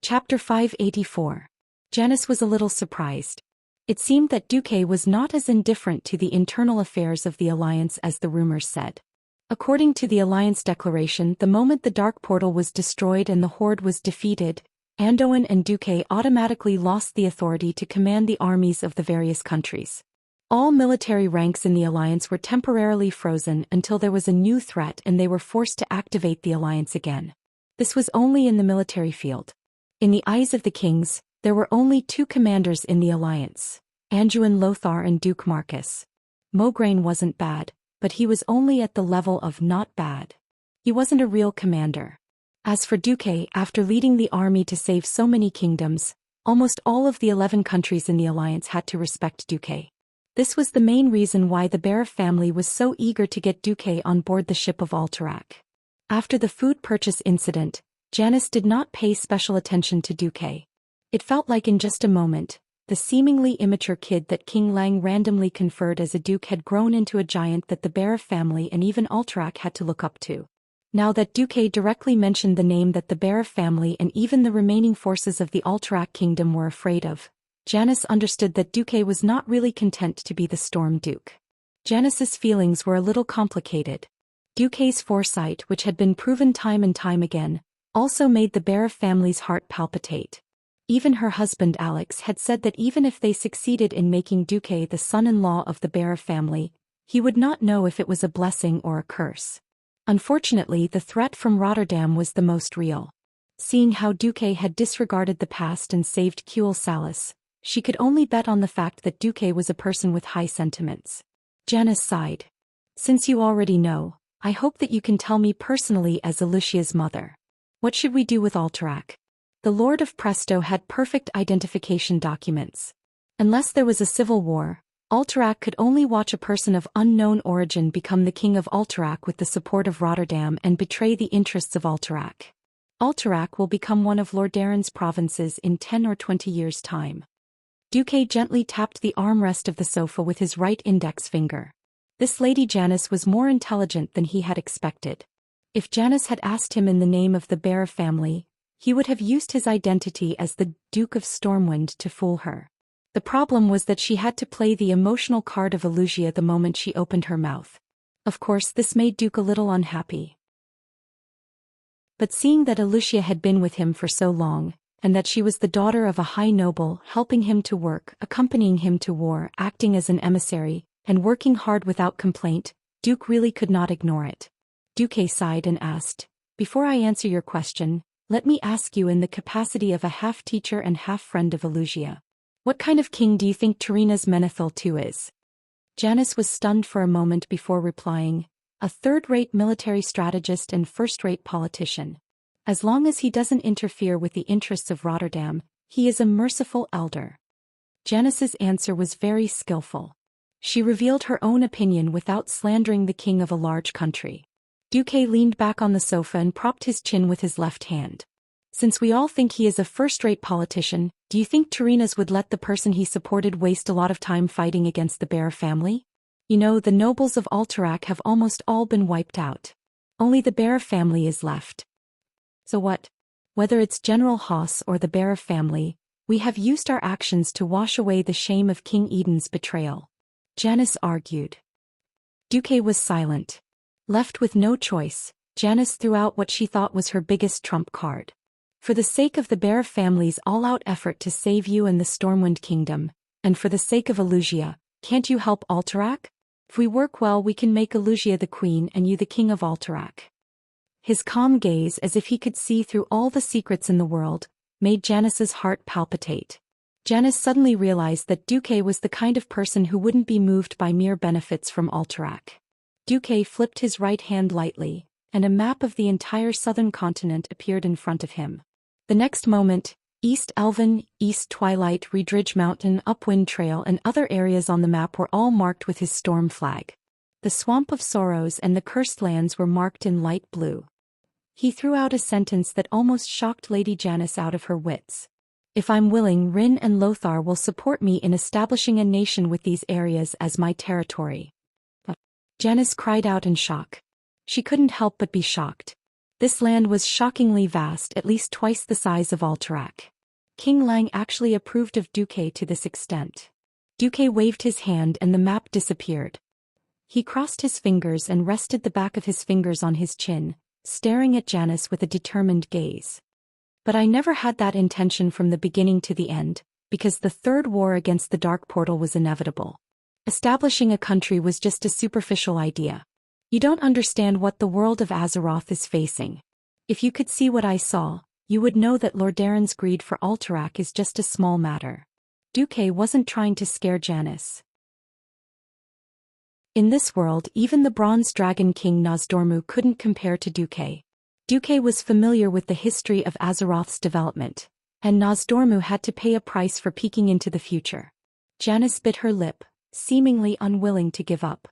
Chapter 584. Janice was a little surprised. It seemed that Duque was not as indifferent to the internal affairs of the Alliance as the rumors said. According to the Alliance declaration, the moment the Dark Portal was destroyed and the Horde was defeated, Anduin and Duque automatically lost the authority to command the armies of the various countries. All military ranks in the Alliance were temporarily frozen until there was a new threat and they were forced to activate the Alliance again. This was only in the military field. In the eyes of the kings, there were only two commanders in the Alliance, Anduin Lothar and Duke Marcus. Mograine wasn't bad, but he was only at the level of not bad. He wasn't a real commander. As for Duque, after leading the army to save so many kingdoms, almost all of the 11 countries in the Alliance had to respect Duque. This was the main reason why the Barif family was so eager to get Duque on board the ship of Alterac. After the food purchase incident, Janice did not pay special attention to Duque. It felt like in just a moment, the seemingly immature kid that King Lang randomly conferred as a duke had grown into a giant that the Barif family and even Alterac had to look up to. Now that Duque directly mentioned the name that the Barif family and even the remaining forces of the Alterac kingdom were afraid of, Janice understood that Duque was not really content to be the Storm Duke. Janice's feelings were a little complicated. Duque's foresight, which had been proven time and time again, also made the Barif family's heart palpitate. Even her husband Alex had said that even if they succeeded in making Duque the son-in-law of the Barif family, he would not know if it was a blessing or a curse. Unfortunately, the threat from Rotterdam was the most real. Seeing how Duque had disregarded the past and saved Kuel Salis, she could only bet on the fact that Duque was a person with high sentiments. Janice sighed. Since you already know, I hope that you can tell me personally as Lucia's mother. What should we do with Alterac? The Lord of Presto had perfect identification documents. Unless there was a civil war, Alterac could only watch a person of unknown origin become the king of Alterac with the support of Rotterdam and betray the interests of Alterac. Alterac will become one of Lord Darren's provinces in 10 or 20 years' time. Duque gently tapped the armrest of the sofa with his right index finger. This Lady Janice was more intelligent than he had expected. If Janice had asked him in the name of the Barif family, he would have used his identity as the Duke of Stormwind to fool her. The problem was that she had to play the emotional card of Lucia the moment she opened her mouth. Of course, this made Duke a little unhappy. But seeing that Lucia had been with him for so long, and that she was the daughter of a high noble, helping him to work, accompanying him to war, acting as an emissary, and working hard without complaint, Duke really could not ignore it. Duque sighed and asked, "Before I answer your question, let me ask you in the capacity of a half-teacher and half-friend of Lucia. What kind of king do you think Terina's Menethil II is?" Janice was stunned for a moment before replying, "A third-rate military strategist and first-rate politician. As long as he doesn't interfere with the interests of Rotterdam, he is a merciful elder." Janice's answer was very skillful. She revealed her own opinion without slandering the king of a large country. Duque leaned back on the sofa and propped his chin with his left hand. "Since we all think he is a first-rate politician, do you think Terina's would let the person he supported waste a lot of time fighting against the Barif family? You know, the nobles of Alterac have almost all been wiped out. Only the Barif family is left. So what? Whether it's General Haas or the Barif family, we have used our actions to wash away the shame of King Eden's betrayal," Janice argued. Duque was silent. Left with no choice, Janice threw out what she thought was her biggest trump card. "For the sake of the Barif family's all-out effort to save you and the Stormwind Kingdom, and for the sake of Lucia, can't you help Alterac? If we work well, we can make Lucia the queen and you the king of Alterac." His calm gaze, as if he could see through all the secrets in the world, made Janice's heart palpitate. Janice suddenly realized that Duque was the kind of person who wouldn't be moved by mere benefits from Alterac. Duque flipped his right hand lightly, and a map of the entire southern continent appeared in front of him. The next moment, East Elven, East Twilight, Redridge Mountain, Upwind Trail and other areas on the map were all marked with his storm flag. The Swamp of Sorrows and the Cursed Lands were marked in light blue. He threw out a sentence that almost shocked Lady Janice out of her wits. "If I'm willing, Rin and Lothar will support me in establishing a nation with these areas as my territory." Janice cried out in shock. She couldn't help but be shocked. This land was shockingly vast, at least twice the size of Alterac. King Lang actually approved of Duque to this extent. Duque waved his hand and the map disappeared. He crossed his fingers and rested the back of his fingers on his chin, staring at Janice with a determined gaze. But I never had that intention from the beginning to the end, because the third war against the Dark Portal was inevitable. Establishing a country was just a superficial idea. You don't understand what the world of Azeroth is facing. If you could see what I saw, you would know that Lord Darren's greed for Alterac is just a small matter. Duque wasn't trying to scare Janice. In this world, even the Bronze Dragon King Nozdormu couldn't compare to Duque. Duque was familiar with the history of Azeroth's development, and Nozdormu had to pay a price for peeking into the future. Janice bit her lip, seemingly unwilling to give up.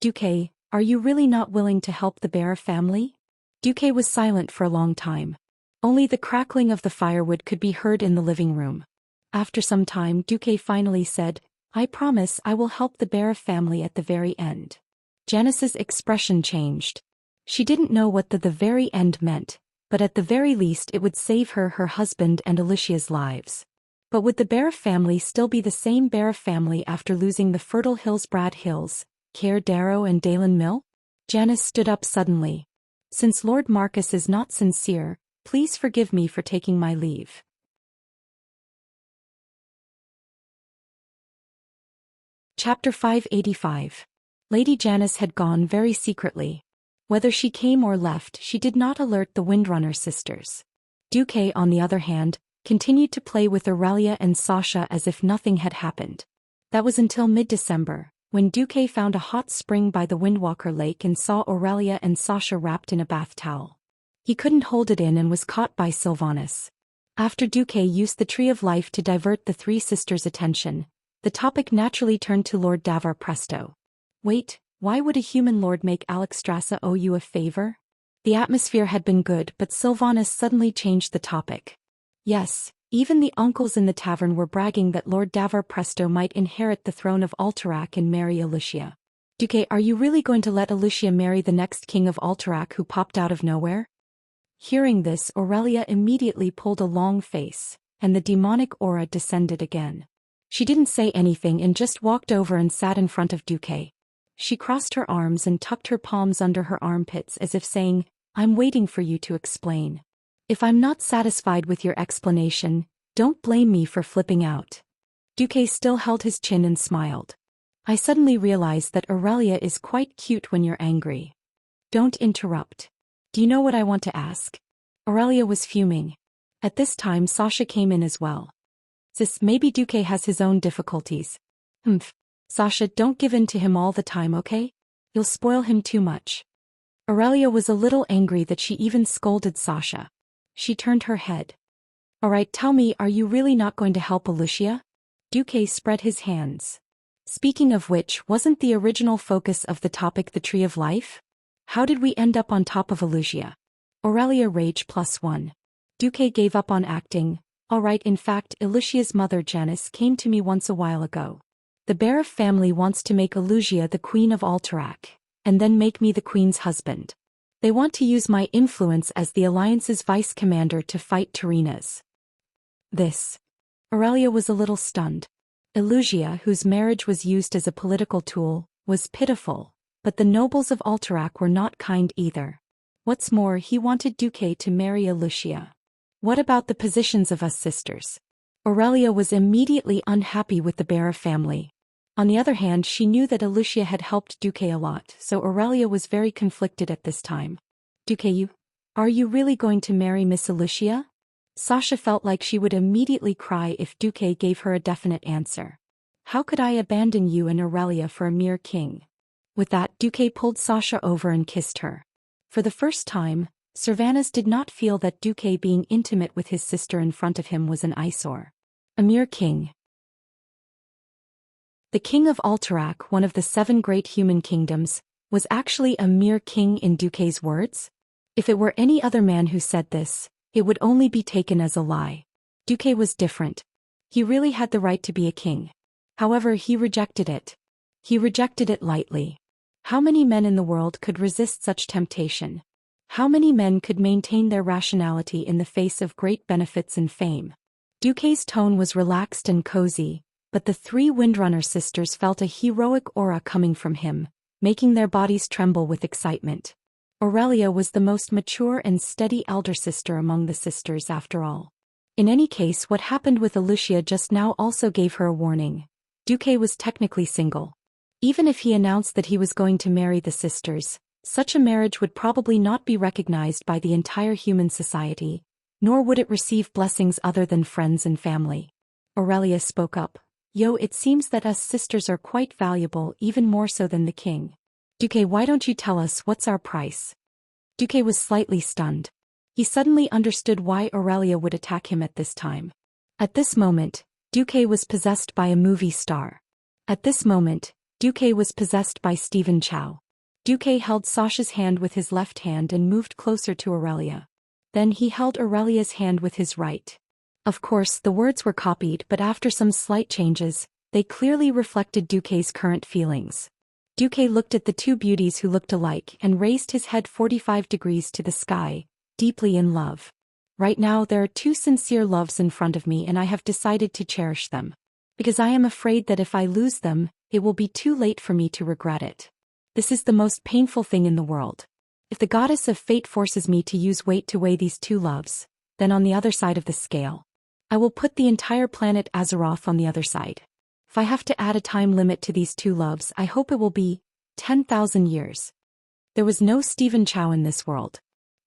Duque, are you really not willing to help the Bear family? Duque was silent for a long time. Only the crackling of the firewood could be heard in the living room. After some time, Duque finally said, I promise I will help the Bear family at the very end. Janice's expression changed. She didn't know what the very end meant, but at the very least it would save her husband and Alicia's lives. But would the Bear family still be the same Bear family after losing the fertile Hillsbrad Hills, Caer Darrow and Dalen Mill? Janice stood up suddenly. Since Lord Marcus is not sincere, please forgive me for taking my leave. Chapter 585. Lady Janice had gone very secretly. Whether she came or left, she did not alert the Windrunner sisters. Duque, on the other hand, continued to play with Aurelia and Sasha as if nothing had happened. That was until mid-December, when Duque found a hot spring by the Windwalker Lake and saw Aurelia and Sasha wrapped in a bath towel. He couldn't hold it in and was caught by Sylvanas. After Duque used the Tree of Life to divert the three sisters' attention, the topic naturally turned to Lord Davar Presto. Wait, why would a human lord make Alexstrasza owe you a favor? The atmosphere had been good, but Sylvanas suddenly changed the topic. Yes, even the uncles in the tavern were bragging that Lord Davar Presto might inherit the throne of Alterac and marry Alicia. Duque, are you really going to let Alicia marry the next king of Alterac who popped out of nowhere? Hearing this, Aurelia immediately pulled a long face, and the demonic aura descended again. She didn't say anything and just walked over and sat in front of Duque. She crossed her arms and tucked her palms under her armpits as if saying, I'm waiting for you to explain. If I'm not satisfied with your explanation, don't blame me for flipping out. Duque still held his chin and smiled. I suddenly realized that Aurelia is quite cute when you're angry. Don't interrupt. Do you know what I want to ask? Aurelia was fuming. At this time Sasha came in as well. Sis, maybe Duque has his own difficulties. Sasha, don't give in to him all the time, okay? You'll spoil him too much. Aurelia was a little angry that she even scolded Sasha. She turned her head. Alright, tell me, are you really not going to help Alicia? Duque spread his hands. Speaking of which, wasn't the original focus of the topic the Tree of Life? How did we end up on top of Alicia? Aurelia rage +1. Duque gave up on acting. Alright, in fact, Alicia's mother Janice came to me once a while ago. The Bear family wants to make Alicia the Queen of Alterac, and then make me the Queen's husband. They want to use my influence as the Alliance's vice commander to fight Terina's. This. Aurelia was a little stunned. Alicia, whose marriage was used as a political tool, was pitiful, but the nobles of Alterac were not kind either. What's more, he wanted Duque to marry Alicia. What about the positions of us sisters? Aurelia was immediately unhappy with the Bear family. On the other hand, she knew that Alicia had helped Duque a lot, so Aurelia was very conflicted at this time. Duque, are you really going to marry Miss Alicia? Sasha felt like she would immediately cry if Duque gave her a definite answer. How could I abandon you and Aurelia for a mere king? With that, Duque pulled Sasha over and kissed her. For the first time, Sylvanas did not feel that Duque being intimate with his sister in front of him was an eyesore. A mere king. The king of Alterac, one of the 7 great human kingdoms, was actually a mere king in Duque's words? If it were any other man who said this, it would only be taken as a lie. Duque was different. He really had the right to be a king. However, he rejected it. He rejected it lightly. How many men in the world could resist such temptation? How many men could maintain their rationality in the face of great benefits and fame? Duque's tone was relaxed and cozy, but the three Windrunner sisters felt a heroic aura coming from him, making their bodies tremble with excitement. Aurelia was the most mature and steady elder sister among the sisters after all. In any case, what happened with Wuxia just now also gave her a warning. Duque was technically single. Even if he announced that he was going to marry the sisters, such a marriage would probably not be recognized by the entire human society, nor would it receive blessings other than friends and family. Aurelia spoke up. Yo, it seems that us sisters are quite valuable, even more so than the king. Duque, why don't you tell us what's our price? Duque was slightly stunned. He suddenly understood why Aurelia would attack him at this time. At this moment, Duque was possessed by a movie star. At this moment, Duque was possessed by Stephen Chow. Duque held Sasha's hand with his left hand and moved closer to Aurelia. Then he held Aurelia's hand with his right. Of course, the words were copied, but after some slight changes, they clearly reflected Duque's current feelings. Duque looked at the two beauties who looked alike and raised his head 45 degrees to the sky, deeply in love. Right now there are two sincere loves in front of me and I have decided to cherish them. Because I am afraid that if I lose them, it will be too late for me to regret it. This is the most painful thing in the world. If the goddess of fate forces me to use weight to weigh these two loves, then on the other side of the scale, I will put the entire planet Azeroth on the other side. If I have to add a time limit to these two loves, I hope it will be 10,000 years. There was no Stephen Chow in this world.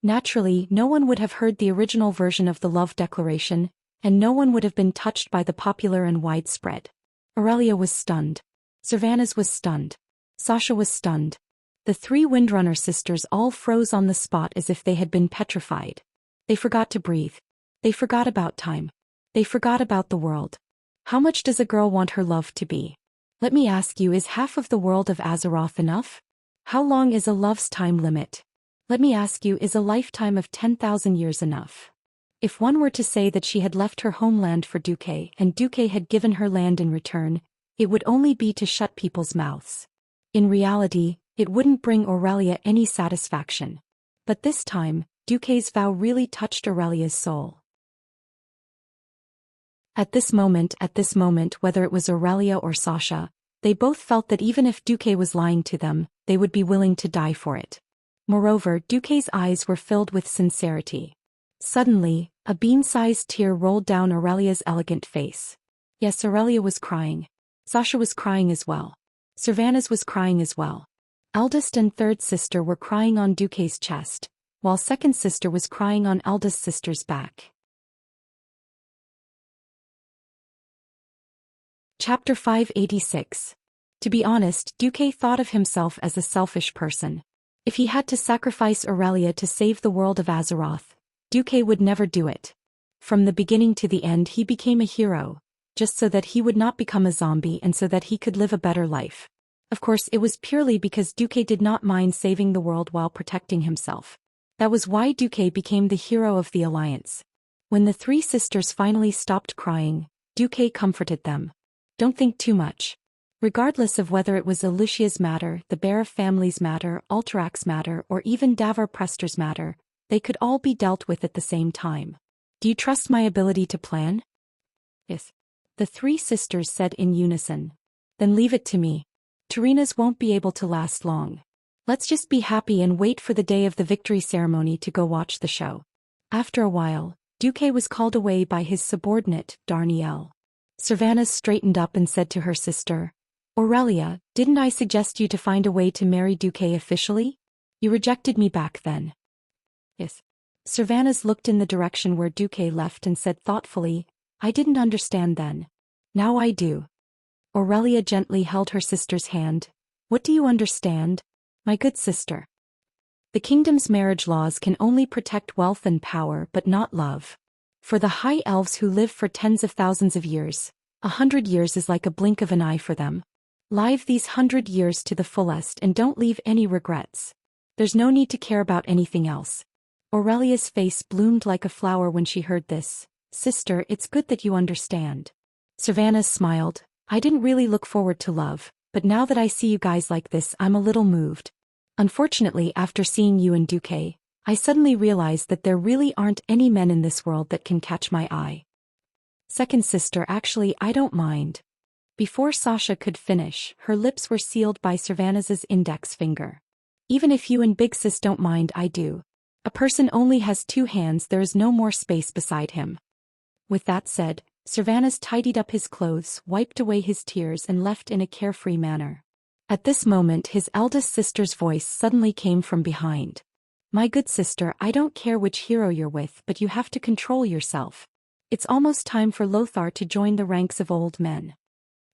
Naturally, no one would have heard the original version of the love declaration, and no one would have been touched by the popular and widespread. Aurelia was stunned. Sylvanas was stunned. Sasha was stunned. The three Windrunner sisters all froze on the spot as if they had been petrified. They forgot to breathe. They forgot about time. They forgot about the world. How much does a girl want her love to be? Let me ask you, is half of the world of Azeroth enough? How long is a love's time limit? Let me ask you, is a lifetime of 10,000 years enough? If one were to say that she had left her homeland for Duque and Duque had given her land in return, it would only be to shut people's mouths. In reality, it wouldn't bring Aurelia any satisfaction. But this time, Duque's vow really touched Aurelia's soul. At this moment, whether it was Aurelia or Sasha, they both felt that even if Duque was lying to them, they would be willing to die for it. Moreover, Duque's eyes were filled with sincerity. Suddenly, a bean-sized tear rolled down Aurelia's elegant face. Yes, Aurelia was crying. Sasha was crying as well. Sylvanas was crying as well. Eldest and third sister were crying on Duque's chest, while second sister was crying on eldest sister's back. Chapter 586. To be honest, Duque thought of himself as a selfish person. If he had to sacrifice Aurelia to save the world of Azeroth, Duque would never do it. From the beginning to the end he became a hero, just so that he would not become a zombie and so that he could live a better life. Of course, it was purely because Duque did not mind saving the world while protecting himself. That was why Duque became the hero of the Alliance. When the three sisters finally stopped crying, Duque comforted them. Don't think too much. Regardless of whether it was Wuxia's matter, the Bear family's matter, Alterax's matter, or even Davor Prester's matter, they could all be dealt with at the same time. Do you trust my ability to plan? Yes. The three sisters said in unison. Then leave it to me. Tarina's won't be able to last long. Let's just be happy and wait for the day of the victory ceremony to go watch the show. After a while, Duque was called away by his subordinate, Darnielle. Sylvanas straightened up and said to her sister, Aurelia, didn't I suggest you to find a way to marry Duque officially? You rejected me back then. Yes. Sylvanas looked in the direction where Duque left and said thoughtfully, I didn't understand then. Now I do. Aurelia gently held her sister's hand. What do you understand? My good sister. The kingdom's marriage laws can only protect wealth and power but not love. For the high elves who live for tens of thousands of years, 100 years is like a blink of an eye for them. Live these 100 years to the fullest and don't leave any regrets. There's no need to care about anything else. Aurelia's face bloomed like a flower when she heard this. Sister, it's good that you understand. Sylvanas smiled. I didn't really look forward to love, but now that I see you guys like this, I'm a little moved. Unfortunately, after seeing you and Duque, I suddenly realize that there really aren't any men in this world that can catch my eye. Second sister, actually, I don't mind. Before Sasha could finish, her lips were sealed by Servanaz's index finger. Even if you and Big Sis don't mind, I do. A person only has two hands, there is no more space beside him. With that said, Servanaz tidied up his clothes, wiped away his tears and left in a carefree manner. At this moment his eldest sister's voice suddenly came from behind. My good sister, I don't care which hero you're with, but you have to control yourself. It's almost time for Lothar to join the ranks of old men.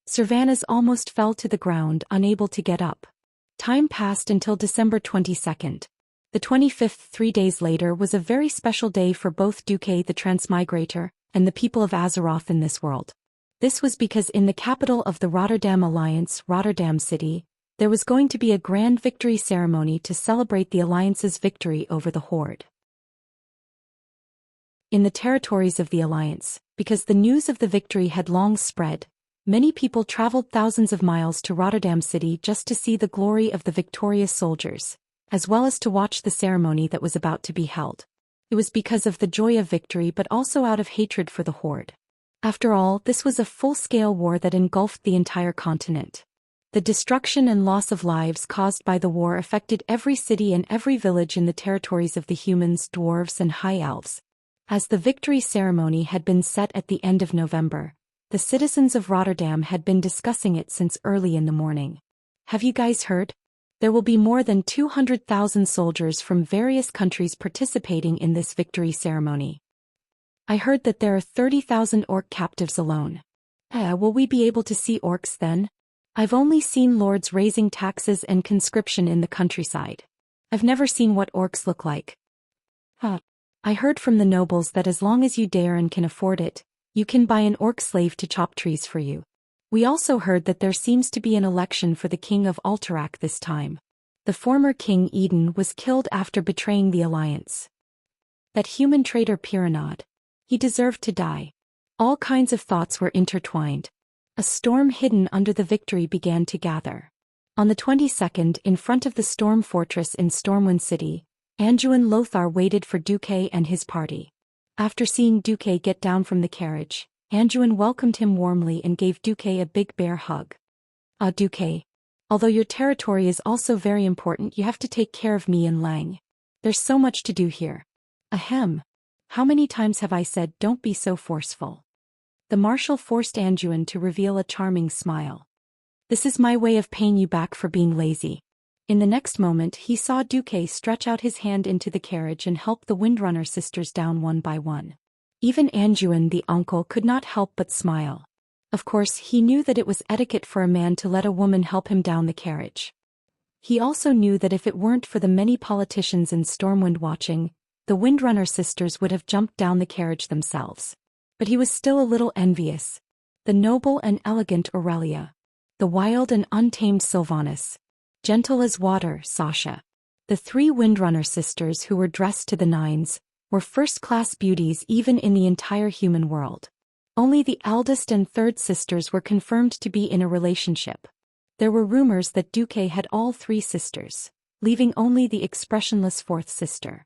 Servanaz almost fell to the ground, unable to get up. Time passed until December 22nd. The 25th, 3 days later, was a very special day for both Duque the Transmigrator and the people of Azeroth in this world. This was because in the capital of the Rotterdam Alliance, Rotterdam City, there was going to be a grand victory ceremony to celebrate the Alliance's victory over the Horde. In the territories of the Alliance, because the news of the victory had long spread, many people traveled thousands of miles to Rotterdam City just to see the glory of the victorious soldiers, as well as to watch the ceremony that was about to be held. It was because of the joy of victory but also out of hatred for the Horde. After all, this was a full-scale war that engulfed the entire continent. The destruction and loss of lives caused by the war affected every city and every village in the territories of the humans, dwarves and high elves. As the victory ceremony had been set at the end of November, the citizens of Rotterdam had been discussing it since early in the morning. Have you guys heard? There will be more than 200,000 soldiers from various countries participating in this victory ceremony. I heard that there are 30,000 orc captives alone. Will we be able to see orcs then? I've only seen lords raising taxes and conscription in the countryside. I've never seen what orcs look like. I heard from the nobles that as long as you dare and can afford it, you can buy an orc slave to chop trees for you. We also heard that there seems to be an election for the king of Alterac this time. The former king Eden was killed after betraying the alliance. That human traitor Piranod. He deserved to die. All kinds of thoughts were intertwined. A storm hidden under the victory began to gather. On the 22nd, in front of the storm fortress in Stormwind City, Anduin Lothar waited for Duque and his party. After seeing Duque get down from the carriage, Anduin welcomed him warmly and gave Duque a big bear hug. Duque. Although your territory is also very important, you have to take care of me and Lang. There's so much to do here. Ahem. How many times have I said don't be so forceful? The marshal forced Anduin to reveal a charming smile. This is my way of paying you back for being lazy. In the next moment he saw Duque stretch out his hand into the carriage and help the Windrunner sisters down one by one. Even Anduin the uncle could not help but smile. Of course he knew that it was etiquette for a man to let a woman help him down the carriage. He also knew that if it weren't for the many politicians in Stormwind watching, the Windrunner sisters would have jumped down the carriage themselves. But he was still a little envious. The noble and elegant Aurelia. The wild and untamed Sylvanas. Gentle as water, Sasha. The three Windrunner sisters who were dressed to the nines, were first-class beauties even in the entire human world. Only the eldest and third sisters were confirmed to be in a relationship. There were rumors that Duque had all three sisters, leaving only the expressionless fourth sister.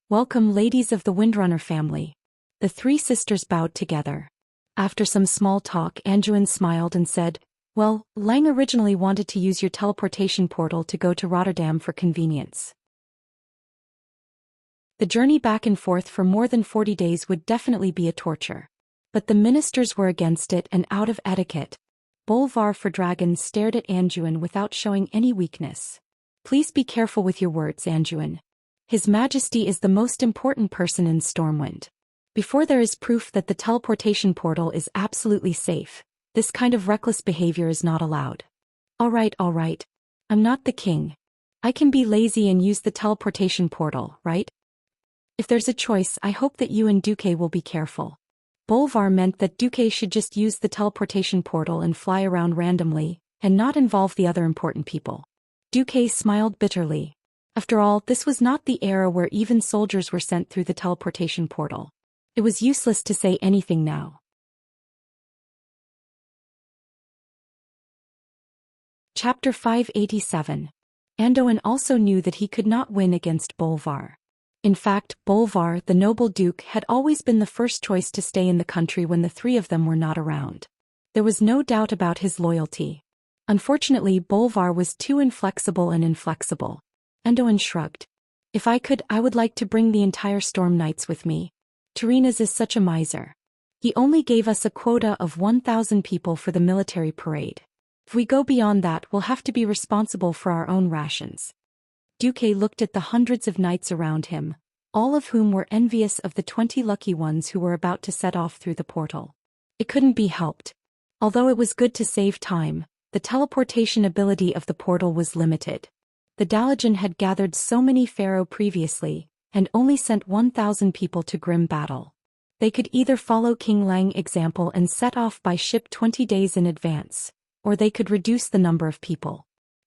Welcome, ladies of the Windrunner family. The three sisters bowed together. After some small talk, Anduin smiled and said, well, Lang originally wanted to use your teleportation portal to go to Rotterdam for convenience. The journey back and forth for more than 40 days would definitely be a torture. But the ministers were against it and out of etiquette. Bolvar for Dragon stared at Anduin without showing any weakness. Please be careful with your words, Anduin. His Majesty is the most important person in Stormwind. Before there is proof that the teleportation portal is absolutely safe, this kind of reckless behavior is not allowed. All right. I'm not the king. I can be lazy and use the teleportation portal, right? If there's a choice, I hope that you and Duque will be careful. Bolvar meant that Duque should just use the teleportation portal and fly around randomly, and not involve the other important people. Duque smiled bitterly. After all, this was not the era where even soldiers were sent through the teleportation portal. It was useless to say anything now. Chapter 587. Anduin also knew that he could not win against Bolvar. In fact, Bolvar, the noble duke, had always been the first choice to stay in the country when the three of them were not around. There was no doubt about his loyalty. Unfortunately, Bolvar was too inflexible and inflexible. Andoin shrugged. If I could, I would like to bring the entire Storm Knights with me. Tyrrhena's is such a miser. He only gave us a quota of 1,000 people for the military parade. If we go beyond that, we'll have to be responsible for our own rations. Duque looked at the hundreds of knights around him, all of whom were envious of the 20 lucky ones who were about to set off through the portal. It couldn't be helped. Although it was good to save time, the teleportation ability of the portal was limited. The Dalajan had gathered so many pharaoh previously, and only sent 1,000 people to grim battle. They could either follow King Lang's example and set off by ship 20 days in advance, or they could reduce the number of people.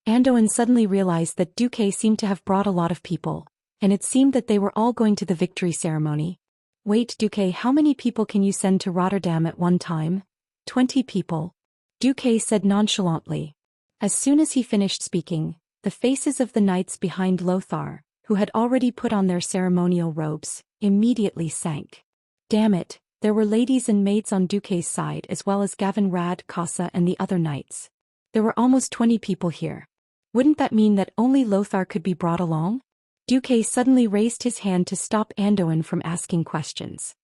Andoin suddenly realized that Duque seemed to have brought a lot of people, and it seemed that they were all going to the victory ceremony. Wait, Duque, how many people can you send to Rotterdam at one time? 20 people. Duque said nonchalantly. As soon as he finished speaking, the faces of the knights behind Lothar, who had already put on their ceremonial robes, immediately sank. Damn it, there were ladies and maids on Duque's side as well as Gavin, Rad, Kassa and the other knights. There were almost 20 people here. Wouldn't that mean that only Lothar could be brought along? Duque suddenly raised his hand to stop Andoin from asking questions.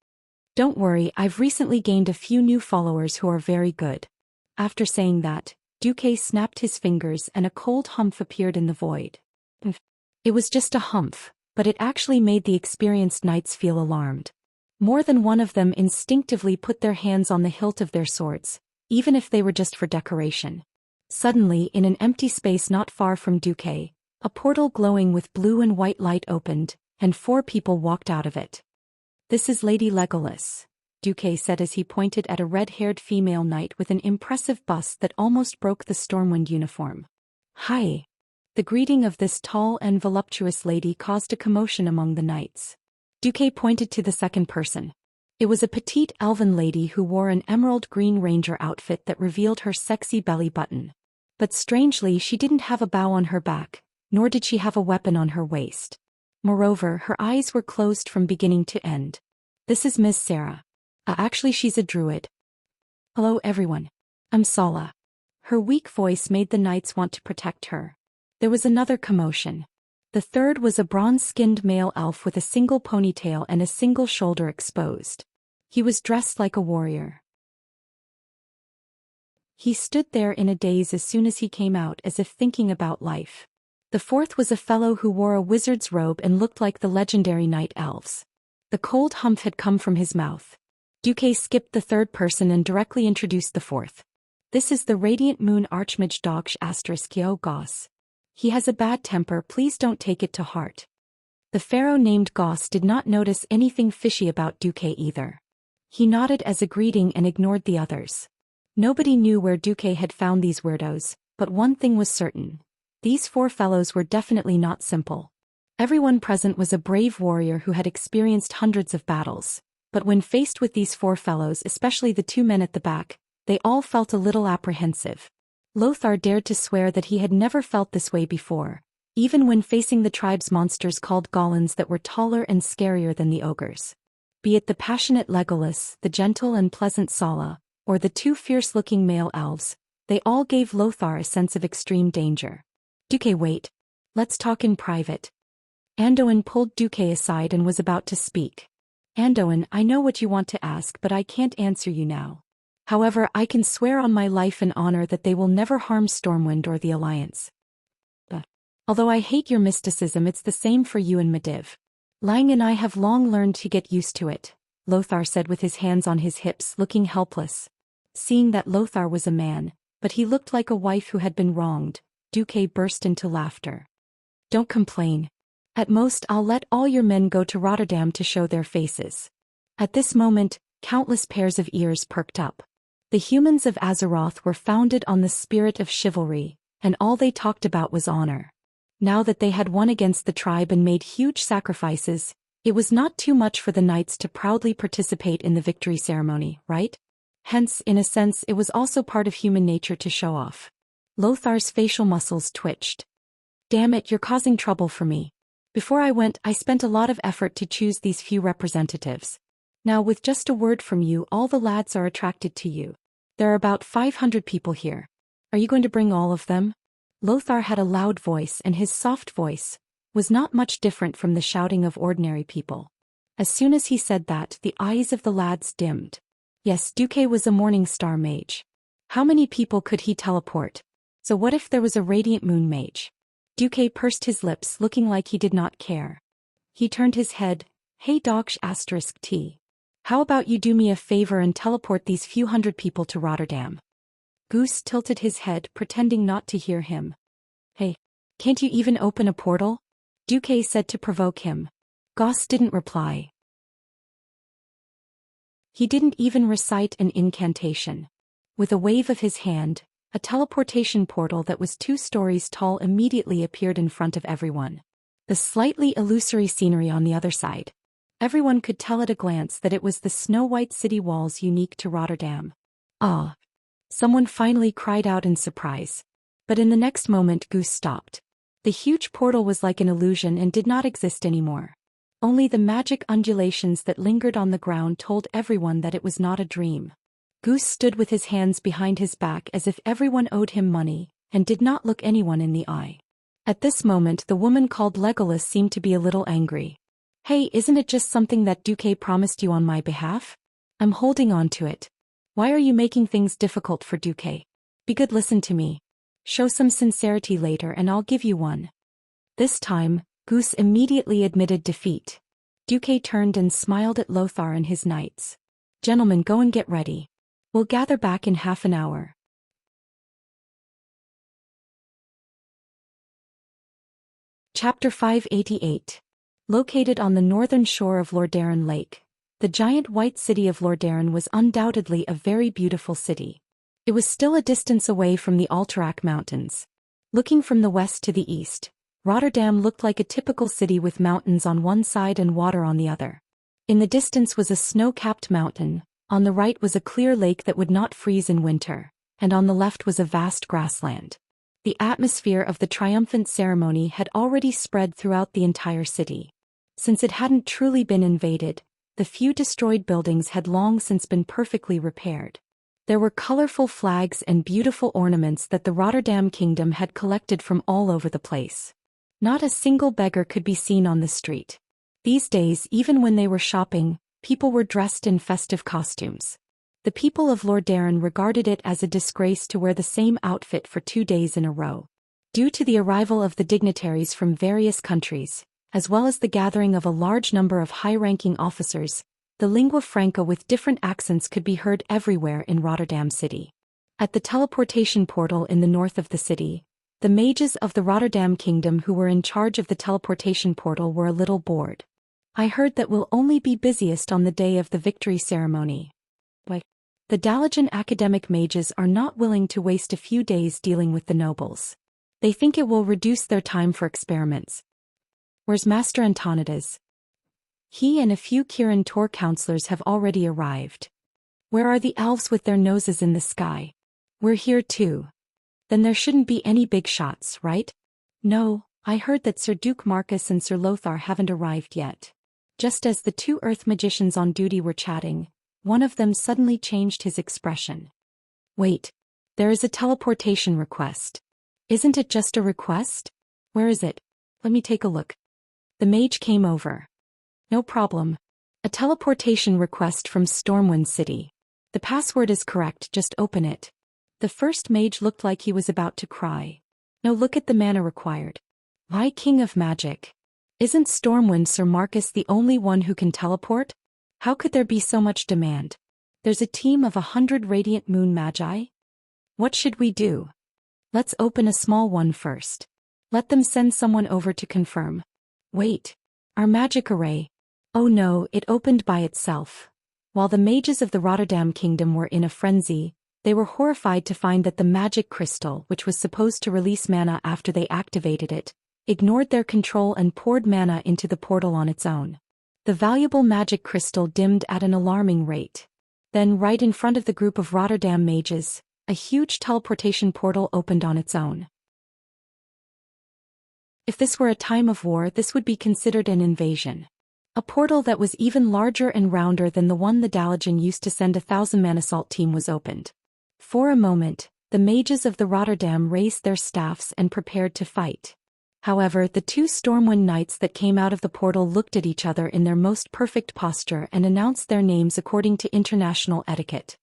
Don't worry, I've recently gained a few new followers who are very good. After saying that, Duque snapped his fingers and a cold humph appeared in the void. It was just a humph, but it actually made the experienced knights feel alarmed. More than one of them instinctively put their hands on the hilt of their swords, even if they were just for decoration. Suddenly, in an empty space not far from Duque, a portal glowing with blue and white light opened, and 4 people walked out of it. This is Lady Legolas, Duque said as he pointed at a red-haired female knight with an impressive bust that almost broke the Stormwind uniform. Hi. The greeting of this tall and voluptuous lady caused a commotion among the knights. Duque pointed to the second person. It was a petite elven lady who wore an emerald green ranger outfit that revealed her sexy belly button. But strangely, she didn't have a bow on her back, nor did she have a weapon on her waist. Moreover, her eyes were closed from beginning to end. This is Ms. Sarah. Actually, she's a druid. Hello everyone. I'm Sala. Her weak voice made the knights want to protect her. There was another commotion. The third was a bronze-skinned male elf with a single ponytail and a single shoulder exposed. He was dressed like a warrior. He stood there in a daze as soon as he came out, as if thinking about life. The fourth was a fellow who wore a wizard's robe and looked like the legendary night elves. The cold humph had come from his mouth. Duque skipped the third person and directly introduced the fourth. This is the Radiant Moon Archmage Dogsh *Kyo Goss. He has a bad temper, please don't take it to heart. The pharaoh named Goss did not notice anything fishy about Duque either. He nodded as a greeting and ignored the others. Nobody knew where Duque had found these weirdos, but one thing was certain. These 4 fellows were definitely not simple. Everyone present was a brave warrior who had experienced hundreds of battles, but when faced with these 4 fellows, especially the 2 men at the back, they all felt a little apprehensive. Lothar dared to swear that he had never felt this way before, even when facing the tribe's monsters called Gollins that were taller and scarier than the ogres. Be it the passionate Legolas, the gentle and pleasant Sala, or the 2 fierce-looking male elves, they all gave Lothar a sense of extreme danger. Duque, wait. Let's talk in private. Andoin pulled Duque aside and was about to speak. Andoin, I know what you want to ask, but I can't answer you now. However, I can swear on my life and honor that they will never harm Stormwind or the Alliance. Although I hate your mysticism, it's the same for you and Medivh. Lang and I have long learned to get used to it, Lothar said with his hands on his hips, looking helpless. Seeing that Lothar was a man, but he looked like a wife who had been wronged, Duque burst into laughter. Don't complain. At most, I'll let all your men go to Rotterdam to show their faces. At this moment, countless pairs of ears perked up. The humans of Azeroth were founded on the spirit of chivalry, and all they talked about was honor. Now that they had won against the tribe and made huge sacrifices, it was not too much for the knights to proudly participate in the victory ceremony, right? Hence, in a sense, it was also part of human nature to show off. Lothar's facial muscles twitched. Damn it, you're causing trouble for me. Before I went, I spent a lot of effort to choose these few representatives. Now with just a word from you, all the lads are attracted to you. There are about 500 people here. Are you going to bring all of them? Lothar had a loud voice, and his soft voice was not much different from the shouting of ordinary people. As soon as he said that, the eyes of the lads dimmed. Yes, Duque was a morning star mage. How many people could he teleport? So what if there was a radiant moon mage? Duque pursed his lips, looking like he did not care. He turned his head. Hey Dox *T. How about you do me a favor and teleport these few hundred people to Rotterdam? Goose tilted his head, pretending not to hear him. Hey, can't you even open a portal? Duque said to provoke him. Goss didn't reply. He didn't even recite an incantation. With a wave of his hand, a teleportation portal that was 2 stories tall immediately appeared in front of everyone. The slightly illusory scenery on the other side. Everyone could tell at a glance that it was the snow-white city walls unique to Rotterdam. Ah! Someone finally cried out in surprise. But in the next moment Goose stopped. The huge portal was like an illusion and did not exist anymore. Only the magic undulations that lingered on the ground told everyone that it was not a dream. Goose stood with his hands behind his back as if everyone owed him money, and did not look anyone in the eye. At this moment the woman called Legolas seemed to be a little angry. Hey, isn't it just something that Duque promised you on my behalf? I'm holding on to it. Why are you making things difficult for Duque? Be good, listen to me. Show some sincerity later and I'll give you one. This time, Goose immediately admitted defeat. Duque turned and smiled at Lothar and his knights. Gentlemen, go and get ready. We'll gather back in half an hour. Chapter 588. Located on the northern shore of Lordaeron Lake, the giant white city of Lordaeron was undoubtedly a very beautiful city. It was still a distance away from the Alterac Mountains. Looking from the west to the east, Rotterdam looked like a typical city with mountains on one side and water on the other. In the distance was a snow-capped mountain, on the right was a clear lake that would not freeze in winter, and on the left was a vast grassland. The atmosphere of the triumphant ceremony had already spread throughout the entire city. Since it hadn't truly been invaded, the few destroyed buildings had long since been perfectly repaired. There were colorful flags and beautiful ornaments that the Rotterdam Kingdom had collected from all over the place. Not a single beggar could be seen on the street. These days, even when they were shopping, people were dressed in festive costumes. The people of Lordaeron regarded it as a disgrace to wear the same outfit for 2 days in a row. Due to the arrival of the dignitaries from various countries, as well as the gathering of a large number of high-ranking officers, the lingua franca with different accents could be heard everywhere in Rotterdam City. At the teleportation portal in the north of the city, the mages of the Rotterdam Kingdom who were in charge of the teleportation portal were a little bored. I heard that we'll only be busiest on the day of the victory ceremony. Why? The Dalajan academic mages are not willing to waste a few days dealing with the nobles. They think it will reduce their time for experiments. Where's Master Antonidas? He and a few Kirin Tor counselors have already arrived. Where are the elves with their noses in the sky? We're here too. Then there shouldn't be any big shots, right? No, I heard that Sir Duke Marcus and Sir Lothar haven't arrived yet. Just as the 2 earth magicians on duty were chatting, one of them suddenly changed his expression. Wait, there is a teleportation request. Isn't it just a request? Where is it? Let me take a look. The mage came over. No problem. A teleportation request from Stormwind City. The password is correct, just open it. The first mage looked like he was about to cry. No, look at the mana required. Why King of Magic? Isn't Stormwind Sir Marcus the only one who can teleport? How could there be so much demand? There's a team of 100 Radiant Moon Magi? What should we do? Let's open a small one first. Let them send someone over to confirm. Wait. Our magic array. Oh no, it opened by itself. While the mages of the Rotterdam Kingdom were in a frenzy, they were horrified to find that the magic crystal, which was supposed to release mana after they activated it, ignored their control and poured mana into the portal on its own. The valuable magic crystal dimmed at an alarming rate. Then, right in front of the group of Rotterdam mages, a huge teleportation portal opened on its own. If this were a time of war, this would be considered an invasion. A portal that was even larger and rounder than the one the Daoist used to send 1,000-man assault team was opened. For a moment, the mages of the Rotterdam raised their staffs and prepared to fight. However, the two Stormwind knights that came out of the portal looked at each other in their most perfect posture and announced their names according to international etiquette.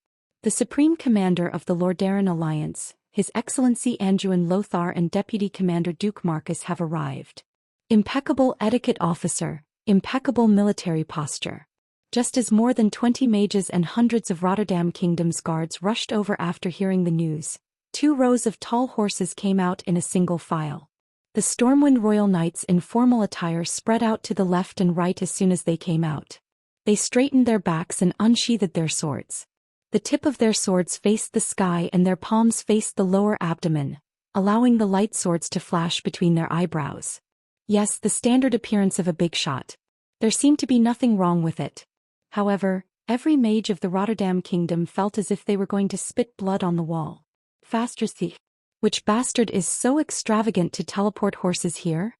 The Supreme Commander of the Lordaeron Alliance, His Excellency Anduin Lothar, and Deputy Commander Duke Marcus have arrived. Impeccable etiquette, officer, impeccable military posture. Just as more than 20 mages and hundreds of Rotterdam Kingdom's guards rushed over after hearing the news, 2 rows of tall horses came out in a single file. The Stormwind Royal Knights in formal attire spread out to the left and right as soon as they came out. They straightened their backs and unsheathed their swords. The tip of their swords faced the sky and their palms faced the lower abdomen, allowing the light swords to flash between their eyebrows. Yes, the standard appearance of a big shot. There seemed to be nothing wrong with it. However, every mage of the Rotterdam Kingdom felt as if they were going to spit blood on the wall. Faster thief. Which bastard is so extravagant to teleport horses here?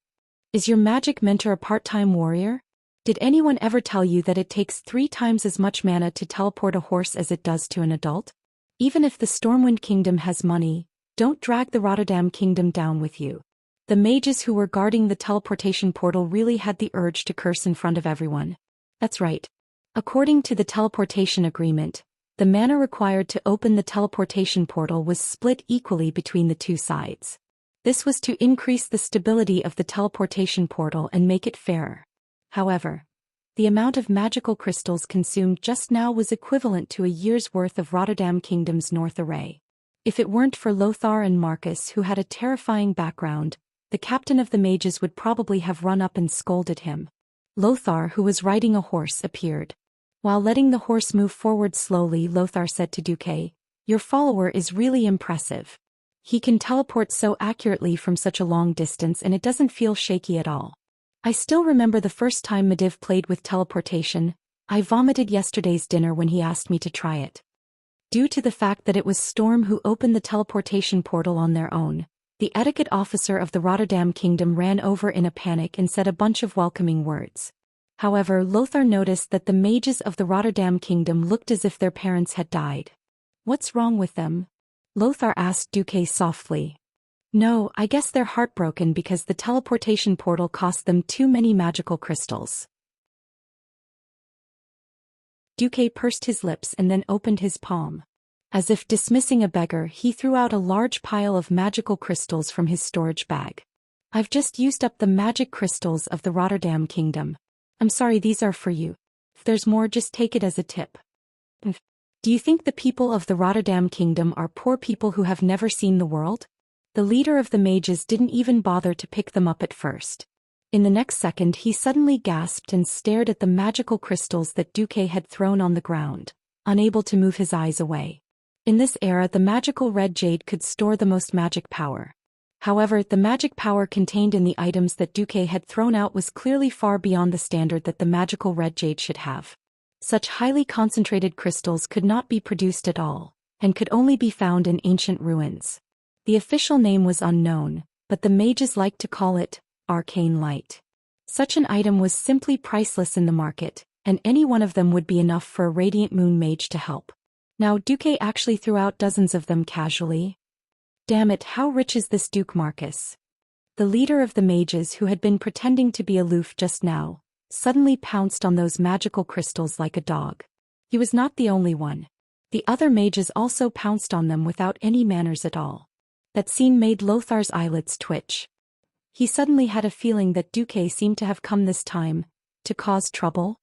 Is your magic mentor a part-time warrior? Did anyone ever tell you that it takes 3 times as much mana to teleport a horse as it does to an adult? Even if the Stormwind Kingdom has money, don't drag the Rotterdam Kingdom down with you. The mages who were guarding the teleportation portal really had the urge to curse in front of everyone. That's right. According to the teleportation agreement, the mana required to open the teleportation portal was split equally between the 2 sides. This was to increase the stability of the teleportation portal and make it fairer. However, the amount of magical crystals consumed just now was equivalent to a year's worth of Rotterdam Kingdom's North Array. If it weren't for Lothar and Marcus, who had a terrifying background, the captain of the mages would probably have run up and scolded him. Lothar, who was riding a horse, appeared. While letting the horse move forward slowly, Lothar said to Duque, "Your follower is really impressive. He can teleport so accurately from such a long distance and it doesn't feel shaky at all. I still remember the first time Medivh played with teleportation. I vomited yesterday's dinner when he asked me to try it." Due to the fact that it was Storm who opened the teleportation portal on their own, the etiquette officer of the Rotterdam Kingdom ran over in a panic and said a bunch of welcoming words. However, Lothar noticed that the mages of the Rotterdam Kingdom looked as if their parents had died. "What's wrong with them?" Lothar asked Duque softly. "No, I guess they're heartbroken because the teleportation portal cost them too many magical crystals." Duque pursed his lips and then opened his palm. As if dismissing a beggar, he threw out a large pile of magical crystals from his storage bag. "I've just used up the magic crystals of the Rotterdam Kingdom. I'm sorry, these are for you. If there's more, just take it as a tip." Do you think the people of the Rotterdam Kingdom are poor people who have never seen the world? The leader of the mages didn't even bother to pick them up at first. In the next second, he suddenly gasped and stared at the magical crystals that Duque had thrown on the ground, unable to move his eyes away. In this era, the magical red jade could store the most magic power. However, the magic power contained in the items that Duque had thrown out was clearly far beyond the standard that the magical red jade should have. Such highly concentrated crystals could not be produced at all, and could only be found in ancient ruins. The official name was unknown, but the mages liked to call it arcane light. Such an item was simply priceless in the market, and any one of them would be enough for a Radiant Moon mage to help. Now Duque actually threw out dozens of them casually. Damn it, how rich is this Duke Marcus? The leader of the mages, who had been pretending to be aloof just now, suddenly pounced on those magical crystals like a dog. He was not the only one. The other mages also pounced on them without any manners at all. That scene made Lothar's eyelids twitch. He suddenly had a feeling that Duque seemed to have come this time to cause trouble.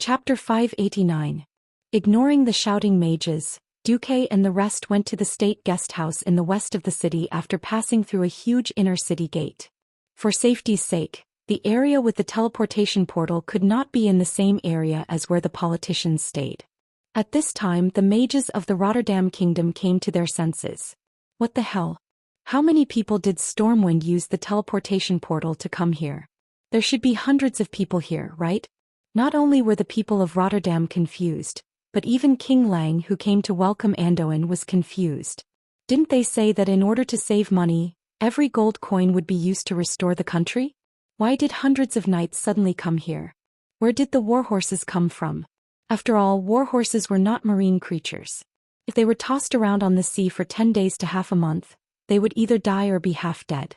Chapter 589. Ignoring the shouting mages, Duque and the rest went to the state guest house in the west of the city after passing through a huge inner city gate. For safety's sake, the area with the teleportation portal could not be in the same area as where the politicians stayed. At this time, the mages of the Rotterdam Kingdom came to their senses. What the hell? How many people did Stormwind use the teleportation portal to come here? There should be hundreds of people here, right? Not only were the people of Rotterdam confused, But even King Lang, who came to welcome Andoin, was confused. Didn't they say that in order to save money, every gold coin would be used to restore the country? Why did hundreds of knights suddenly come here? Where did the warhorses come from? After all, warhorses were not marine creatures. If they were tossed around on the sea for 10 days to half a month, they would either die or be half dead.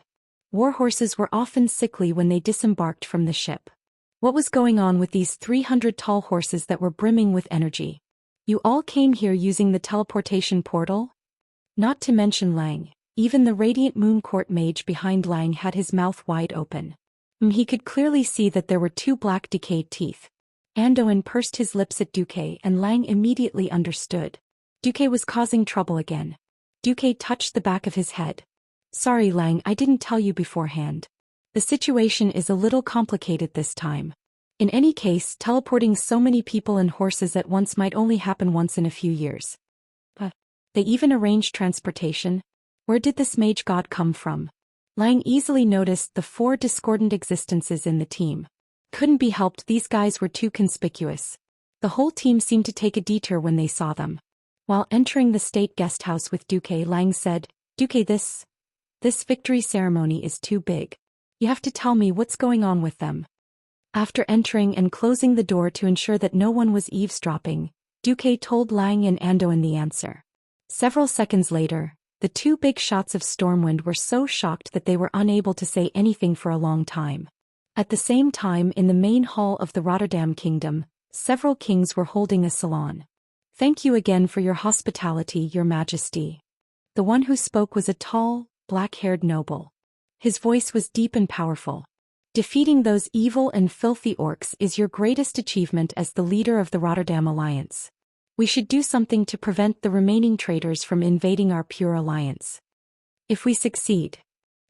Warhorses were often sickly when they disembarked from the ship. What was going on with these 300 tall horses that were brimming with energy? You all came here using the teleportation portal? Not to mention Lang. Even the radiant moon court mage behind Lang had his mouth wide open. He could clearly see that there were 2 black decayed teeth. Andoin pursed his lips at Duque, and Lang immediately understood. Duque was causing trouble again. Duque touched the back of his head. Sorry Lang, I didn't tell you beforehand. The situation is a little complicated this time. In any case, teleporting so many people and horses at once might only happen once in a few years. They even arranged transportation. Where did this mage god come from? Lang easily noticed the 4 discordant existences in the team. Couldn't be helped, these guys were too conspicuous. The whole team seemed to take a detour when they saw them. While entering the state guest house with Duque, Lang said, Duque, this victory ceremony is too big. You have to tell me what's going on with them. After entering and closing the door to ensure that no one was eavesdropping, Duque told Lang and Andoin the answer. Several seconds later, the 2 big shots of Stormwind were so shocked that they were unable to say anything for a long time. At the same time, in the main hall of the Rotterdam Kingdom, several kings were holding a salon. Thank you again for your hospitality, Your Majesty. The one who spoke was a tall, black-haired noble. His voice was deep and powerful. Defeating those evil and filthy orcs is your greatest achievement as the leader of the Rotterdam Alliance. We should do something to prevent the remaining traitors from invading our pure alliance. If we succeed.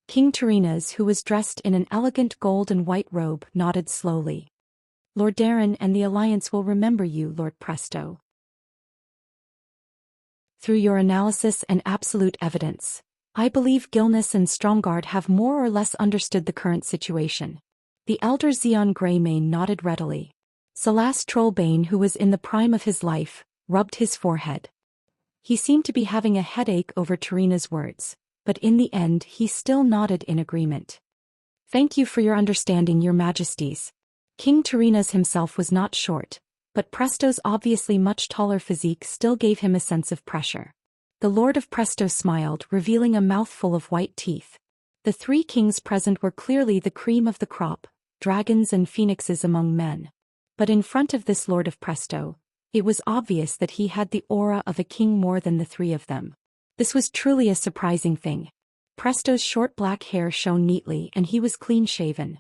King Tyrrhena's, who was dressed in an elegant gold and white robe, nodded slowly. Lord Darren and the Alliance will remember you, Lord Presto. Through your analysis and absolute evidence, I believe Gilnes and Stromgard have more or less understood the current situation. The elder Xeon Greymane nodded readily. Salas Trollbane, who was in the prime of his life, rubbed his forehead. He seemed to be having a headache over Tyrrhena's words, but in the end he still nodded in agreement. Thank you for your understanding, Your Majesties. King Tyrrhena's himself was not short, but Presto's obviously much taller physique still gave him a sense of pressure. The Lord of Presto smiled, revealing a mouthful of white teeth. The 3 kings present were clearly the cream of the crop, dragons and phoenixes among men. But in front of this Lord of Presto, it was obvious that he had the aura of a king more than the 3 of them. This was truly a surprising thing. Presto's short black hair shone neatly and he was clean-shaven.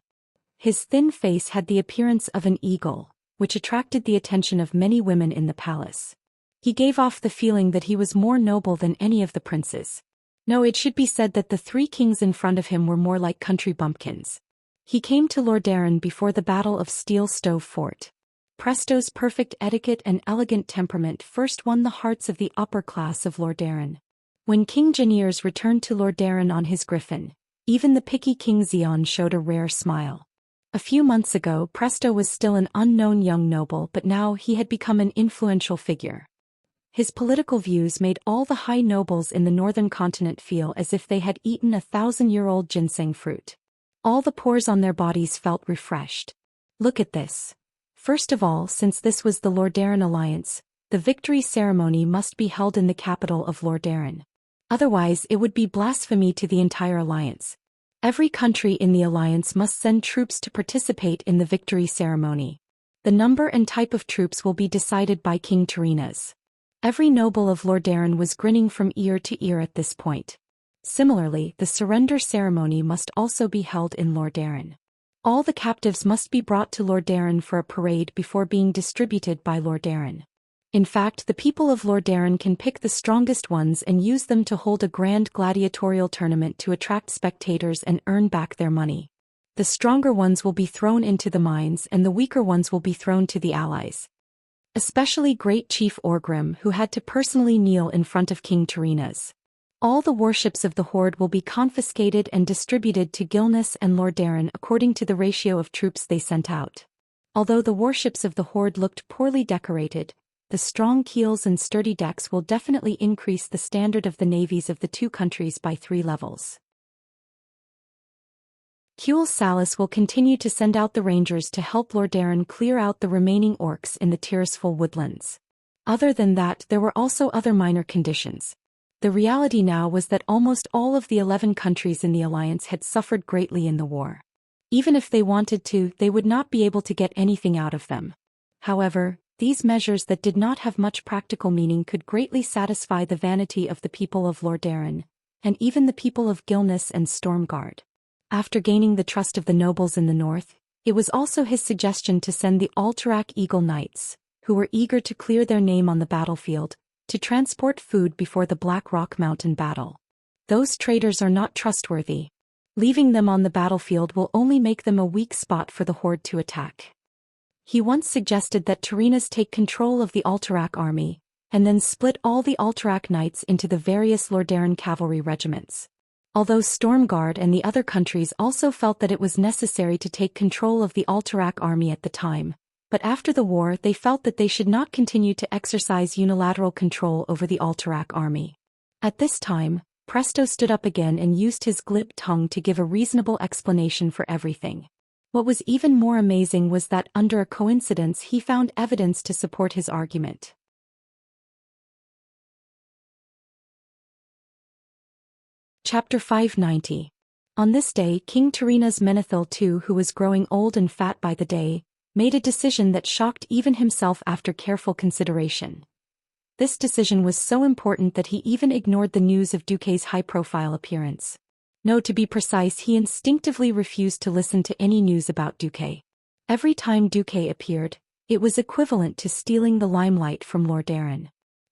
His thin face had the appearance of an eagle, which attracted the attention of many women in the palace. He gave off the feeling that he was more noble than any of the princes. No, it should be said that the 3 kings in front of him were more like country bumpkins. He came to Lord Darren before the Battle of Steel Stove Fort. Presto's perfect etiquette and elegant temperament first won the hearts of the upper class of Lord Darren. When King Janiers returned to Lord Darren on his griffin, even the picky King Xeon showed a rare smile. A few months ago, Presto was still an unknown young noble, but now he had become an influential figure. His political views made all the high nobles in the northern continent feel as if they had eaten a 1,000-year-old ginseng fruit. All the pores on their bodies felt refreshed. Look at this. First of all, since this was the Lord Darren Alliance, the victory ceremony must be held in the capital of Lord Darren. Otherwise, it would be blasphemy to the entire alliance. Every country in the alliance must send troops to participate in the victory ceremony. The number and type of troops will be decided by King Tyrrhena's. Every noble of Lord Darren was grinning from ear to ear at this point. Similarly, the surrender ceremony must also be held in Lord Darren. All the captives must be brought to Lord Darren for a parade before being distributed by Lord Darren. In fact, the people of Lord Darren can pick the strongest ones and use them to hold a grand gladiatorial tournament to attract spectators and earn back their money. The stronger ones will be thrown into the mines and the weaker ones will be thrown to the allies. Especially Great Chief Orgrim, who had to personally kneel in front of King Tyrrhena's. All the warships of the Horde will be confiscated and distributed to Gilnes and Lord Darren according to the ratio of troops they sent out. Although the warships of the Horde looked poorly decorated, the strong keels and sturdy decks will definitely increase the standard of the navies of the two countries by 3 levels. Kuel Salas will continue to send out the rangers to help Lordaeron clear out the remaining orcs in the Tirisful woodlands. Other than that, there were also other minor conditions. The reality now was that almost all of the 11 countries in the alliance had suffered greatly in the war. Even if they wanted to, they would not be able to get anything out of them. However, these measures that did not have much practical meaning could greatly satisfy the vanity of the people of Lordaeron, and even the people of Gilnis and Stormguard. After gaining the trust of the nobles in the north, it was also his suggestion to send the Alterac Eagle Knights, who were eager to clear their name on the battlefield, to transport food before the Black Rock Mountain battle. Those traitors are not trustworthy. Leaving them on the battlefield will only make them a weak spot for the Horde to attack. He once suggested that Tarinas take control of the Alterac army, and then split all the Alterac Knights into the various Lordaeron cavalry regiments. Although Stormguard and the other countries also felt that it was necessary to take control of the Alterac army at the time, but after the war they felt that they should not continue to exercise unilateral control over the Alterac army. At this time, Presto stood up again and used his glib tongue to give a reasonable explanation for everything. What was even more amazing was that under a coincidence he found evidence to support his argument. Chapter 590. On this day, King Tarinas Menethil II, who was growing old and fat by the day, made a decision that shocked even himself after careful consideration. This decision was so important that he even ignored the news of Duque's high-profile appearance. No, to be precise, he instinctively refused to listen to any news about Duque. Every time Duque appeared, it was equivalent to stealing the limelight from Lordaeron.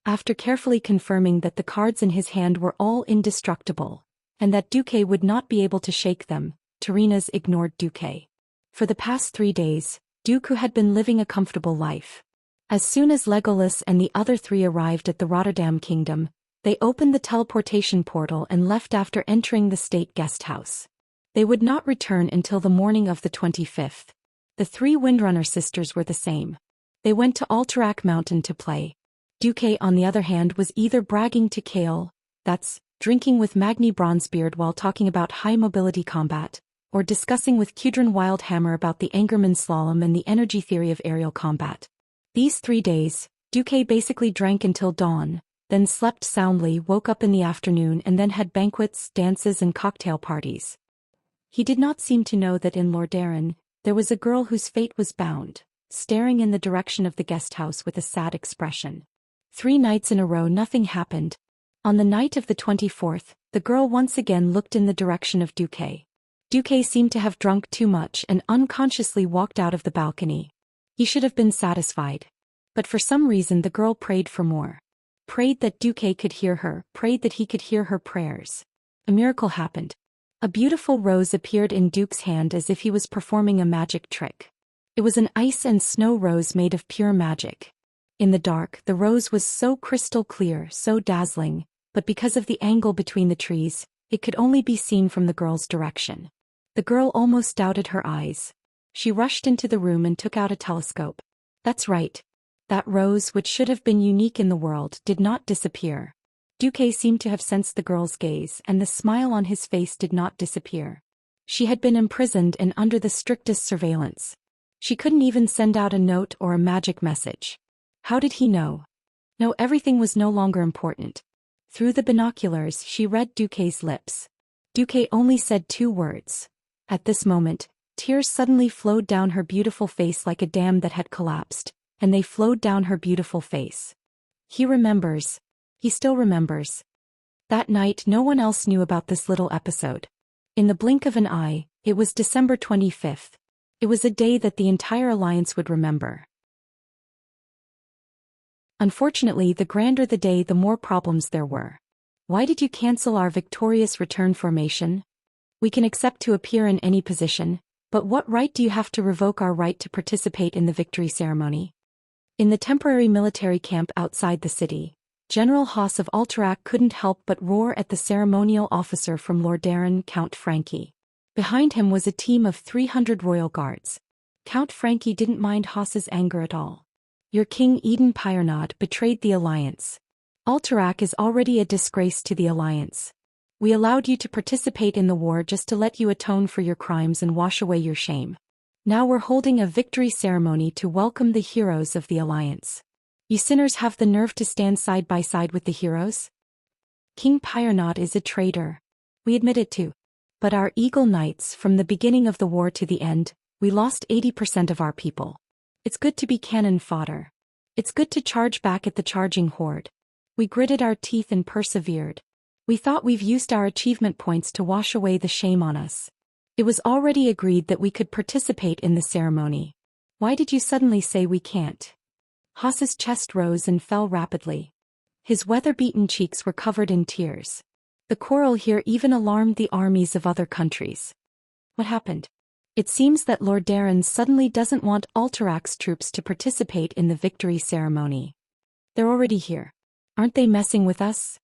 After carefully confirming that the cards in his hand were all indestructible, and that Duque would not be able to shake them, Tarinas ignored Duque. For the past 3 days, Duque had been living a comfortable life. As soon as Legolas and the other 3 arrived at the Rotterdam Kingdom, they opened the teleportation portal and left after entering the state guest house. They would not return until the morning of the 25th. The 3 Windrunner sisters were the same. They went to Alterac Mountain to play. Duque, on the other hand, was either bragging to Kale, that's, drinking with Magni Bronzebeard while talking about high-mobility combat, or discussing with Kudrin Wildhammer about the Angerman Slalom and the energy theory of aerial combat. These 3 days, Duque basically drank until dawn, then slept soundly, woke up in the afternoon and then had banquets, dances and cocktail parties. He did not seem to know that in Lordaeron, there was a girl whose fate was bound, staring in the direction of the guest house with a sad expression. 3 nights in a row nothing happened. On the night of the 24th, the girl once again looked in the direction of Duque. Duque seemed to have drunk too much and unconsciously walked out of the balcony. He should have been satisfied. But for some reason the girl prayed for more. Prayed that Duque could hear her, prayed that he could hear her prayers. A miracle happened. A beautiful rose appeared in Duque's hand as if he was performing a magic trick. It was an ice and snow rose made of pure magic. In the dark, the rose was so crystal clear, so dazzling, but because of the angle between the trees, it could only be seen from the girl's direction. The girl almost doubted her eyes. She rushed into the room and took out a telescope. That's right. That rose, which should have been unique in the world, did not disappear. Duque seemed to have sensed the girl's gaze, and the smile on his face did not disappear. She had been imprisoned and under the strictest surveillance. She couldn't even send out a note or a magic message. How did he know? No, everything was no longer important. Through the binoculars, she read Duque's lips. Duque only said 2 words. At this moment, tears suddenly flowed down her beautiful face like a dam that had collapsed, and they flowed down her beautiful face. He remembers. He still remembers. That night no one else knew about this little episode. In the blink of an eye, it was December 25th. It was a day that the entire alliance would remember. Unfortunately, the grander the day, the more problems there were. Why did you cancel our victorious return formation? We can accept to appear in any position, but what right do you have to revoke our right to participate in the victory ceremony? In the temporary military camp outside the city, General Haas of Alterac couldn't help but roar at the ceremonial officer from Lordaeron, Count Frankie. Behind him was a team of 300 royal guards. Count Frankie didn't mind Haas's anger at all. Your king Eden Pyrenod betrayed the alliance. Alterac is already a disgrace to the alliance. We allowed you to participate in the war just to let you atone for your crimes and wash away your shame. Now we're holding a victory ceremony to welcome the heroes of the alliance. You sinners have the nerve to stand side by side with the heroes? King Pyrenod is a traitor. We admit it too. But our Eagle Knights, from the beginning of the war to the end, we lost 80% of our people. It's good to be cannon fodder. It's good to charge back at the charging horde. We gritted our teeth and persevered. We thought we've used our achievement points to wash away the shame on us. It was already agreed that we could participate in the ceremony. Why did you suddenly say we can't? Haas's chest rose and fell rapidly. His weather-beaten cheeks were covered in tears. The quarrel here even alarmed the armies of other countries. What happened? It seems that Lord Darren suddenly doesn't want Alterac's troops to participate in the victory ceremony. They're already here. Aren't they messing with us?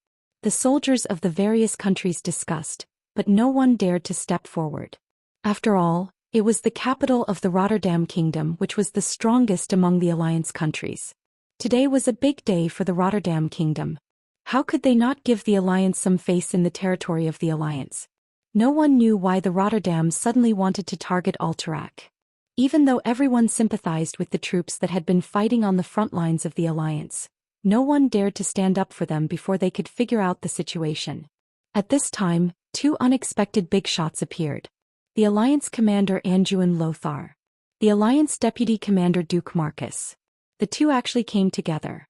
The soldiers of the various countries discussed, but no one dared to step forward. After all, it was the capital of the Rotterdam Kingdom which was the strongest among the alliance countries. Today was a big day for the Rotterdam Kingdom. How could they not give the alliance some face in the territory of the alliance? No one knew why the Rotterdam suddenly wanted to target Alterac. Even though everyone sympathized with the troops that had been fighting on the front lines of the alliance, no one dared to stand up for them before they could figure out the situation. At this time, two unexpected big shots appeared. The Alliance Commander Anduin Lothar. The Alliance Deputy Commander Duke Marcus. The two actually came together.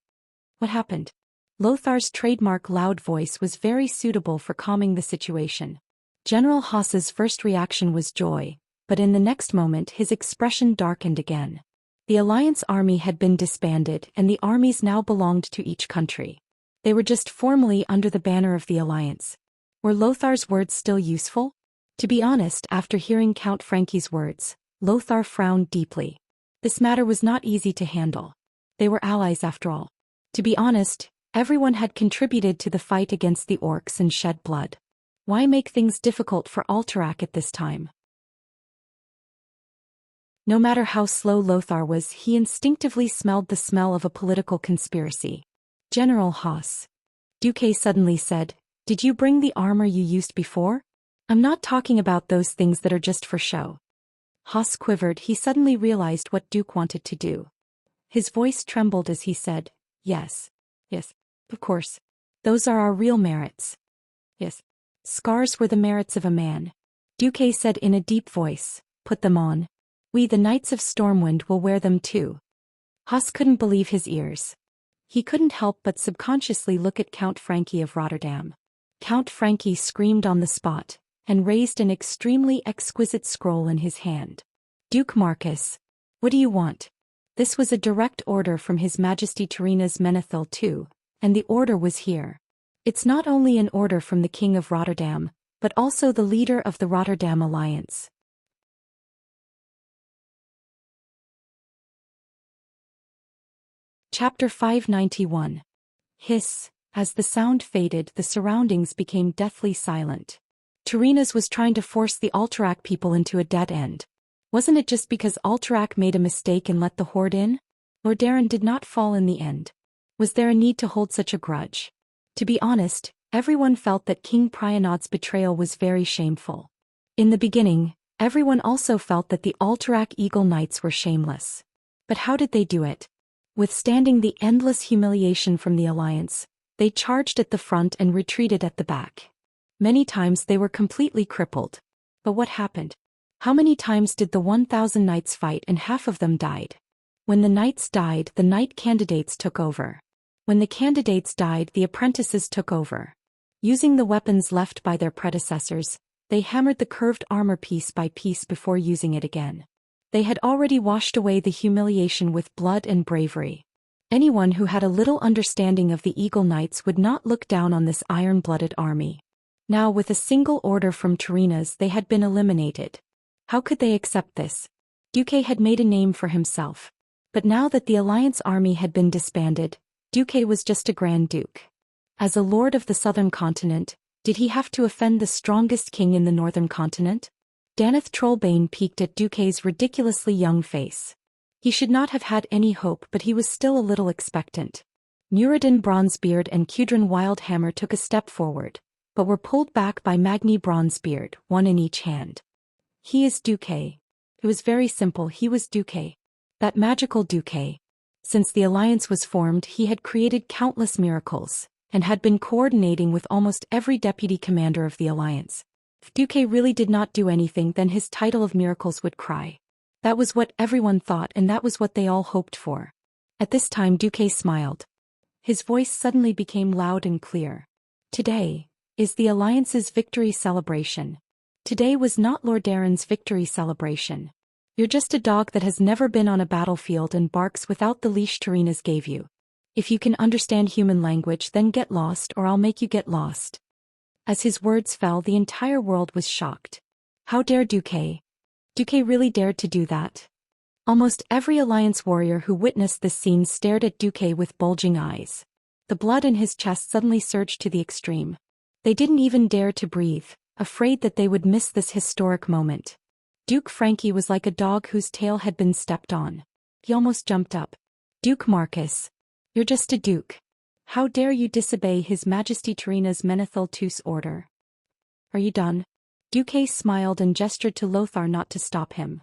What happened? Lothar's trademark loud voice was very suitable for calming the situation. General Haas's first reaction was joy, but in the next moment his expression darkened again. The Alliance army had been disbanded and the armies now belonged to each country. They were just formally under the banner of the Alliance. Were Lothar's words still useful? To be honest, after hearing Count Frankie's words, Lothar frowned deeply. This matter was not easy to handle. They were allies after all. To be honest, everyone had contributed to the fight against the orcs and shed blood. Why make things difficult for Alterac at this time? No matter how slow Lothar was, he instinctively smelled the smell of a political conspiracy. General Haas. Duque suddenly said, "Did you bring the armor you used before? I'm not talking about those things that are just for show." Haas quivered. He suddenly realized what Duke wanted to do. His voice trembled as he said, Yes, of course. Those are our real merits. Yes. Scars were the merits of a man. Duque said in a deep voice, "Put them on. We the Knights of Stormwind will wear them too." Haas couldn't believe his ears. He couldn't help but subconsciously look at Count Frankie of Rotterdam. Count Frankie screamed on the spot, and raised an extremely exquisite scroll in his hand. "Duke Marcus, what do you want?" This was a direct order from His Majesty Terina's Menethil II, and the order was here. It's not only an order from the King of Rotterdam, but also the leader of the Rotterdam Alliance. Chapter 591. Hiss. As the sound faded, the surroundings became deathly silent. Terina's was trying to force the Alterac people into a dead end. Wasn't it just because Alterac made a mistake and let the horde in? Lord Darren did not fall in the end. Was there a need to hold such a grudge? To be honest, everyone felt that King Prionod's betrayal was very shameful. In the beginning, everyone also felt that the Alterac Eagle Knights were shameless. But how did they do it? Withstanding the endless humiliation from the Alliance, they charged at the front and retreated at the back. Many times they were completely crippled. But what happened? How many times did the 1,000 knights fight and half of them died? When the knights died, the knight candidates took over. When the candidates died, the apprentices took over. Using the weapons left by their predecessors, they hammered the curved armor piece by piece before using it again. They had already washed away the humiliation with blood and bravery. Anyone who had a little understanding of the Eagle Knights would not look down on this iron-blooded army. Now with a single order from Terina's they had been eliminated. How could they accept this? Duque had made a name for himself. But now that the Alliance army had been disbanded, Duque was just a Grand Duke. As a lord of the southern continent, did he have to offend the strongest king in the northern continent? Daneth Trollbane peeked at Duque's ridiculously young face. He should not have had any hope, but he was still a little expectant. Nureddin Bronzebeard and Kudrin Wildhammer took a step forward, but were pulled back by Magni Bronzebeard, one in each hand. He is Duque. It was very simple, he was Duque. That magical Duque. Since the alliance was formed, he had created countless miracles, and had been coordinating with almost every deputy commander of the alliance. If Duque really did not do anything, then his title of miracles would cry. That was what everyone thought, and that was what they all hoped for. At this time Duque smiled. His voice suddenly became loud and clear. Today is the Alliance's victory celebration. Today was not Lord Darren's victory celebration. You're just a dog that has never been on a battlefield and barks without the leash Tarina's gave you. If you can understand human language, then get lost, or I'll make you get lost. As his words fell, the entire world was shocked. How dare Duque? Duque really dared to do that? Almost every Alliance warrior who witnessed this scene stared at Duque with bulging eyes. The blood in his chest suddenly surged to the extreme. They didn't even dare to breathe, afraid that they would miss this historic moment. Duke Frankie was like a dog whose tail had been stepped on. He almost jumped up. Duke Marcus. You're just a duke. How dare you disobey His Majesty Tarina's Menethil Tus order? Are you done? Duque smiled and gestured to Lothar not to stop him.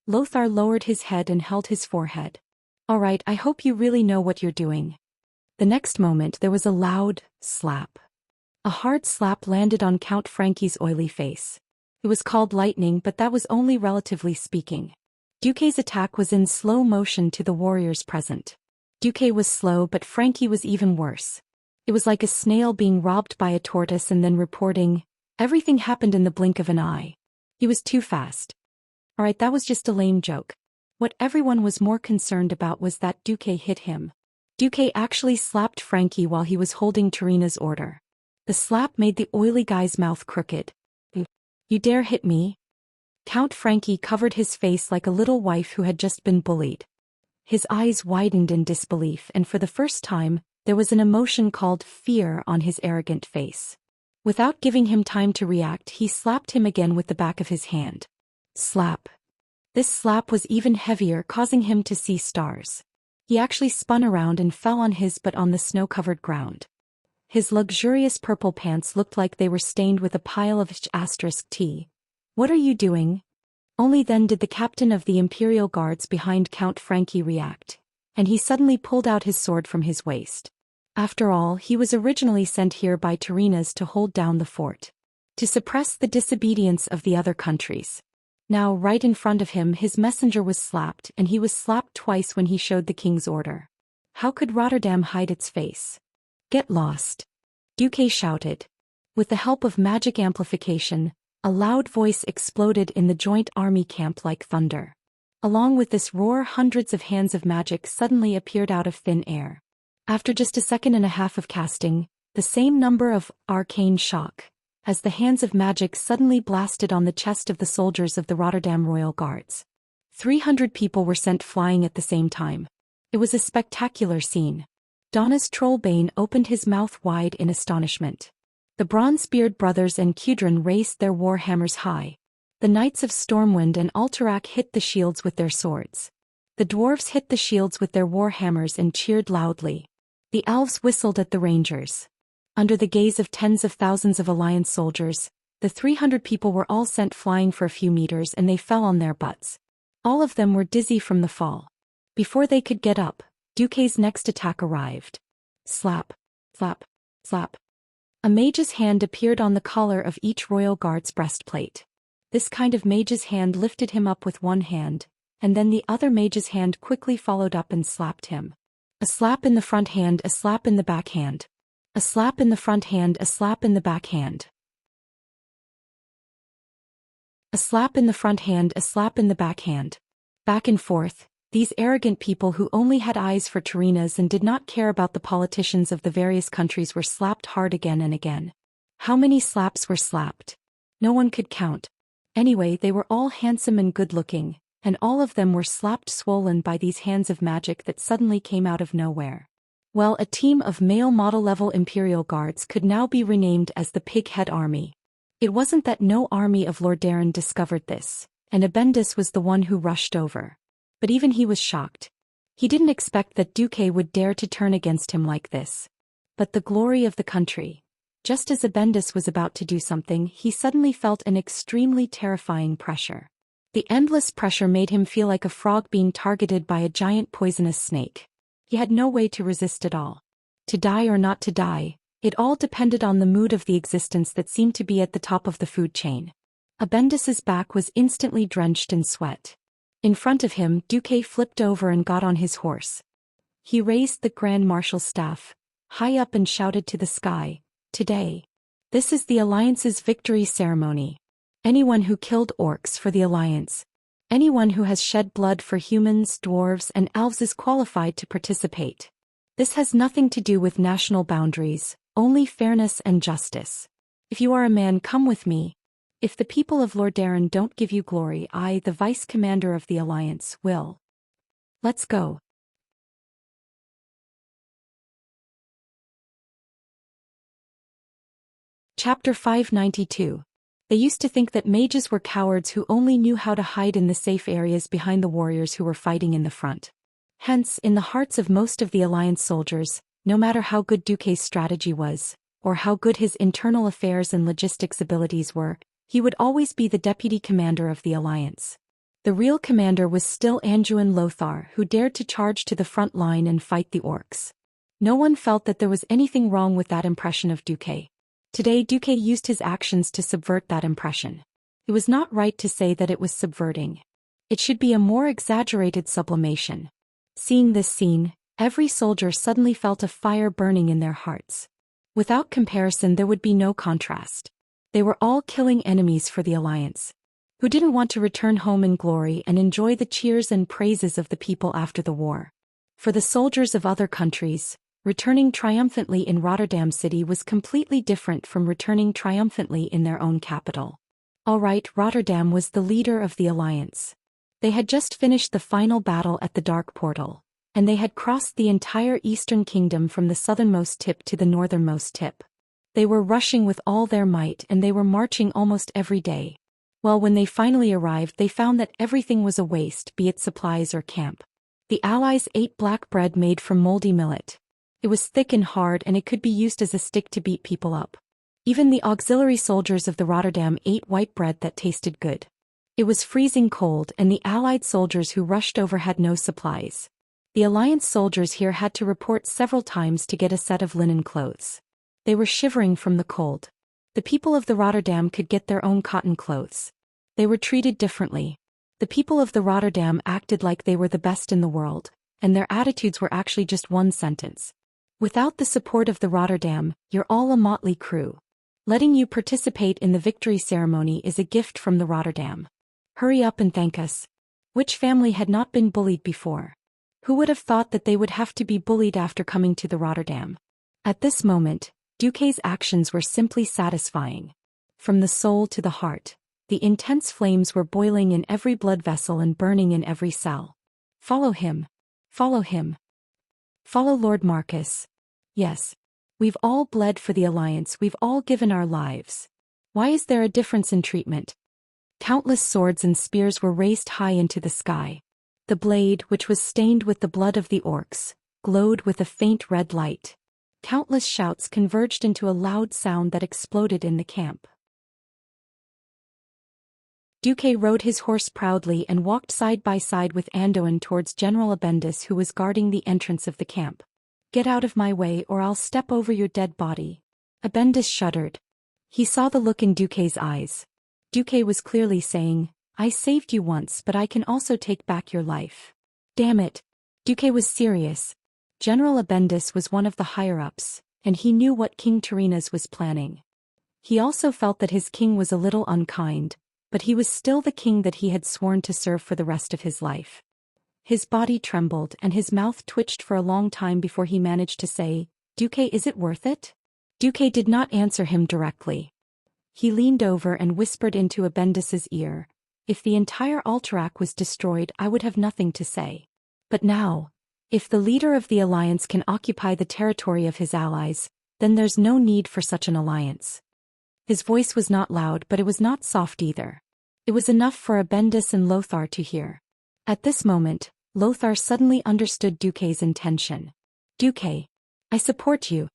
Lothar lowered his head and held his forehead. All right, I hope you really know what you're doing. The next moment there was a loud slap. A hard slap landed on Count Frankie's oily face. It was called lightning, but that was only relatively speaking. Duque's attack was in slow motion to the warriors present. Duque was slow, but Frankie was even worse. It was like a snail being robbed by a tortoise and then reporting. Everything happened in the blink of an eye. He was too fast. Alright, that was just a lame joke. What everyone was more concerned about was that Duque hit him. Duque actually slapped Frankie while he was holding Tarina's order. The slap made the oily guy's mouth crooked. You dare hit me? Count Frankie covered his face like a little wife who had just been bullied. His eyes widened in disbelief, and for the first time, there was an emotion called fear on his arrogant face. Without giving him time to react, he slapped him again with the back of his hand. Slap. This slap was even heavier, causing him to see stars. He actually spun around and fell on his butt on the snow-covered ground. His luxurious purple pants looked like they were stained with a pile of *T. What are you doing? Only then did the captain of the Imperial Guards behind Count Frankie react, and he suddenly pulled out his sword from his waist. After all, he was originally sent here by Tarina's to hold down the fort, to suppress the disobedience of the other countries. Now, right in front of him, his messenger was slapped, and he was slapped twice when he showed the king's order. How could Rotterdam hide its face? Get lost. Duque shouted. With the help of magic amplification, a loud voice exploded in the joint army camp like thunder. Along with this roar, hundreds of hands of magic suddenly appeared out of thin air. After just a second and a half of casting, the same number of arcane shock, as the hands of magic suddenly blasted on the chest of the soldiers of the Rotterdam Royal Guards. 300 people were sent flying at the same time. It was a spectacular scene. Donna's Trollbane opened his mouth wide in astonishment. The Bronzebeard brothers and Kudrin raised their war hammers high. The Knights of Stormwind and Alterac hit the shields with their swords. The dwarves hit the shields with their war hammers and cheered loudly. The elves whistled at the rangers. Under the gaze of tens of thousands of Alliance soldiers, the 300 people were all sent flying for a few meters, and they fell on their butts. All of them were dizzy from the fall. Before they could get up, Duque's next attack arrived. Slap, slap, slap. A mage's hand appeared on the collar of each Royal Guard's breastplate. This kind of mage's hand lifted him up with one hand, and then the other mage's hand quickly followed up and slapped him. A slap in the front hand, a slap in the back hand. A slap in the front hand, a slap in the back hand. A slap in the front hand, a slap in the back hand. Back and forth, these arrogant people who only had eyes for Tarina's and did not care about the politicians of the various countries were slapped hard again and again. How many slaps were slapped? No one could count. Anyway, they were all handsome and good-looking, and all of them were slapped swollen by these hands of magic that suddenly came out of nowhere. Well, a team of male model-level Imperial Guards could now be renamed as the Pighead Army. It wasn't that no army of Lord Darren discovered this. and Abendis was the one who rushed over. But even he was shocked. He didn't expect that Duque would dare to turn against him like this. But the glory of the country. Just as Abendis was about to do something, he suddenly felt an extremely terrifying pressure. The endless pressure made him feel like a frog being targeted by a giant poisonous snake. He had no way to resist it all. To die or not to die, it all depended on the mood of the existence that seemed to be at the top of the food chain. Abendis's back was instantly drenched in sweat. In front of him, Duque flipped over and got on his horse. He raised the Grand Marshal's staff high up and shouted to the sky, "Today. This is the Alliance's victory ceremony. Anyone who killed orcs for the Alliance, anyone who has shed blood for humans, dwarves, and elves is qualified to participate. This has nothing to do with national boundaries, only fairness and justice. If you are a man, come with me. If the people of Lordaeron don't give you glory, I, the Vice Commander of the Alliance, will. Let's go." Chapter 592. They used to think that mages were cowards who only knew how to hide in the safe areas behind the warriors who were fighting in the front. Hence, in the hearts of most of the Alliance soldiers, no matter how good Duque's strategy was, or how good his internal affairs and logistics abilities were, he would always be the deputy commander of the Alliance. The real commander was still Anduin Lothar, who dared to charge to the front line and fight the orcs. No one felt that there was anything wrong with that impression of Duque. Today Duque used his actions to subvert that impression. It was not right to say that it was subverting. It should be a more exaggerated sublimation. Seeing this scene, every soldier suddenly felt a fire burning in their hearts. Without comparison, there would be no contrast. They were all killing enemies for the Alliance. Who didn't want to return home in glory and enjoy the cheers and praises of the people after the war? For the soldiers of other countries, returning triumphantly in Rotterdam City was completely different from returning triumphantly in their own capital. Alright, Rotterdam was the leader of the Alliance. They had just finished the final battle at the Dark Portal, and they had crossed the entire Eastern Kingdom from the southernmost tip to the northernmost tip. They were rushing with all their might and they were marching almost every day. Well, when they finally arrived, they found that everything was a waste, be it supplies or camp. The Allies ate black bread made from moldy millet. It was thick and hard and it could be used as a stick to beat people up. Even the auxiliary soldiers of the Rotterdam ate white bread that tasted good. It was freezing cold and the Allied soldiers who rushed over had no supplies. The Alliance soldiers here had to report several times to get a set of linen clothes. They were shivering from the cold. The people of the Rotterdam could get their own cotton clothes. They were treated differently. The people of the Rotterdam acted like they were the best in the world, and their attitudes were actually just one sentence. Without the support of the Rotterdam, you're all a motley crew. Letting you participate in the victory ceremony is a gift from the Rotterdam. Hurry up and thank us. Which family had not been bullied before? Who would have thought that they would have to be bullied after coming to the Rotterdam? At this moment, Duque's actions were simply satisfying. From the soul to the heart, the intense flames were boiling in every blood vessel and burning in every cell. Follow him. Follow him. Follow Lord Marcus. Yes. We've all bled for the Alliance, we've all given our lives. Why is there a difference in treatment? Countless swords and spears were raised high into the sky. The blade, which was stained with the blood of the orcs, glowed with a faint red light. Countless shouts converged into a loud sound that exploded in the camp. Duque rode his horse proudly and walked side by side with Anduin towards General Abendis, who was guarding the entrance of the camp. "Get out of my way or I'll step over your dead body." Abendis shuddered. He saw the look in Duque's eyes. Duque was clearly saying, "I saved you once, but I can also take back your life." Damn it. Duque was serious. General Abendis was one of the higher-ups, and he knew what King Tyrrhenas was planning. He also felt that his king was a little unkind, but he was still the king that he had sworn to serve for the rest of his life. His body trembled and his mouth twitched for a long time before he managed to say, "Duque, is it worth it?" Duque did not answer him directly. He leaned over and whispered into Abendis's ear, "If the entire Alterac was destroyed, I would have nothing to say. But now, if the leader of the Alliance can occupy the territory of his allies, then there's no need for such an alliance." His voice was not loud, but it was not soft either. It was enough for Abendis and Lothar to hear. At this moment, Lothar suddenly understood Duque's intention. Duque, I support you.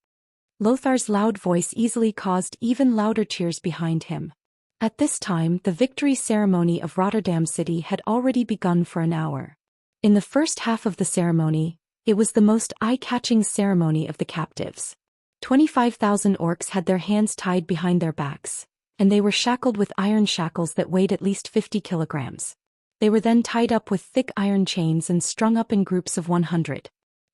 Lothar's loud voice easily caused even louder cheers behind him. At this time, the victory ceremony of Rotterdam City had already begun for an hour. In the first half of the ceremony, it was the most eye-catching ceremony of the captives. 25,000 orcs had their hands tied behind their backs, and they were shackled with iron shackles that weighed at least 50 kilograms. They were then tied up with thick iron chains and strung up in groups of 100.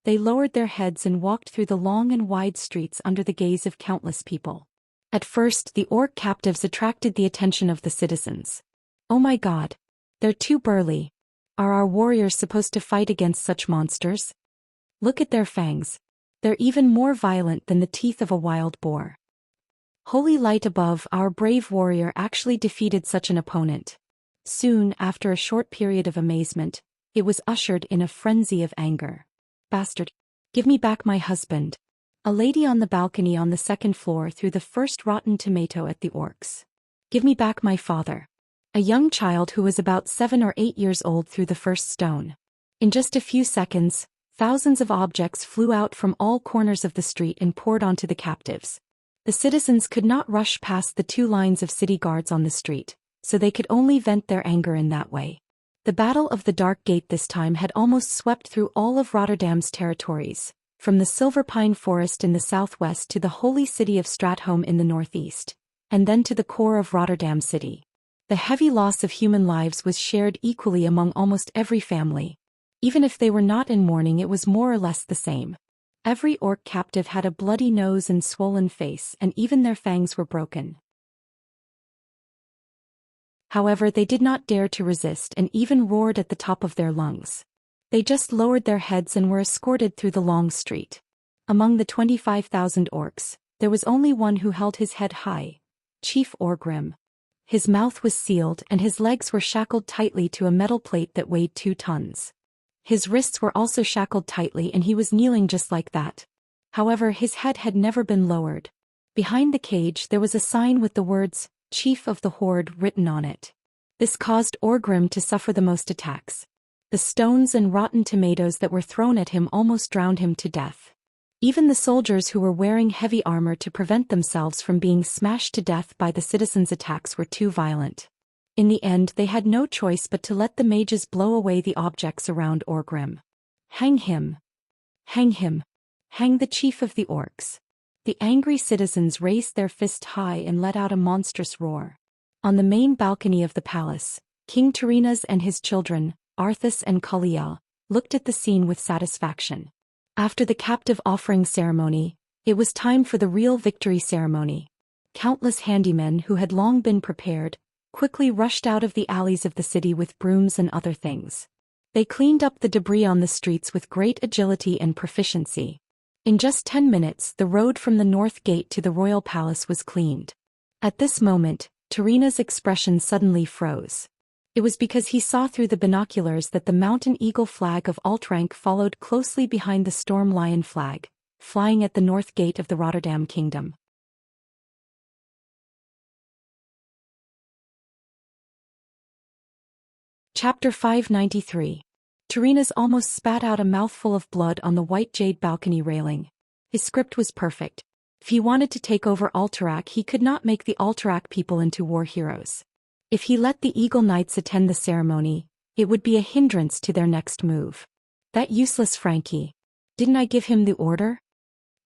They lowered their heads and walked through the long and wide streets under the gaze of countless people. At first, the orc captives attracted the attention of the citizens. Oh my god! They're too burly. Are our warriors supposed to fight against such monsters? Look at their fangs. They're even more violent than the teeth of a wild boar. Holy light above, our brave warrior actually defeated such an opponent. Soon, after a short period of amazement, it was ushered in a frenzy of anger. Bastard! Give me back my husband. A lady on the balcony on the second floor threw the first rotten tomato at the orcs. Give me back my father. A young child who was about 7 or 8 years old threw the first stone. In just a few seconds, thousands of objects flew out from all corners of the street and poured onto the captives. The citizens could not rush past the 2 lines of city guards on the street, so they could only vent their anger in that way. The Battle of the Dark Gate this time had almost swept through all of Rotterdam's territories, from the Silver Pine Forest in the southwest to the holy city of Stratholm in the northeast, and then to the core of Rotterdam City. The heavy loss of human lives was shared equally among almost every family. Even if they were not in mourning, it was more or less the same. Every orc captive had a bloody nose and swollen face, and even their fangs were broken. However, they did not dare to resist and even roared at the top of their lungs. They just lowered their heads and were escorted through the long street. Among the 25,000 orcs, there was only one who held his head high, Chief Orgrim. His mouth was sealed and his legs were shackled tightly to a metal plate that weighed 2 tons. His wrists were also shackled tightly and he was kneeling just like that. However, his head had never been lowered. Behind the cage there was a sign with the words, Chief of the Horde, written on it. This caused Orgrim to suffer the most attacks. The stones and rotten tomatoes that were thrown at him almost drowned him to death. Even the soldiers who were wearing heavy armor to prevent themselves from being smashed to death by the citizens' attacks were too violent. In the end, they had no choice but to let the mages blow away the objects around Orgrim. Hang him! Hang him! Hang the chief of the orcs! The angry citizens raised their fist high and let out a monstrous roar. On the main balcony of the palace, King Turinas and his children, Arthas and Kuliel, looked at the scene with satisfaction. After the captive offering ceremony, it was time for the real victory ceremony. Countless handymen who had long been prepared, quickly rushed out of the alleys of the city with brooms and other things. They cleaned up the debris on the streets with great agility and proficiency. In just 10 minutes, the road from the north gate to the royal palace was cleaned. At this moment, Turinas' expression suddenly froze. It was because he saw through the binoculars that the mountain eagle flag of Altrank followed closely behind the storm lion flag, flying at the north gate of the Rotterdam kingdom. Chapter 593. Turinas almost spat out a mouthful of blood on the white jade balcony railing. His script was perfect. If he wanted to take over Alterac, he could not make the Alterac people into war heroes. If he let the Eagle Knights attend the ceremony, it would be a hindrance to their next move. That useless Frankie. Didn't I give him the order?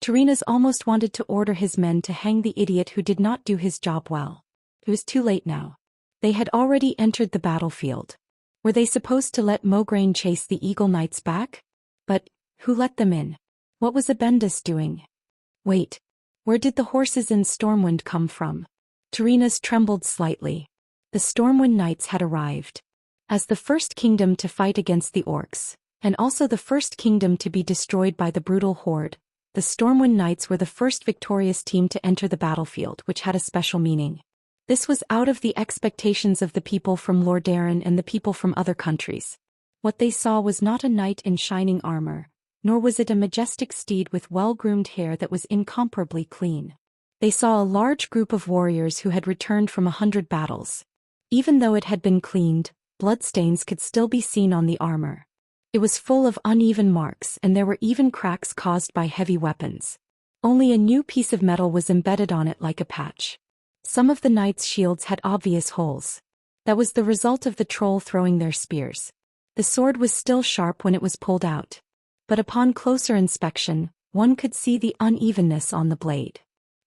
Turinas almost wanted to order his men to hang the idiot who did not do his job well. It was too late now. They had already entered the battlefield. Were they supposed to let Mograine chase the Eagle Knights back? But who let them in? What was Abendis doing? Wait, where did the horses in Stormwind come from? Turinas trembled slightly. The Stormwind Knights had arrived. As the first kingdom to fight against the orcs, and also the first kingdom to be destroyed by the brutal horde, the Stormwind Knights were the first victorious team to enter the battlefield, which had a special meaning. This was out of the expectations of the people from Lordaeron and the people from other countries. What they saw was not a knight in shining armor, nor was it a majestic steed with well-groomed hair that was incomparably clean. They saw a large group of warriors who had returned from 100 battles. Even though it had been cleaned, bloodstains could still be seen on the armor. It was full of uneven marks, and there were even cracks caused by heavy weapons. Only a new piece of metal was embedded on it like a patch. Some of the knights' shields had obvious holes. That was the result of the troll throwing their spears. The sword was still sharp when it was pulled out. But upon closer inspection, one could see the unevenness on the blade.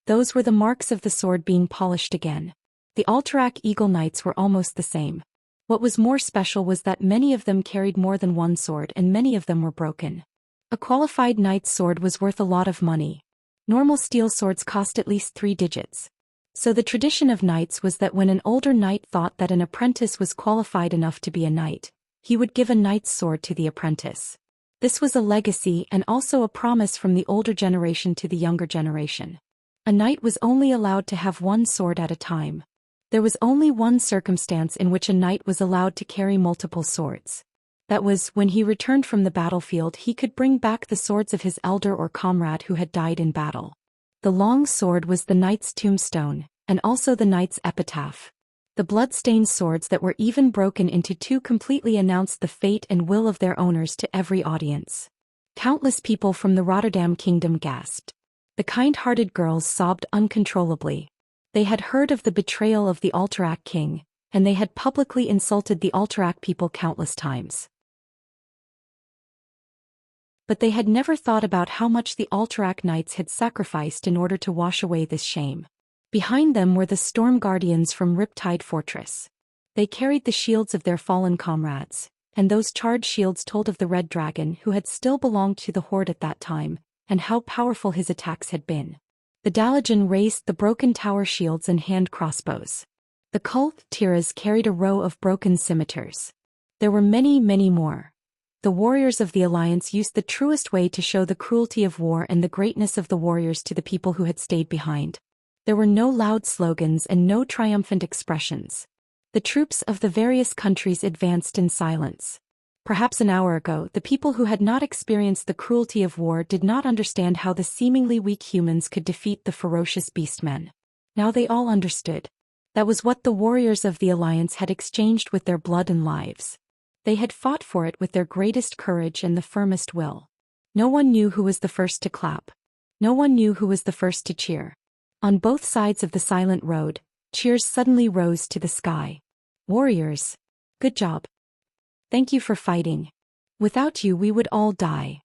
Those were the marks of the sword being polished again. The Alterac Eagle Knights were almost the same. What was more special was that many of them carried more than one sword and many of them were broken. A qualified knight's sword was worth a lot of money. Normal steel swords cost at least 3 digits. So the tradition of knights was that when an older knight thought that an apprentice was qualified enough to be a knight, he would give a knight's sword to the apprentice. This was a legacy and also a promise from the older generation to the younger generation. A knight was only allowed to have one sword at a time. There was only one circumstance in which a knight was allowed to carry multiple swords. That was, when he returned from the battlefield he could bring back the swords of his elder or comrade who had died in battle. The long sword was the knight's tombstone, and also the knight's epitaph. The blood-stained swords that were even broken into two completely announced the fate and will of their owners to every audience. Countless people from the Rotterdam kingdom gasped. The kind-hearted girls sobbed uncontrollably. They had heard of the betrayal of the Alterac king, and they had publicly insulted the Alterac people countless times. But they had never thought about how much the Alterac knights had sacrificed in order to wash away this shame. Behind them were the Storm Guardians from Riptide Fortress. They carried the shields of their fallen comrades, and those charred shields told of the Red Dragon who had still belonged to the Horde at that time, and how powerful his attacks had been. The Dalajan raised the broken tower shields and hand crossbows. The cult Tiras carried a row of broken scimitars. There were many, many more. The warriors of the Alliance used the truest way to show the cruelty of war and the greatness of the warriors to the people who had stayed behind. There were no loud slogans and no triumphant expressions. The troops of the various countries advanced in silence. Perhaps an hour ago, the people who had not experienced the cruelty of war did not understand how the seemingly weak humans could defeat the ferocious beastmen. Now they all understood. That was what the warriors of the Alliance had exchanged with their blood and lives. They had fought for it with their greatest courage and the firmest will. No one knew who was the first to clap. No one knew who was the first to cheer. On both sides of the silent road, cheers suddenly rose to the sky. Warriors! Good job! Thank you for fighting. Without you we would all die.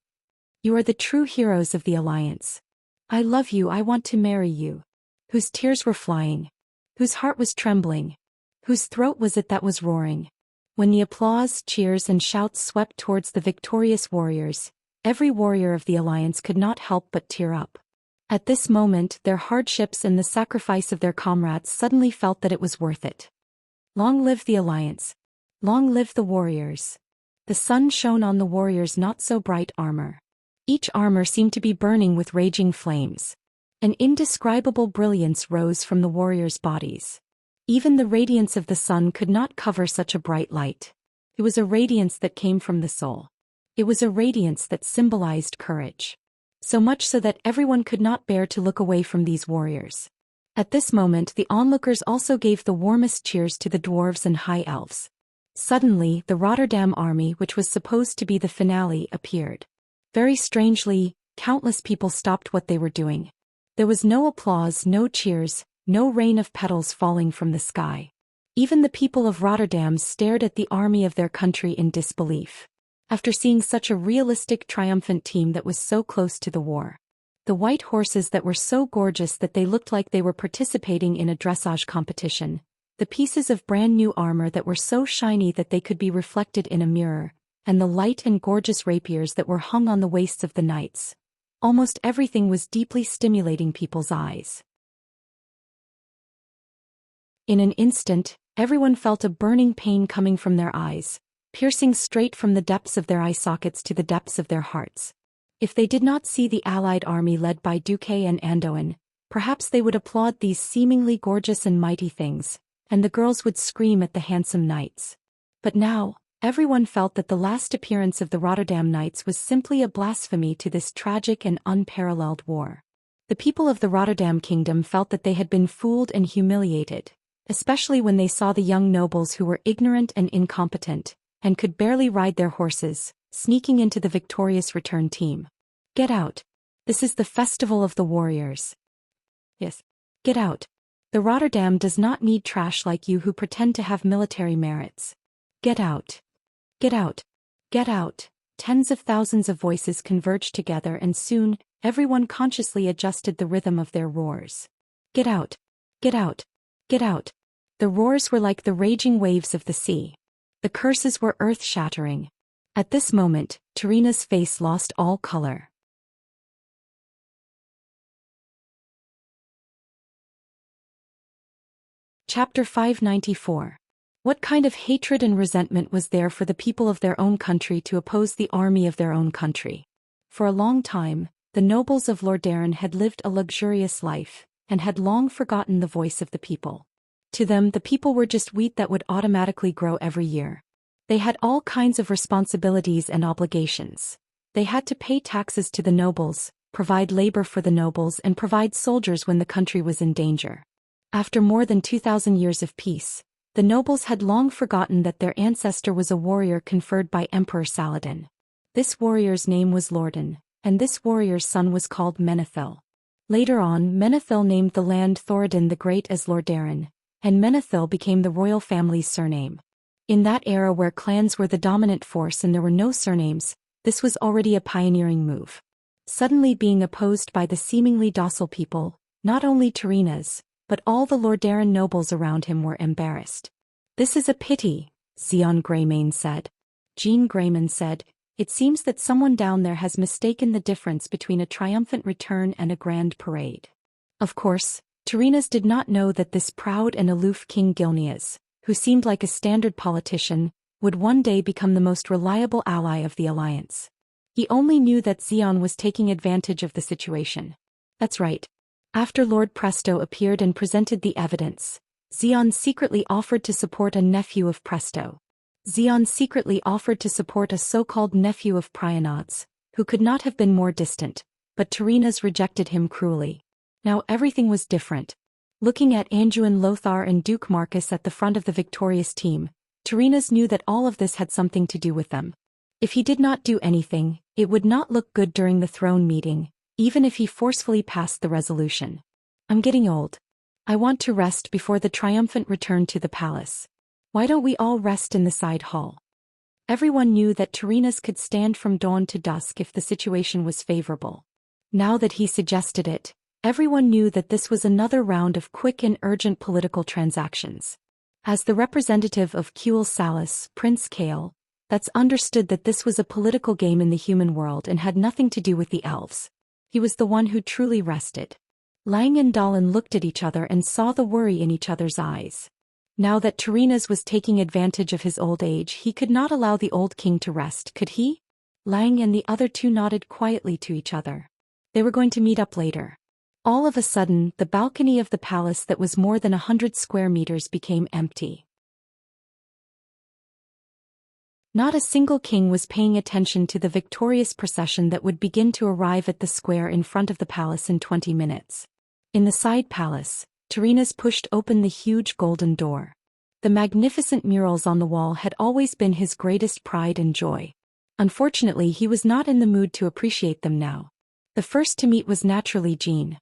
You are the true heroes of the Alliance. I love you, I want to marry you. Whose tears were flying? Whose heart was trembling? Whose throat was it that was roaring? When the applause, cheers and shouts swept towards the victorious warriors, every warrior of the Alliance could not help but tear up. At this moment their hardships and the sacrifice of their comrades suddenly felt that it was worth it. Long live the Alliance! Long live the warriors! The sun shone on the warriors' not-so-bright armor. Each armor seemed to be burning with raging flames. An indescribable brilliance rose from the warriors' bodies. Even the radiance of the sun could not cover such a bright light. It was a radiance that came from the soul. It was a radiance that symbolized courage. So much so that everyone could not bear to look away from these warriors. At this moment the onlookers also gave the warmest cheers to the dwarves and high elves. Suddenly, the Rotterdam army, which was supposed to be the finale, appeared. Very strangely, countless people stopped what they were doing. There was no applause, no cheers, no rain of petals falling from the sky. Even the people of Rotterdam stared at the army of their country in disbelief. After seeing such a realistic, triumphant team that was so close to the war. The white horses that were so gorgeous that they looked like they were participating in a dressage competition. The pieces of brand new armor that were so shiny that they could be reflected in a mirror, and the light and gorgeous rapiers that were hung on the waists of the knights. Almost everything was deeply stimulating people's eyes. In an instant, everyone felt a burning pain coming from their eyes, piercing straight from the depths of their eye sockets to the depths of their hearts. If they did not see the allied army led by Duque and Andoin, perhaps they would applaud these seemingly gorgeous and mighty things, and the girls would scream at the handsome knights. But now, everyone felt that the last appearance of the Rotterdam Knights was simply a blasphemy to this tragic and unparalleled war. The people of the Rotterdam kingdom felt that they had been fooled and humiliated. especially when they saw the young nobles who were ignorant and incompetent, and could barely ride their horses, sneaking into the victorious return team. Get out. This is the festival of the warriors. Yes. Get out. The Rotterdam does not need trash like you who pretend to have military merits. Get out. Get out. Get out. Tens of thousands of voices converged together and soon, everyone consciously adjusted the rhythm of their roars. Get out. Get out. Get out. The roars were like the raging waves of the sea. The curses were earth-shattering. At this moment, Tarina's face lost all color. Chapter 594. What kind of hatred and resentment was there for the people of their own country to oppose the army of their own country? For a long time, the nobles of Lordaeron had lived a luxurious life, and had long forgotten the voice of the people. To them, the people were just wheat that would automatically grow every year. They had all kinds of responsibilities and obligations. They had to pay taxes to the nobles, provide labor for the nobles, and provide soldiers when the country was in danger. After more than 2,000 years of peace, the nobles had long forgotten that their ancestor was a warrior conferred by Emperor Saladin. This warrior's name was Lordan, and this warrior's son was called Menethil. Later on, Menethil named the land Thoradin the Great as Lordaeron, and Menethil became the royal family's surname. In that era where clans were the dominant force and there were no surnames, this was already a pioneering move. Suddenly being opposed by the seemingly docile people, not only Tarina's, but all the Lordaeron nobles around him were embarrassed. This is a pity, Xian Greymane said. Jean Greyman said, it seems that someone down there has mistaken the difference between a triumphant return and a grand parade. Of course, Tarina's did not know that this proud and aloof King Gilneas, who seemed like a standard politician, would one day become the most reliable ally of the alliance. He only knew that Xian was taking advantage of the situation. That's right. After Lord Presto appeared and presented the evidence, Xian secretly offered to support a nephew of Presto. Xian secretly offered to support a so-called nephew of Prianod's, who could not have been more distant, but Tarina's rejected him cruelly. Now everything was different. Looking at Anduin Lothar and Duke Marcus at the front of the victorious team, Tarina's knew that all of this had something to do with them. If he did not do anything, it would not look good during the throne meeting, even if he forcefully passed the resolution. I'm getting old. I want to rest before the triumphant return to the palace. Why don't we all rest in the side hall? Everyone knew that Tarina's could stand from dawn to dusk if the situation was favorable. Now that he suggested it, everyone knew that this was another round of quick and urgent political transactions. As the representative of Kuel Salas, Prince Kael, that's understood that this was a political game in the human world and had nothing to do with the elves. He was the one who truly rested. Lang and Dallin looked at each other and saw the worry in each other's eyes. Now that Tarina's was taking advantage of his old age, he could not allow the old king to rest, could he? Lang and the other two nodded quietly to each other. They were going to meet up later. All of a sudden, the balcony of the palace that was more than 100 square meters became empty. Not a single king was paying attention to the victorious procession that would begin to arrive at the square in front of the palace in 20 minutes. In the side palace, Tarina's pushed open the huge golden door. The magnificent murals on the wall had always been his greatest pride and joy. Unfortunately, he was not in the mood to appreciate them now. The first to meet was naturally Jean.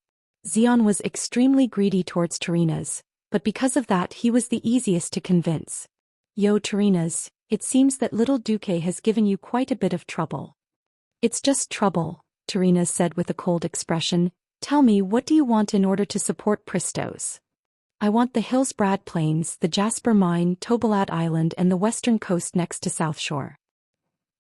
Xian was extremely greedy towards Tarina's, but because of that he was the easiest to convince. Yo Tarina's, it seems that little Duque has given you quite a bit of trouble. It's just trouble, Tarina said with a cold expression. Tell me, what do you want in order to support Pristos? I want the Hillsbrad Plains, the Jasper Mine, Tobalad Island and the western coast next to South Shore.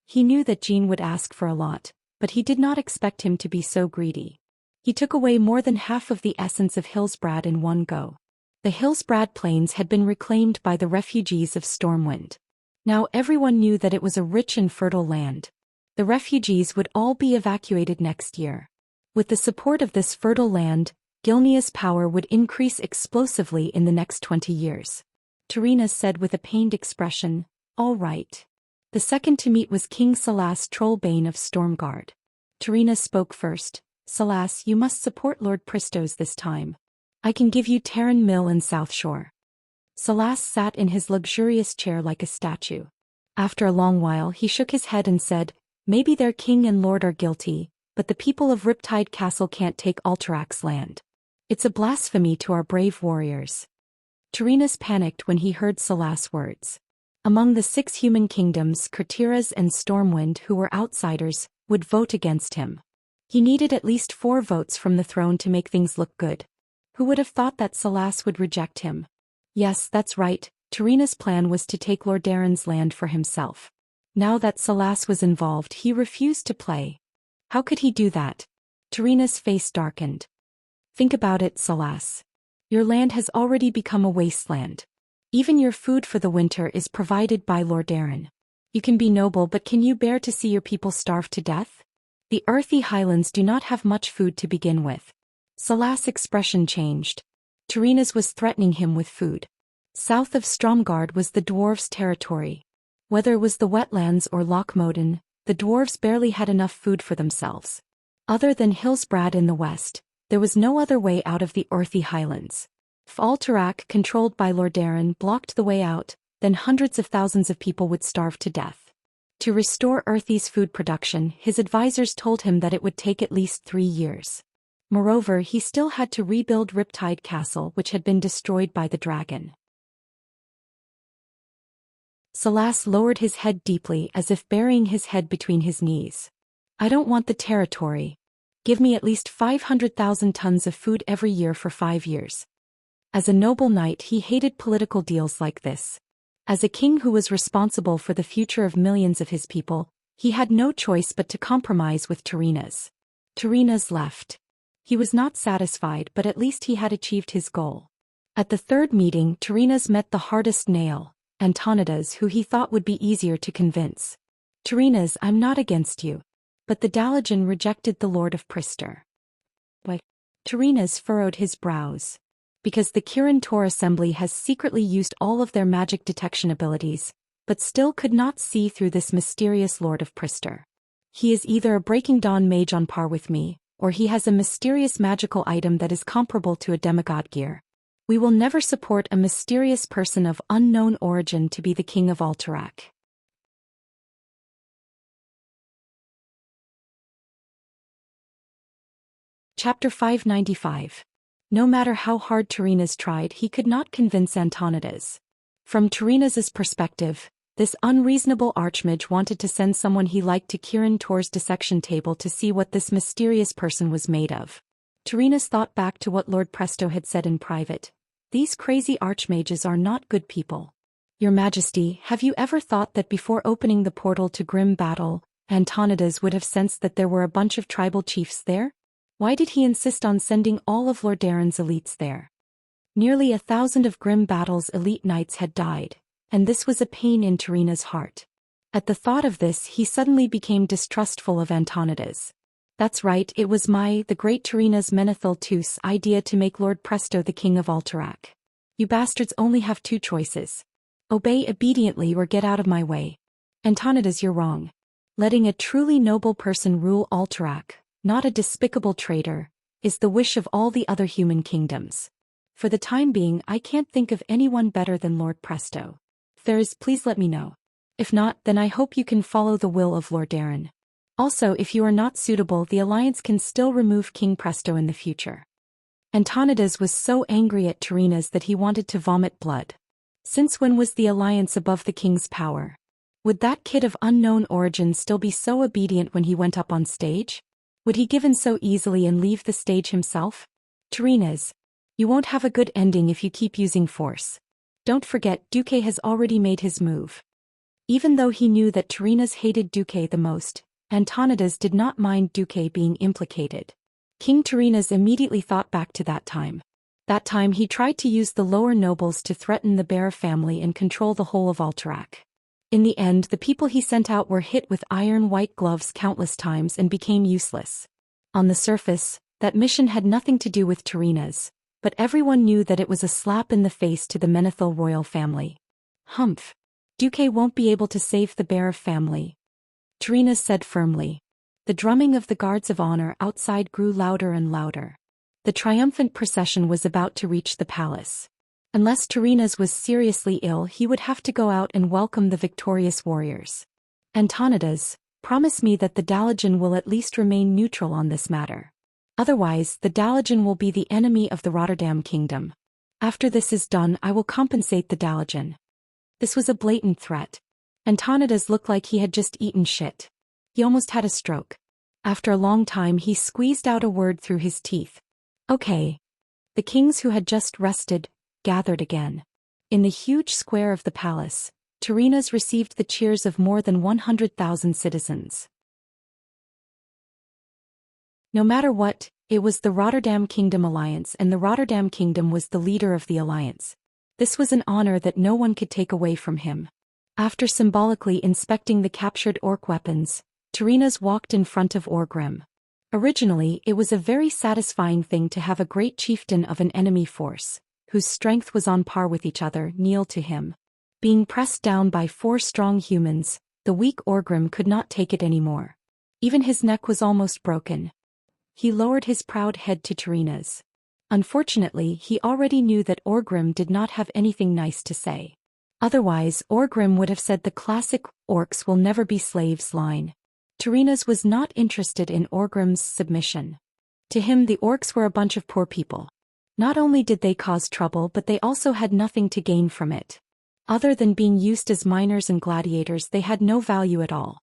He knew that Jean would ask for a lot, but he did not expect him to be so greedy. He took away more than half of the essence of Hillsbrad in one go. The Hillsbrad Plains had been reclaimed by the refugees of Stormwind. Now everyone knew that it was a rich and fertile land. The refugees would all be evacuated next year. With the support of this fertile land, Gilnea's power would increase explosively in the next 20 years. Tarina said with a pained expression, all right. The second to meet was King Salas Trollbane of Stormguard. Tarina spoke first. Salas, you must support Lord Pristos this time. I can give you Terran Mill and South Shore. Salas sat in his luxurious chair like a statue. After a long while he shook his head and said, "Maybe their king and lord are guilty, but the people of Riptide Castle can't take Alterax's land. It's a blasphemy to our brave warriors." Tyrrhenus panicked when he heard Salas' words. Among the 6 human kingdoms, Kurtiras and Stormwind, who were outsiders, would vote against him. He needed at least 4 votes from the throne to make things look good. Who would have thought that Salas would reject him? Yes, that's right, Tyrrhenus' plan was to take Lord Darren's land for himself. Now that Salas was involved, he refused to play. How could he do that? Tyrrhenus' face darkened. Think about it, Salas. Your land has already become a wasteland. Even your food for the winter is provided by Lord Darren. You can be noble, but can you bear to see your people starve to death? The earthy highlands do not have much food to begin with. Salas' expression changed. Tyrrhenus was threatening him with food. South of Stromgard was the dwarves' territory. Whether it was the wetlands or Loch Moden, the dwarves barely had enough food for themselves. Other than Hillsbrad in the west, there was no other way out of the earthy highlands. If Alterac, controlled by Lord Darren, blocked the way out, then hundreds of thousands of people would starve to death. To restore Earthy's food production, his advisors told him that it would take at least 3 years. Moreover, he still had to rebuild Riptide Castle, which had been destroyed by the dragon. Salas lowered his head deeply, as if burying his head between his knees. "I don't want the territory. Give me at least 500,000 tons of food every year for 5 years. As a noble knight, he hated political deals like this. As a king who was responsible for the future of millions of his people, he had no choice but to compromise with Tyrrhenus. Tyrrhenus left. He was not satisfied, but at least he had achieved his goal. At the third meeting, Tyrrhenus met the hardest nail, Antonidas, who he thought would be easier to convince. "Tyrrhenus, I'm not against you." But the Dalajan rejected the Lord of Prister. Why? Tyrrhenus furrowed his brows. Because the Kirin Tor Assembly has secretly used all of their magic detection abilities, but still could not see through this mysterious Lord of Prister. He is either a Breaking Dawn mage on par with me, or he has a mysterious magical item that is comparable to a demigod gear. We will never support a mysterious person of unknown origin to be the king of Alterac. Chapter 595. No matter how hard Tyrrhenus tried, he could not convince Antonidas. From Tyrrhenus's perspective, this unreasonable archmage wanted to send someone he liked to Kirin Tor's dissection table to see what this mysterious person was made of. Tyrrhenus thought back to what Lord Presto had said in private. "These crazy archmages are not good people. Your Majesty, have you ever thought that before opening the portal to grim battle, Antonidas would have sensed that there were a bunch of tribal chiefs there? Why did he insist on sending all of Lord Darren's elites there? Nearly 1,000 of Grim Battle's elite knights had died, and this was a pain in Tyrrhenus' heart. At the thought of this, he suddenly became distrustful of Antonidas. That's right, it was the great Tyrrhenus Menethil Tus' idea to make Lord Presto the king of Alterac. You bastards only have 2 choices. Obey obediently or get out of my way. Antonidas, you're wrong. Letting a truly noble person rule Alterac, not a despicable traitor, is the wish of all the other human kingdoms. For the time being, I can't think of anyone better than Lord Presto. If there is, please let me know. If not, then I hope you can follow the will of Lord Darren. Also, if you are not suitable, the Alliance can still remove King Presto in the future." Antonidas was so angry at Tyrrhenus that he wanted to vomit blood. Since when was the Alliance above the king's power? Would that kid of unknown origin still be so obedient when he went up on stage? Would he give in so easily and leave the stage himself? "Tyrrhenus, you won't have a good ending if you keep using force. Don't forget, Duque has already made his move." Even though he knew that Tyrrhenus hated Duque the most, Antonidas did not mind Duque being implicated. King Tyrrhenus immediately thought back to that time. That time he tried to use the lower nobles to threaten the Bear family and control the whole of Alterac. In the end, the people he sent out were hit with iron white gloves countless times and became useless. On the surface, that mission had nothing to do with Tyrrhenus, but everyone knew that it was a slap in the face to the Menethil royal family. "Humph. Duque won't be able to save the Bear family," Tyrrhenus said firmly. The drumming of the guards of honor outside grew louder and louder. The triumphant procession was about to reach the palace. Unless Tyrrhena's was seriously ill, he would have to go out and welcome the victorious warriors. Antonidas, promise me that the Daoist will at least remain neutral on this matter. Otherwise, the Daoist will be the enemy of the Rotterdam kingdom. After this is done, I will compensate the Daoist. This was a blatant threat. Antonidas looked like he had just eaten shit. He almost had a stroke. After a long time, he squeezed out a word through his teeth. Okay. The kings who had just rested gathered again. In the huge square of the palace, Tyrrhena's received the cheers of more than 100,000 citizens. No matter what, it was the Rotterdam Kingdom Alliance, and the Rotterdam Kingdom was the leader of the alliance. This was an honor that no one could take away from him. After symbolically inspecting the captured orc weapons, Tyrrhena's walked in front of Orgrim. Originally, it was a very satisfying thing to have a great chieftain of an enemy force, whose strength was on par with each other, kneel to him. Being pressed down by 4 strong humans, the weak Orgrim could not take it anymore. Even his neck was almost broken. He lowered his proud head to Tyrrhena's. Unfortunately, he already knew that Orgrim did not have anything nice to say. Otherwise, Orgrim would have said the classic, "Orcs will never be slaves" line. Tyrrhena's was not interested in Orgrim's submission. To him, the orcs were a bunch of poor people. Not only did they cause trouble, but they also had nothing to gain from it. Other than being used as miners and gladiators, they had no value at all.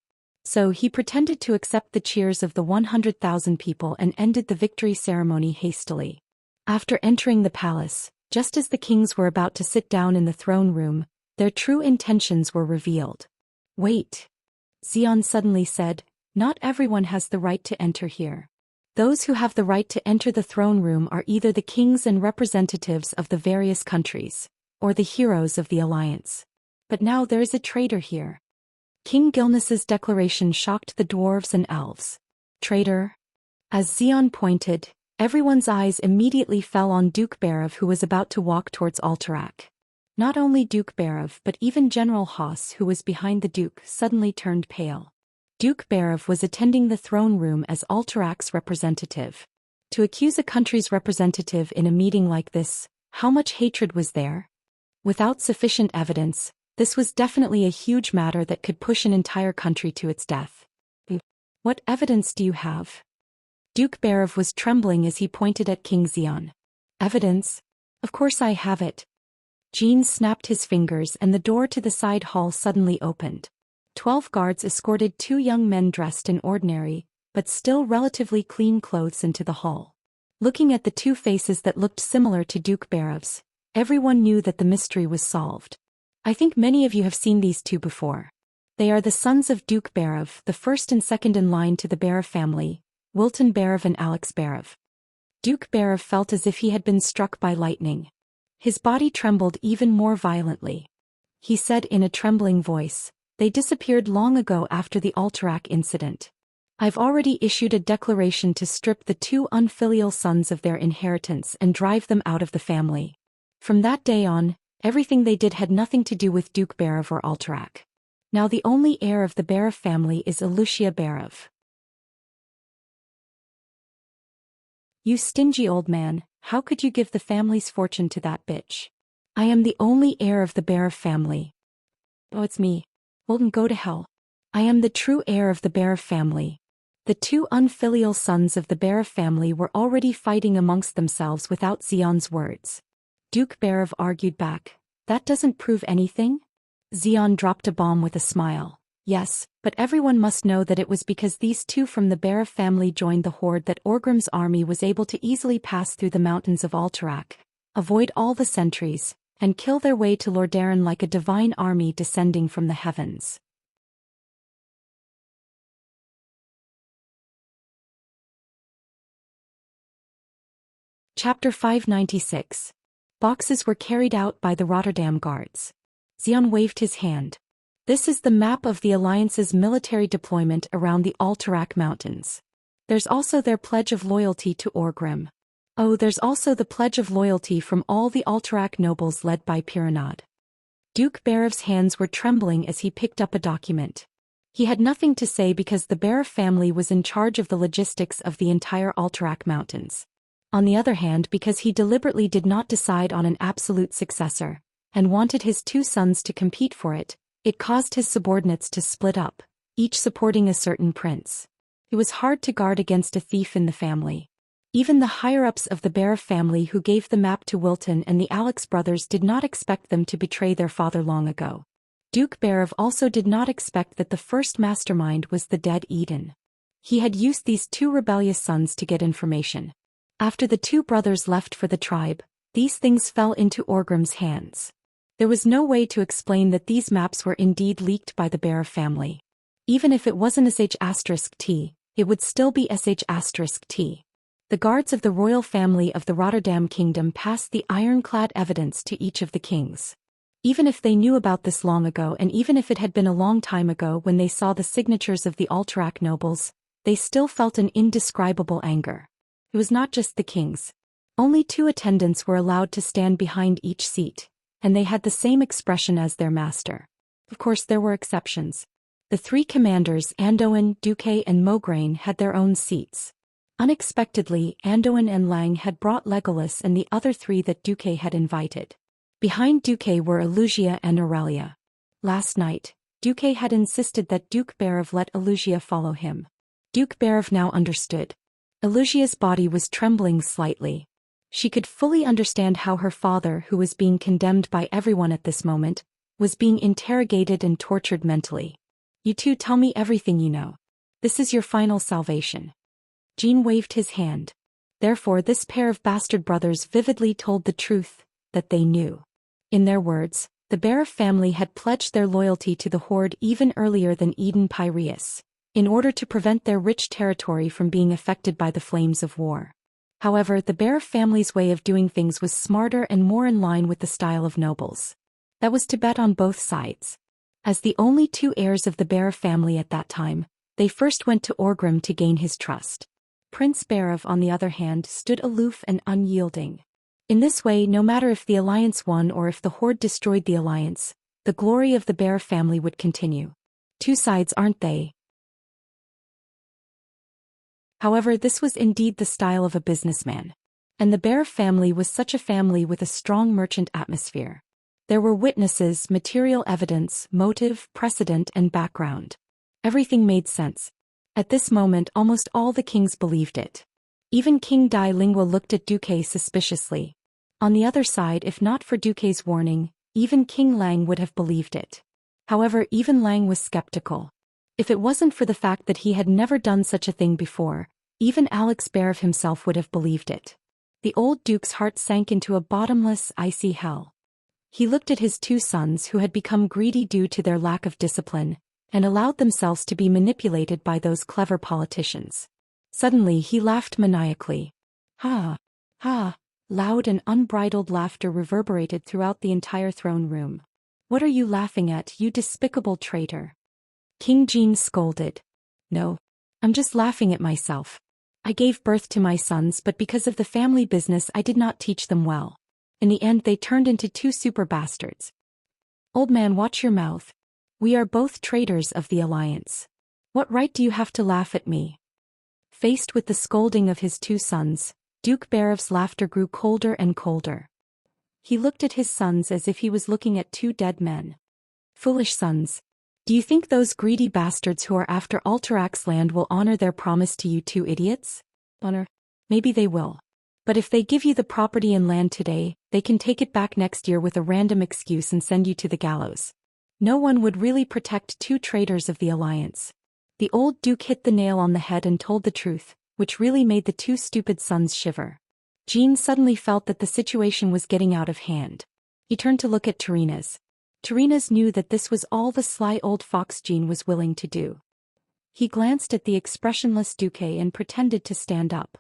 So he pretended to accept the cheers of the 100,000 people and ended the victory ceremony hastily. After entering the palace, just as the kings were about to sit down in the throne room, their true intentions were revealed. Wait. Xian suddenly said, not everyone has the right to enter here. Those who have the right to enter the throne room are either the kings and representatives of the various countries, or the heroes of the alliance. But now there is a traitor here. King Gilnes's declaration shocked the dwarves and elves. Traitor? As Xian pointed, everyone's eyes immediately fell on Duke Berev, who was about to walk towards Alterac. Not only Duke Berev but even General Haas, who was behind the Duke, suddenly turned pale. Duke Berev was attending the throne room as Alterac's representative. To accuse a country's representative in a meeting like this, how much hatred was there? Without sufficient evidence, this was definitely a huge matter that could push an entire country to its death. What evidence do you have? Duke Berev was trembling as he pointed at King Xian. Evidence? Of course I have it. Jean snapped his fingers and the door to the side hall suddenly opened. 12 guards escorted 2 young men dressed in ordinary, but still relatively clean clothes into the hall. Looking at the 2 faces that looked similar to Duke Berev's, everyone knew that the mystery was solved. I think many of you have seen these 2 before. They are the sons of Duke Berev, the first and second in line to the Berev family, Wilton Berev and Alex Berev. Duke Berev felt as if he had been struck by lightning. His body trembled even more violently. He said in a trembling voice, "They disappeared long ago after the Alterac incident. I've already issued a declaration to strip the 2 unfilial sons of their inheritance and drive them out of the family. From that day on, everything they did had nothing to do with Duke Berev or Alterac. Now the only heir of the Berev family is Wuxia Berev." "You stingy old man, how could you give the family's fortune to that bitch? I am the only heir of the Berev family." "Oh, it's me. Well, then go to hell. I am the true heir of the Berev family." The 2 unfilial sons of the Berev family were already fighting amongst themselves without Xian's words. Duke Berev argued back, "That doesn't prove anything?" Xian dropped a bomb with a smile. "Yes, but everyone must know that it was because these 2 from the Berev family joined the horde that Orgrim's army was able to easily pass through the mountains of Alterac, avoid all the sentries, and kill their way to Lordaeron like a divine army descending from the heavens." Chapter 596. Boxes were carried out by the Rotterdam guards. Xian waved his hand. "This is the map of the Alliance's military deployment around the Alterac Mountains. There's also their pledge of loyalty to Orgrim. Oh, there's also the pledge of loyalty from all the Alterac nobles led by Pyranod." Duke Berev's hands were trembling as he picked up a document. He had nothing to say because the Berev family was in charge of the logistics of the entire Alterac Mountains. On the other hand, because he deliberately did not decide on an absolute successor, and wanted his two sons to compete for it, it caused his subordinates to split up, each supporting a certain prince. It was hard to guard against a thief in the family. Even the higher-ups of the Barev family who gave the map to Wilton and the Alex brothers did not expect them to betray their father long ago. Duke Barev also did not expect that the first mastermind was the dead Eden. He had used these two rebellious sons to get information. After the two brothers left for the tribe, these things fell into Orgrim's hands. There was no way to explain that these maps were indeed leaked by the Barev family. Even if it wasn't sh*t, it would still be sh*t. The guards of the royal family of the Rotterdam kingdom passed the ironclad evidence to each of the kings. Even if they knew about this long ago, and even if it had been a long time ago when they saw the signatures of the Alterac nobles, they still felt an indescribable anger. It was not just the kings. Only 2 attendants were allowed to stand behind each seat, and they had the same expression as their master. Of course, there were exceptions. The 3 commanders, Andoin, Duque and Mograine, had their own seats. Unexpectedly, Andoin and Lang had brought Legolas and the other 3 that Duque had invited. Behind Duque were Elugia and Aurelia. Last night, Duque had insisted that Duke Barev let Elugia follow him. Duke Barev now understood. Elugia's body was trembling slightly. She could fully understand how her father, who was being condemned by everyone at this moment, was being interrogated and tortured mentally. You two tell me everything you know. This is your final salvation. Jean waved his hand. Therefore this pair of bastard brothers vividly told the truth, that they knew. In their words, the Barev family had pledged their loyalty to the Horde even earlier than Eden Piraeus, in order to prevent their rich territory from being affected by the flames of war. However, the Barev family's way of doing things was smarter and more in line with the style of nobles. That was to bet on both sides. As the only 2 heirs of the Barev family at that time, they first went to Orgrim to gain his trust. Prince Barev, on the other hand, stood aloof and unyielding. In this way, no matter if the alliance won or if the Horde destroyed the alliance, the glory of the Barev family would continue. 2 sides, aren't they? However, this was indeed the style of a businessman. And the Barev family was such a family with a strong merchant atmosphere. There were witnesses, material evidence, motive, precedent, and background. Everything made sense. At this moment, almost all the kings believed it. Even King Dai Lingua looked at Duque suspiciously. On the other side, if not for Duque's warning, even King Lang would have believed it. However, even Lang was skeptical. If it wasn't for the fact that he had never done such a thing before, even Alex Barev himself would have believed it. The old duke's heart sank into a bottomless, icy hell. He looked at his 2 sons who had become greedy due to their lack of discipline, and allowed themselves to be manipulated by those clever politicians. Suddenly he laughed maniacally. Ha! Ha! Loud and unbridled laughter reverberated throughout the entire throne room. What are you laughing at, you despicable traitor? King Jean scolded. No. I'm just laughing at myself. I gave birth to my sons, but because of the family business I did not teach them well. In the end they turned into 2 super bastards. Old man, watch your mouth. We are both traitors of the alliance. What right do you have to laugh at me? Faced with the scolding of his 2 sons, Duke Barev's laughter grew colder and colder. He looked at his sons as if he was looking at 2 dead men. Foolish sons. Do you think those greedy bastards who are after Alterac's land will honor their promise to you 2 idiots? Honor? Maybe they will. But if they give you the property and land today, they can take it back next year with a random excuse and send you to the gallows. No one would really protect 2 traitors of the alliance. The old duke hit the nail on the head and told the truth, which really made the 2 stupid sons shiver. Jean suddenly felt that the situation was getting out of hand. He turned to look at Terenas. Terenas knew that this was all the sly old fox Jean was willing to do. He glanced at the expressionless Duque and pretended to stand up.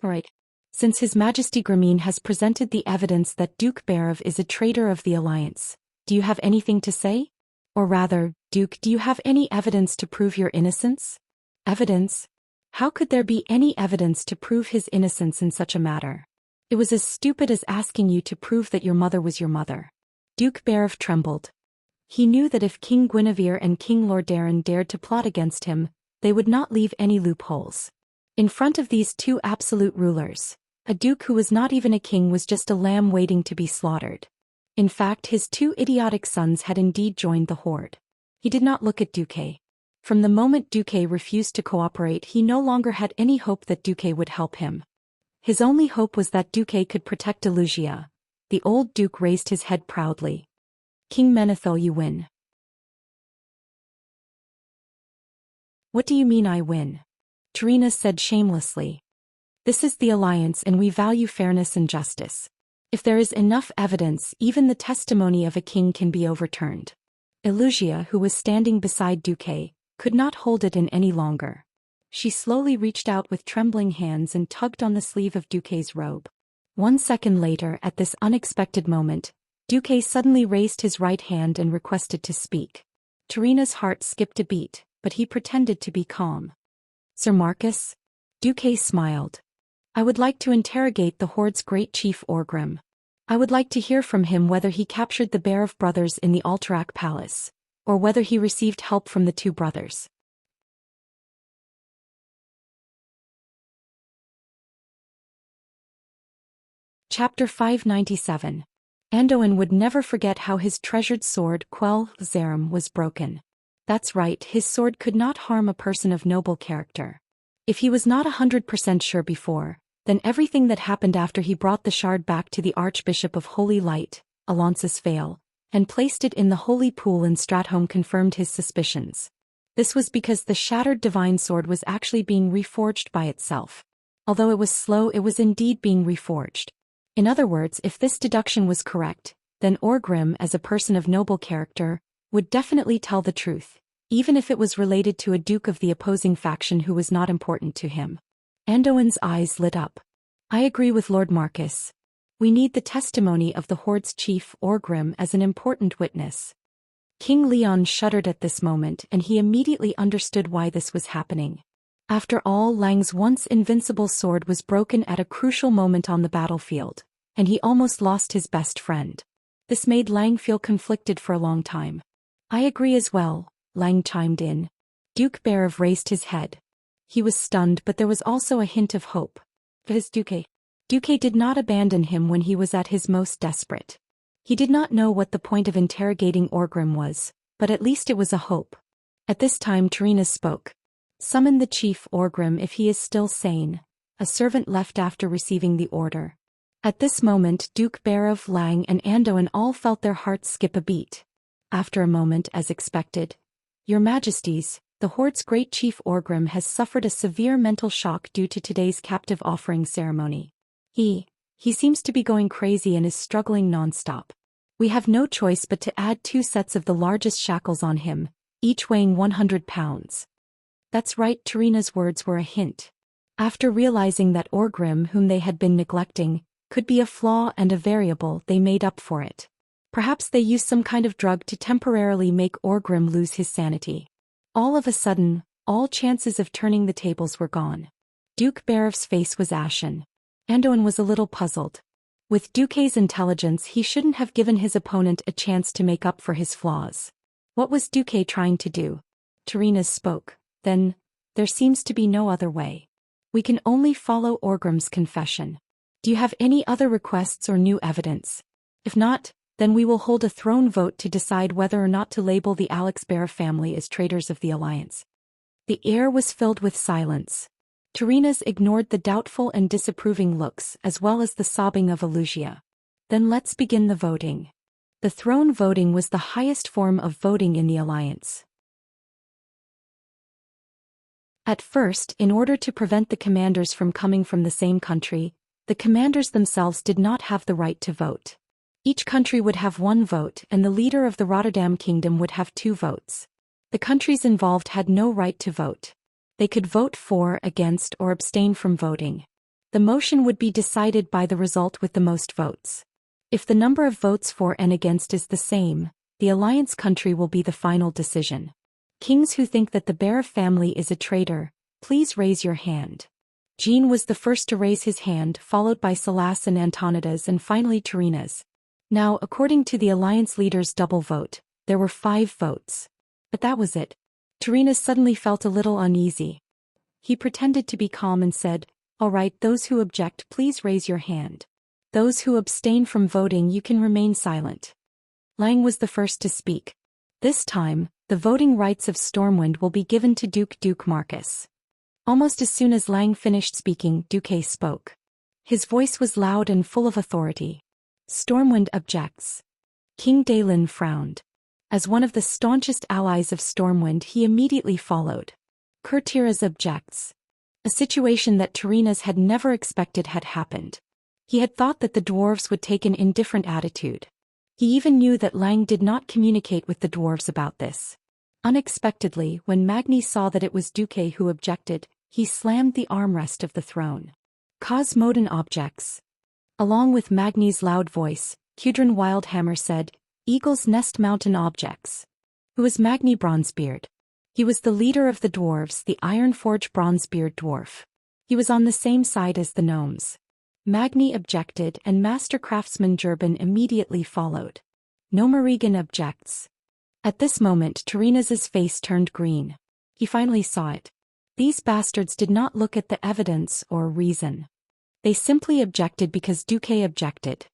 Right. Since His Majesty Grameen has presented the evidence that Duke Barev is a traitor of the alliance, do you have anything to say? Or rather, Duke, do you have any evidence to prove your innocence? Evidence? How could there be any evidence to prove his innocence in such a matter? It was as stupid as asking you to prove that your mother was your mother. Duke Barev trembled. He knew that if King Guinevere and King Lordaeron dared to plot against him, they would not leave any loopholes. In front of these 2 absolute rulers, A duke who was not even a king was just a lamb waiting to be slaughtered. In fact, his two idiotic sons had indeed joined the horde. He did not look at Duque. From the moment Duque refused to cooperate, he no longer had any hope that Duque would help him. His only hope was that Duque could protect Wuxia. The old duke raised his head proudly. King Menethil, you win. What do you mean I win? Tarina said shamelessly. This is the alliance and we value fairness and justice. If there is enough evidence, even the testimony of a king can be overturned. Wuxia, who was standing beside Duque, could not hold it in any longer. She slowly reached out with trembling hands and tugged on the sleeve of Duque's robe. 1 second later, at this unexpected moment, Duque suddenly raised his right hand and requested to speak. Tarina's heart skipped a beat, but he pretended to be calm. Sir Marcus? Duque smiled. I would like to interrogate the Horde's great chief Orgrim. I would like to hear from him whether he captured the Bear of Brothers in the Alterac Palace, or whether he received help from the two brothers. Chapter 597. Anduin would never forget how his treasured sword, Quell Zarim, was broken. That's right, his sword could not harm a person of noble character. If he was not 100% sure before, then everything that happened after he brought the shard back to the Archbishop of Holy Light, Alonsus Vale, and placed it in the holy pool in Stratholme confirmed his suspicions. This was because the shattered divine sword was actually being reforged by itself. Although it was slow, it was indeed being reforged. In other words, if this deduction was correct, then Orgrim, as a person of noble character, would definitely tell the truth, even if it was related to a duke of the opposing faction who was not important to him. Anduin's eyes lit up. I agree with Lord Marcus. We need the testimony of the Horde's chief Orgrim as an important witness. King Leon shuddered at this moment and he immediately understood why this was happening. After all, Lang's once invincible sword was broken at a crucial moment on the battlefield, and he almost lost his best friend. This made Lang feel conflicted for a long time. I agree as well, Lang chimed in. Duke Berev raised his head. He was stunned, but there was also a hint of hope. His Duque did not abandon him when he was at his most desperate. He did not know what the point of interrogating Orgrim was, but at least it was a hope. At this time Tarina spoke. Summon the chief Orgrim if he is still sane. A servant left after receiving the order. At this moment Duke Berev, Lang and Anduin all felt their hearts skip a beat. After a moment, as expected. Your Majesties, the Horde's great chief Orgrim has suffered a severe mental shock due to today's captive offering ceremony. He seems to be going crazy and is struggling non-stop. We have no choice but to add 2 sets of the largest shackles on him, each weighing 100 pounds. That's right, Tarina's words were a hint. After realizing that Orgrim, whom they had been neglecting, could be a flaw and a variable, they made up for it. Perhaps they used some kind of drug to temporarily make Orgrim lose his sanity. All of a sudden, all chances of turning the tables were gone. Duke Berev's face was ashen. Anduin was a little puzzled. With Duque's intelligence, he shouldn't have given his opponent a chance to make up for his flaws. What was Duque trying to do? Tarina spoke. Then, there seems to be no other way. We can only follow Orgrim's confession. Do you have any other requests or new evidence? If not, then we will hold a throne vote to decide whether or not to label the Alex Bear family as traitors of the alliance. The air was filled with silence. Tarina's ignored the doubtful and disapproving looks as well as the sobbing of Wuxia. Then let's begin the voting. The throne voting was the highest form of voting in the alliance. At first, in order to prevent the commanders from coming from the same country, the commanders themselves did not have the right to vote. Each country would have 1 vote and the leader of the Rotterdam Kingdom would have 2 votes. The countries involved had no right to vote. They could vote for, against, or abstain from voting. The motion would be decided by the result with the most votes. If the number of votes for and against is the same, the alliance country will be the final decision. Kings who think that the Bear family is a traitor, please raise your hand. Jean was the first to raise his hand, followed by Salas and Antonidas and finally Tarina's. Now, according to the alliance leader's double vote, there were 5 votes. But that was it. Tarina suddenly felt a little uneasy. He pretended to be calm and said, Alright, those who object, please raise your hand. Those who abstain from voting, you can remain silent. Lang was the first to speak. This time, the voting rights of Stormwind will be given to Duke Marcus. Almost as soon as Lang finished speaking, Duque spoke. His voice was loud and full of authority. Stormwind objects. King Daelin frowned. As one of the staunchest allies of Stormwind, he immediately followed. Kurtiras objects. A situation that Tyrrhenas had never expected had happened. He had thought that the dwarves would take an indifferent attitude. He even knew that Lang did not communicate with the dwarves about this. Unexpectedly, when Magni saw that it was Duque who objected, he slammed the armrest of the throne. Cosmodin objects. Along with Magni's loud voice, Cudrin Wildhammer said, Eagle's Nest Mountain objects. Who was Magni Bronzebeard? He was the leader of the dwarves, the Ironforge Bronzebeard dwarf. He was on the same side as the gnomes. Magni objected and Master Craftsman Jurban immediately followed. Nomarigan objects. At this moment Tyrrhenas's face turned green. He finally saw it. These bastards did not look at the evidence or reason. They simply objected because Duque objected.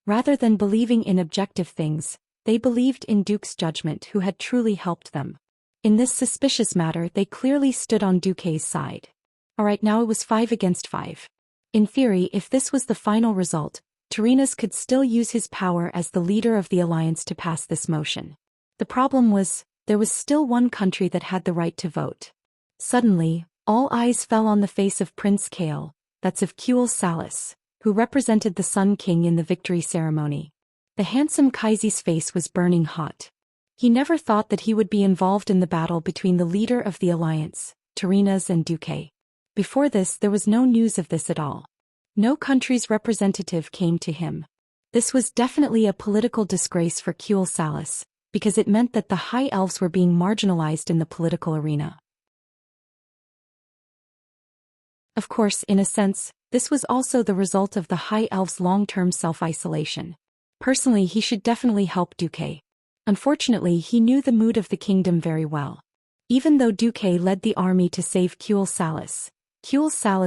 Rather than believing in objective things, they believed in Duke's judgment, who had truly helped them. In this suspicious matter they clearly stood on Duque's side. Alright, now it was 5 against 5. In theory, if this was the final result, Tyrrhenas could still use his power as the leader of the alliance to pass this motion. The problem was, there was still one country that had the right to vote. Suddenly, all eyes fell on the face of Prince Kael, that's of Kuel Salis, who represented the Sun King in the victory ceremony. The handsome Kaiser's face was burning hot. He never thought that he would be involved in the battle between the leader of the alliance, Tyrrhenas, and Duque. Before this, there was no news of this at all. No country's representative came to him. This was definitely a political disgrace for Kuel Salis, because it meant that the High Elves were being marginalized in the political arena. Of course, in a sense, this was also the result of the High Elves' long-term self-isolation. Personally, he should definitely help Duque. Unfortunately, he knew the mood of the kingdom very well. Even though Duque led the army to save Kuel Salis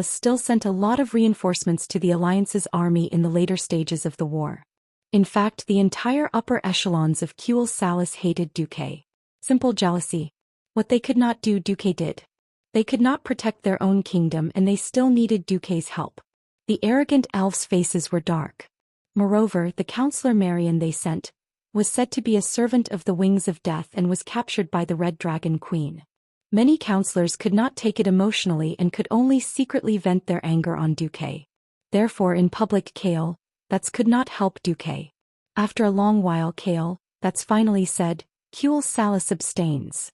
still sent a lot of reinforcements to the Alliance's army in the later stages of the war. In fact, the entire upper echelons of Kuel Salis hated Duque. Simple jealousy. What they could not do, Duque did. They could not protect their own kingdom and they still needed Duque's help. The arrogant elves' faces were dark. Moreover, the counselor Marion they sent was said to be a servant of the Wings of Death and was captured by the Red Dragon Queen. Many counselors could not take it emotionally and could only secretly vent their anger on Duque. Therefore in public Kael, that's could not help Duque. After a long while Kael, that's finally said, Kuel Salis abstains.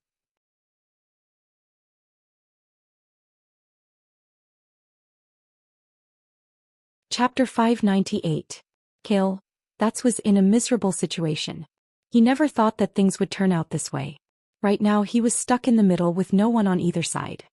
Chapter 598. Kael, that was in a miserable situation. He never thought that things would turn out this way. Right now he was stuck in the middle with no one on either side.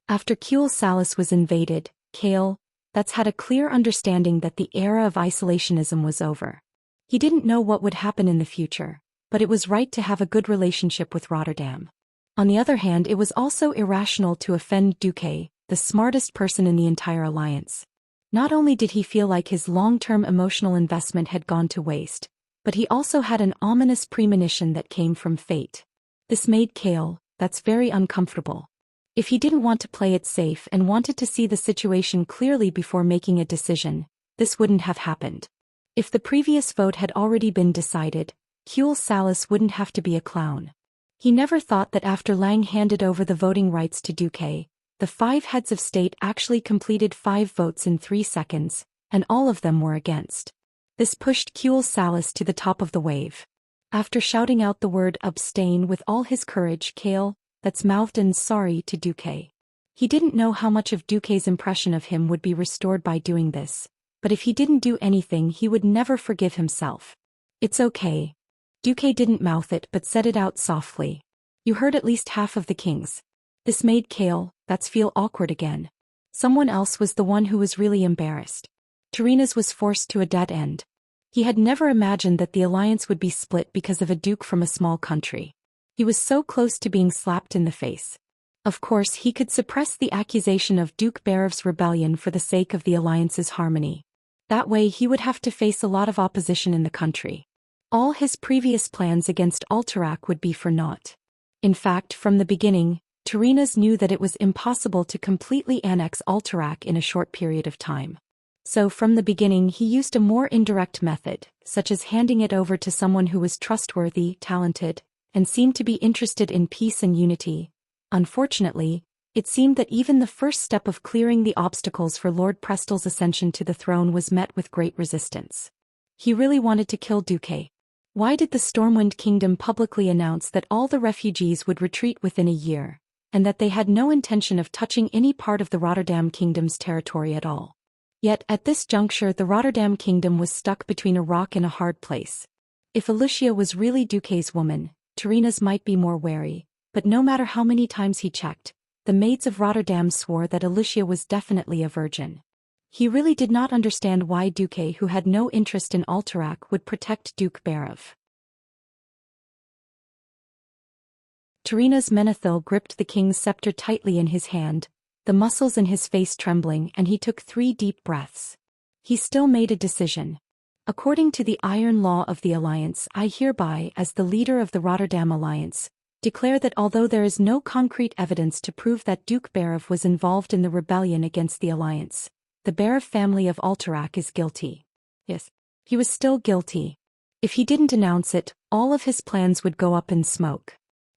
After Kuel Salis was invaded, Kael, that's had a clear understanding that the era of isolationism was over. He didn't know what would happen in the future, but it was right to have a good relationship with Rotterdam. On the other hand, it was also irrational to offend Duque, the smartest person in the entire alliance. Not only did he feel like his long-term emotional investment had gone to waste, but he also had an ominous premonition that came from fate. This made Kael, that's very uncomfortable. If he didn't want to play it safe and wanted to see the situation clearly before making a decision, this wouldn't have happened. If the previous vote had already been decided, Kuel Salis wouldn't have to be a clown. He never thought that after Lang handed over the voting rights to Duque, the 5 heads of state actually completed 5 votes in 3 seconds, and all of them were against. This pushed Kuel Salis to the top of the wave. After shouting out the word abstain with all his courage, Kael, that's mouthed an sorry to Duque. He didn't know how much of Duque's impression of him would be restored by doing this, but if he didn't do anything he would never forgive himself. It's okay. Duque didn't mouth it but said it out softly. You heard at least half of the kings. This made Kael, that's feel awkward again. Someone else was the one who was really embarrassed. Tyrrhenas was forced to a dead end. He had never imagined that the alliance would be split because of a duke from a small country. He was so close to being slapped in the face. Of course he could suppress the accusation of Duke Barev's rebellion for the sake of the alliance's harmony. That way he would have to face a lot of opposition in the country. All his previous plans against Alterac would be for naught. In fact, from the beginning, Turinas knew that it was impossible to completely annex Alterac in a short period of time. So from the beginning he used a more indirect method, such as handing it over to someone who was trustworthy, talented, and seemed to be interested in peace and unity. Unfortunately, it seemed that even the first step of clearing the obstacles for Lord Prestel's ascension to the throne was met with great resistance. He really wanted to kill Duque. Why did the Stormwind Kingdom publicly announce that all the refugees would retreat within a year, and that they had no intention of touching any part of the Rotterdam Kingdom's territory at all? Yet at this juncture the Rotterdam Kingdom was stuck between a rock and a hard place. If Alicia was really Duque's woman, Turinas might be more wary, but no matter how many times he checked, the maids of Rotterdam swore that Alicia was definitely a virgin. He really did not understand why Duque, who had no interest in Alterac, would protect Duke Barev. Turinas Menethil gripped the king's scepter tightly in his hand, the muscles in his face trembling, and he took 3 deep breaths. He still made a decision. According to the iron law of the Alliance, I hereby, as the leader of the Rotterdam Alliance, declare that although there is no concrete evidence to prove that Duke Barev was involved in the rebellion against the Alliance, the Barev family of Alterac is guilty. Yes, he was still guilty. If he didn't announce it, all of his plans would go up in smoke.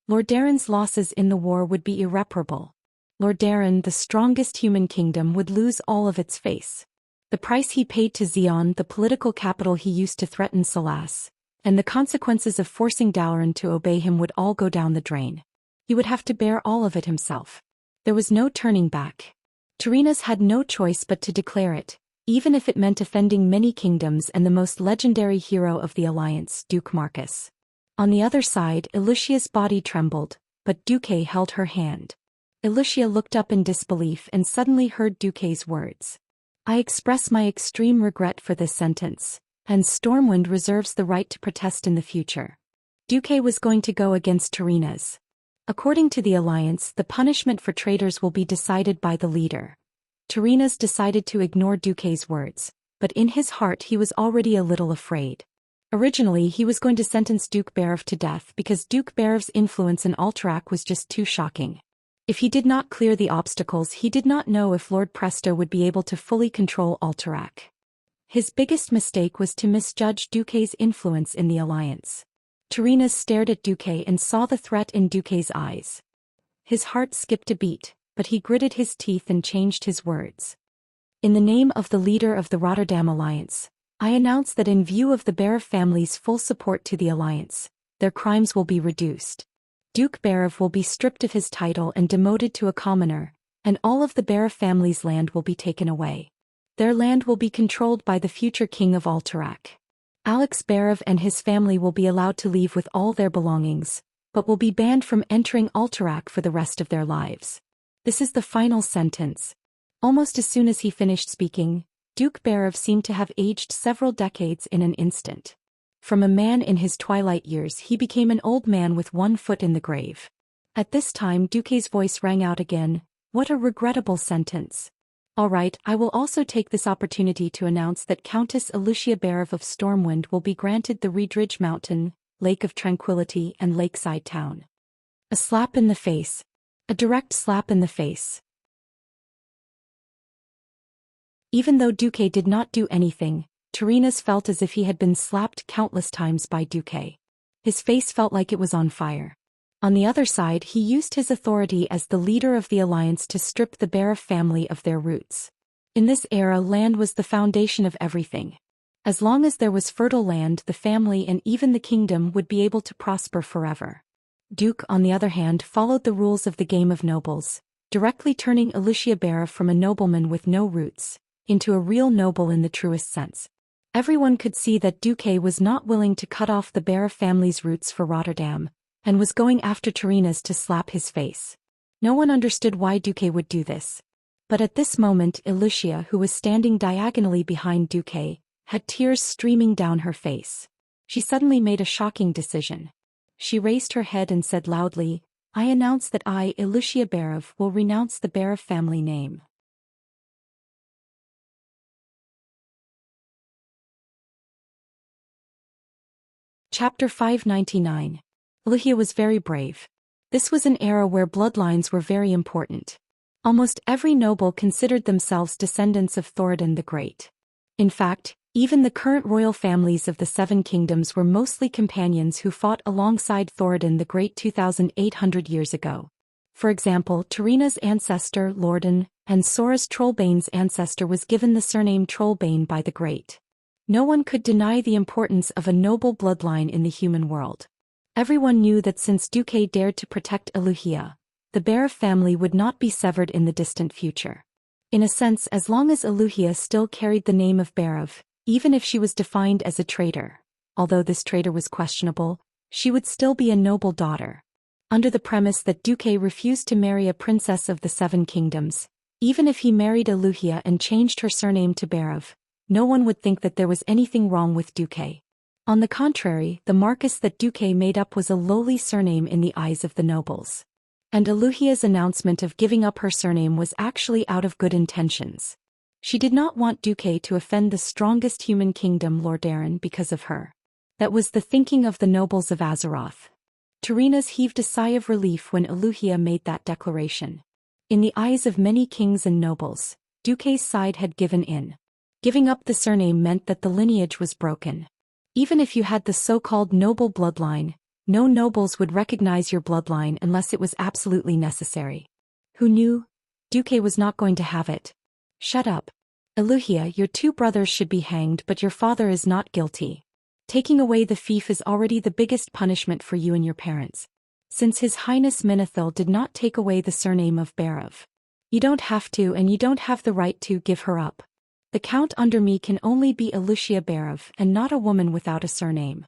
Lord Darren's losses in the war would be irreparable. Lord Darren, the strongest human kingdom, would lose all of its face. The price he paid to Xian, the political capital he used to threaten Salas, and the consequences of forcing Dowran to obey him would all go down the drain. He would have to bear all of it himself. There was no turning back. Turinas had no choice but to declare it, even if it meant offending many kingdoms and the most legendary hero of the Alliance, Duke Marcus. On the other side, Alicia's body trembled, but Duque held her hand. Alicia looked up in disbelief and suddenly heard Duque's words. I express my extreme regret for this sentence, and Stormwind reserves the right to protest in the future. Duque was going to go against Turinas. According to the Alliance, the punishment for traitors will be decided by the leader. Turinas decided to ignore Duque's words, but in his heart he was already a little afraid. Originally he was going to sentence Duke Barev to death because Duke Barev's influence in Alterac was just too shocking. If he did not clear the obstacles, he did not know if Lord Presto would be able to fully control Alterac. His biggest mistake was to misjudge Duque's influence in the Alliance. Turinas stared at Duque and saw the threat in Duque's eyes. His heart skipped a beat, but he gritted his teeth and changed his words. In the name of the leader of the Rotterdam Alliance, I announce that in view of the Barev family's full support to the Alliance, their crimes will be reduced. Duke Barev will be stripped of his title and demoted to a commoner, and all of the Barev family's land will be taken away. Their land will be controlled by the future king of Alterac. Alex Barev and his family will be allowed to leave with all their belongings, but will be banned from entering Alterac for the rest of their lives. This is the final sentence. Almost as soon as he finished speaking, Duke Barev seemed to have aged several decades in an instant. From a man in his twilight years he became an old man with one foot in the grave. At this time Duque's voice rang out again. What a regrettable sentence. All right, I will also take this opportunity to announce that Countess Alicia Barev of Stormwind will be granted the Redridge Mountain, Lake of Tranquility and Lakeside Town. A slap in the face. A direct slap in the face. Even though Duque did not do anything, Turinas felt as if he had been slapped countless times by Duque. His face felt like it was on fire. On the other side, he used his authority as the leader of the Alliance to strip the Barev family of their roots. In this era, land was the foundation of everything. As long as there was fertile land, the family and even the kingdom would be able to prosper forever. Duke, on the other hand, followed the rules of the game of nobles, directly turning Alicia Barev from a nobleman with no roots into a real noble in the truest sense. Everyone could see that Duque was not willing to cut off the Barev family's roots for Rotterdam, and was going after Turinas to slap his face. No one understood why Duque would do this. But at this moment Alicia, who was standing diagonally behind Duque, had tears streaming down her face. She suddenly made a shocking decision. She raised her head and said loudly, I announce that I, Ilusia Berov, will renounce the Berov family name. Chapter 599. Ilusia was very brave. This was an era where bloodlines were very important. Almost every noble considered themselves descendants of Thoradin the Great. In fact, even the current royal families of the Seven Kingdoms were mostly companions who fought alongside Thoradin the Great 2,800 years ago. For example, Tarina's ancestor, Lorden, and Sora's Trollbane's ancestor was given the surname Trollbane by the Great. No one could deny the importance of a noble bloodline in the human world. Everyone knew that since Duque dared to protect Ilusia, the Berov family would not be severed in the distant future. In a sense, as long as Ilusia still carried the name of Berov, even if she was defined as a traitor, although this traitor was questionable, she would still be a noble daughter. Under the premise that Duque refused to marry a princess of the Seven Kingdoms, even if he married Ilusia and changed her surname to Berov, no one would think that there was anything wrong with Duque. On the contrary, the Marcus that Duque made up was a lowly surname in the eyes of the nobles. And Ilusia's announcement of giving up her surname was actually out of good intentions. She did not want Duque to offend the strongest human kingdom, Lordaeron, because of her. That was the thinking of the nobles of Azeroth. Tarina's heaved a sigh of relief when Ilusia made that declaration. In the eyes of many kings and nobles, Duque's side had given in. Giving up the surname meant that the lineage was broken. Even if you had the so-called noble bloodline, no nobles would recognize your bloodline unless it was absolutely necessary. Who knew? Duque was not going to have it. Shut up. Ilusia, your two brothers should be hanged, but your father is not guilty. Taking away the fief is already the biggest punishment for you and your parents. Since His Highness Minithil did not take away the surname of Berov. You don't have to, and you don't have the right to give her up. The count under me can only be Ilusia Berov and not a woman without a surname.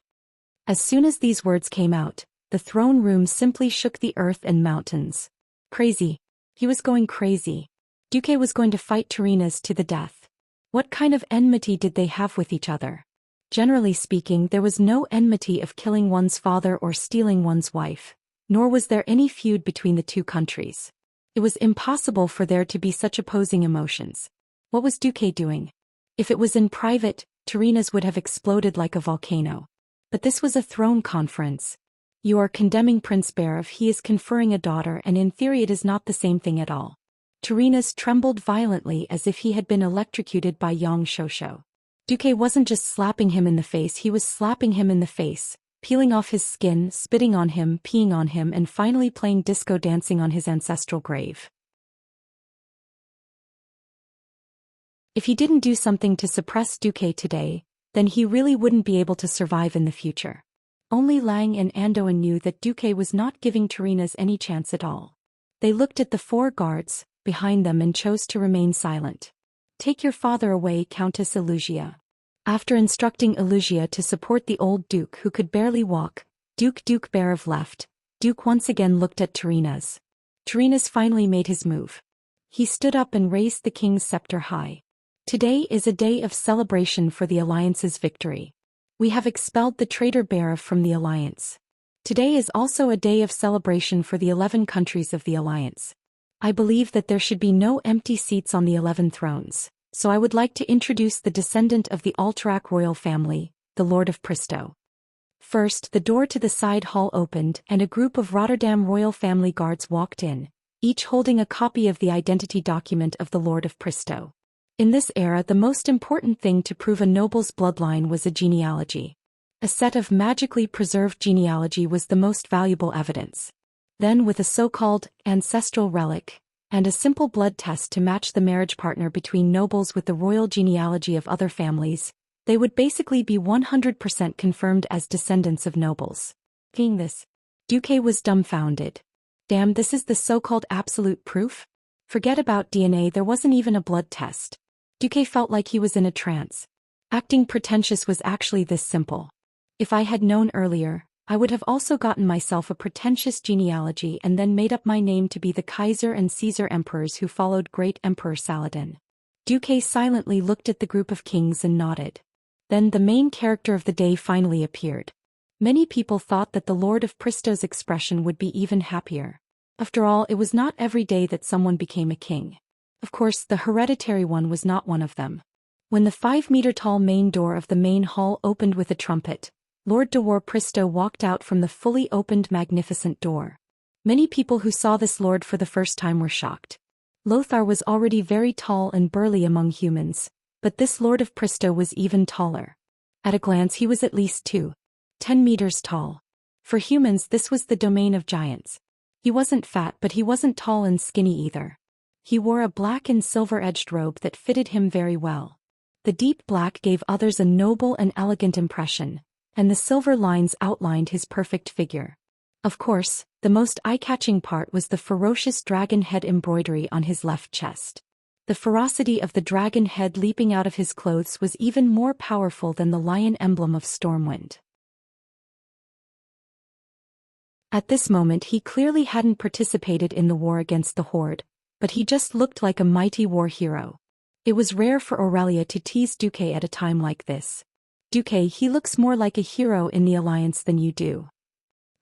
As soon as these words came out, the throne room simply shook the earth and mountains. Crazy. He was going crazy. Duque was going to fight Tarina's to the death. What kind of enmity did they have with each other? Generally speaking, there was no enmity of killing one's father or stealing one's wife, nor was there any feud between the two countries. It was impossible for there to be such opposing emotions. What was Duque doing? If it was in private, Tarina's would have exploded like a volcano. But this was a throne conference. You are condemning Prince Berov, he is conferring a daughter, and in theory it is not the same thing at all. Tarina's trembled violently as if he had been electrocuted by Yang Shosho. Duque wasn't just slapping him in the face, he was slapping him in the face, peeling off his skin, spitting on him, peeing on him, and finally playing disco dancing on his ancestral grave. If he didn't do something to suppress Duque today, then he really wouldn't be able to survive in the future. Only Lang and Andoin knew that Duque was not giving Tarina's any chance at all. They looked at the four guards behind them and chose to remain silent. Take your father away, Countess Ilusia. After instructing Ilusia to support the old Duke who could barely walk, Duke Berov left. Duke once again looked at Tarina's. Tarina's finally made his move. He stood up and raised the king's scepter high. Today is a day of celebration for the Alliance's victory. We have expelled the traitor Berov from the Alliance. Today is also a day of celebration for the 11 countries of the Alliance. I believe that there should be no empty seats on the 11 thrones, so I would like to introduce the descendant of the Alterac royal family, the Lord of Pristo. First, the door to the side hall opened and a group of Rotterdam royal family guards walked in, each holding a copy of the identity document of the Lord of Pristo. In this era, the most important thing to prove a noble's bloodline was a genealogy. A set of magically preserved genealogy was the most valuable evidence. Then, with a so-called ancestral relic, and a simple blood test to match the marriage partner between nobles with the royal genealogy of other families, they would basically be 100% confirmed as descendants of nobles. Seeing this, Duque was dumbfounded. Damn, this is the so-called absolute proof? Forget about DNA, there wasn't even a blood test. Duque felt like he was in a trance. Acting pretentious was actually this simple. If I had known earlier, I would have also gotten myself a pretentious genealogy and then made up my name to be the Kaiser and Caesar emperors who followed great Emperor Saladin. Duque silently looked at the group of kings and nodded. Then the main character of the day finally appeared. Many people thought that the Lord of Pristo's expression would be even happier. After all, it was not every day that someone became a king. Of course, the hereditary one was not one of them. When the 5-meter-tall main door of the main hall opened with a trumpet, Lord Dwar Pristo walked out from the fully opened magnificent door. Many people who saw this lord for the first time were shocked. Lothar was already very tall and burly among humans, but this Lord of Pristo was even taller. At a glance he was at least 10 meters tall. For humans this was the domain of giants. He wasn't fat, but he wasn't tall and skinny either. He wore a black and silver-edged robe that fitted him very well. The deep black gave others a noble and elegant impression, and the silver lines outlined his perfect figure. Of course, the most eye-catching part was the ferocious dragon head embroidery on his left chest. The ferocity of the dragon head leaping out of his clothes was even more powerful than the lion emblem of Stormwind. At this moment he clearly hadn't participated in the war against the Horde, but he just looked like a mighty war hero. It was rare for Aurelia to tease Duque at a time like this. Duque, he looks more like a hero in the Alliance than you do.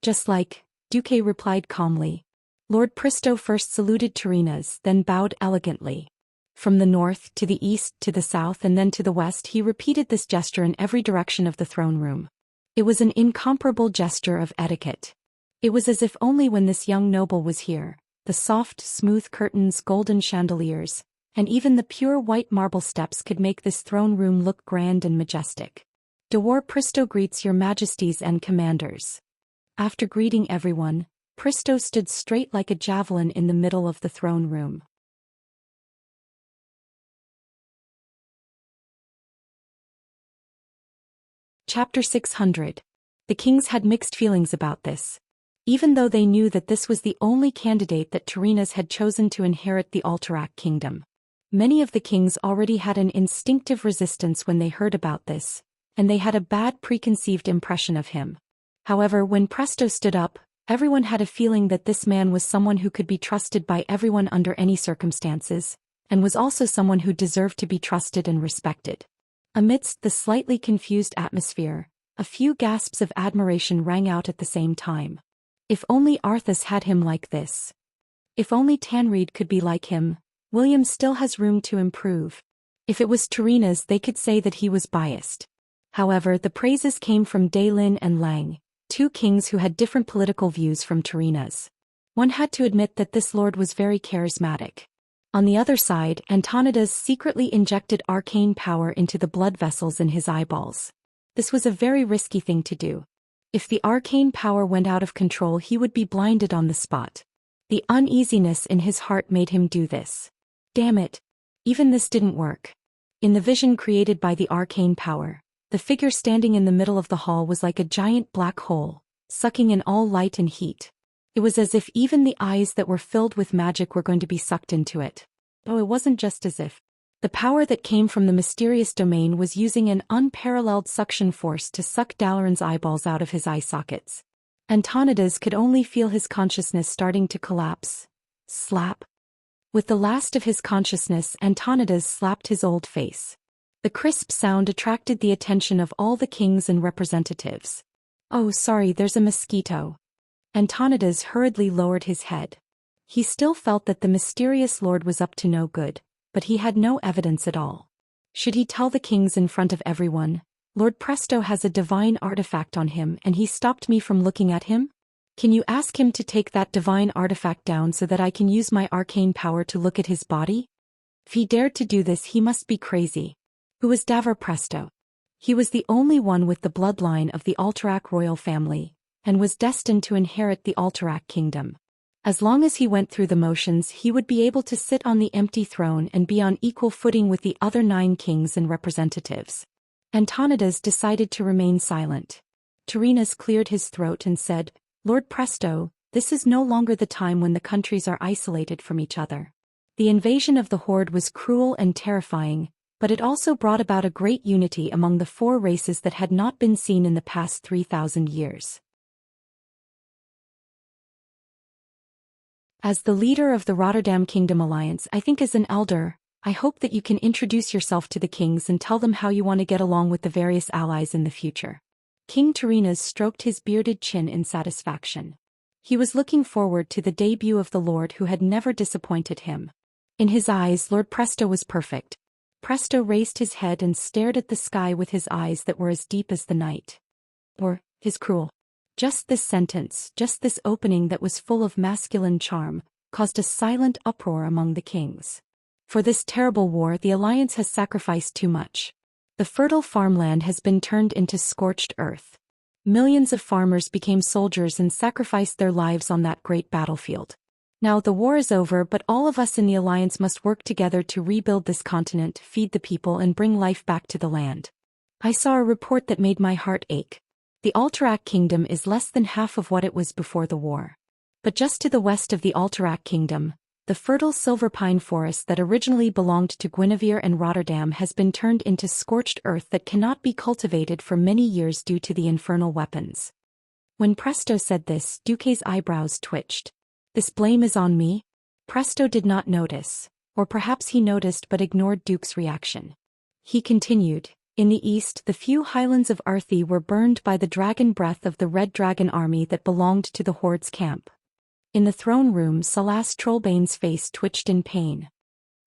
Just like, Duque replied calmly. Lord Pristo first saluted Tarinas, then bowed elegantly. From the north to the east to the south and then to the west he repeated this gesture in every direction of the throne room. It was an incomparable gesture of etiquette. It was as if only when this young noble was here, the soft, smooth curtains, golden chandeliers, and even the pure white marble steps could make this throne room look grand and majestic. Dwar Pristo greets your majesties and commanders. After greeting everyone, Pristo stood straight like a javelin in the middle of the throne room. Chapter 600. The kings had mixed feelings about this. Even though they knew that this was the only candidate that Tarinas had chosen to inherit the Alterac kingdom. Many of the kings already had an instinctive resistance when they heard about this, and they had a bad preconceived impression of him. However, when Presto stood up, everyone had a feeling that this man was someone who could be trusted by everyone under any circumstances, and was also someone who deserved to be trusted and respected. Amidst the slightly confused atmosphere, a few gasps of admiration rang out at the same time. If only Arthas had him like this. If only Tanreed could be like him. William still has room to improve. If it was Tarinas, they could say that he was biased. However, the praises came from Daylin and Lang, 2 kings who had different political views from Tarinas. One had to admit that this lord was very charismatic. On the other side, Antonidas secretly injected arcane power into the blood vessels in his eyeballs. This was a very risky thing to do. If the arcane power went out of control, he would be blinded on the spot. The uneasiness in his heart made him do this. Damn it. Even this didn't work. In the vision created by the arcane power, the figure standing in the middle of the hall was like a giant black hole, sucking in all light and heat. It was as if even the eyes that were filled with magic were going to be sucked into it. Oh, it wasn't just as if. The power that came from the mysterious domain was using an unparalleled suction force to suck Dalaran's eyeballs out of his eye sockets. Antonidas could only feel his consciousness starting to collapse. Slap. With the last of his consciousness, Antonidas slapped his old face. The crisp sound attracted the attention of all the kings and representatives. Oh, sorry, there's a mosquito. Antonidas hurriedly lowered his head. He still felt that the mysterious lord was up to no good, but he had no evidence at all. Should he tell the kings in front of everyone, Lord Presto has a divine artifact on him and he stopped me from looking at him? Can you ask him to take that divine artifact down so that I can use my arcane power to look at his body? If he dared to do this, he must be crazy. Who was Dwar Presto? He was the only one with the bloodline of the Alterac royal family, and was destined to inherit the Alterac kingdom. As long as he went through the motions, he would be able to sit on the empty throne and be on equal footing with the other 9 kings and representatives. Antonidas decided to remain silent. Tarinas cleared his throat and said, Lord Presto, this is no longer the time when the countries are isolated from each other. The invasion of the Horde was cruel and terrifying, but it also brought about a great unity among the 4 races that had not been seen in the past 3,000 years. As the leader of the Rotterdam Kingdom Alliance, I think as an elder, I hope that you can introduce yourself to the kings and tell them how you want to get along with the various allies in the future. King Terenas stroked his bearded chin in satisfaction. He was looking forward to the debut of the Lord who had never disappointed him. In his eyes, Lord Presto was perfect. Presto raised his head and stared at the sky with his eyes that were as deep as the night. Or, his cruel. Just this sentence, just this opening that was full of masculine charm, caused a silent uproar among the kings. For this terrible war, the alliance has sacrificed too much. The fertile farmland has been turned into scorched earth. Millions of farmers became soldiers and sacrificed their lives on that great battlefield. Now the war is over, but all of us in the alliance must work together to rebuild this continent, feed the people and bring life back to the land. I saw a report that made my heart ache. The Alterac kingdom is less than half of what it was before the war. But just to the west of the Alterac kingdom, the fertile silver pine forest that originally belonged to Guinevere and Rotterdam has been turned into scorched earth that cannot be cultivated for many years due to the infernal weapons. When Presto said this, Duque's eyebrows twitched. This blame is on me? Presto did not notice, or perhaps he noticed but ignored Duke's reaction. He continued, in the east the few highlands of Arthi were burned by the dragon breath of the Red Dragon army that belonged to the Horde's camp. In the throne room, Salas Trollbane's face twitched in pain.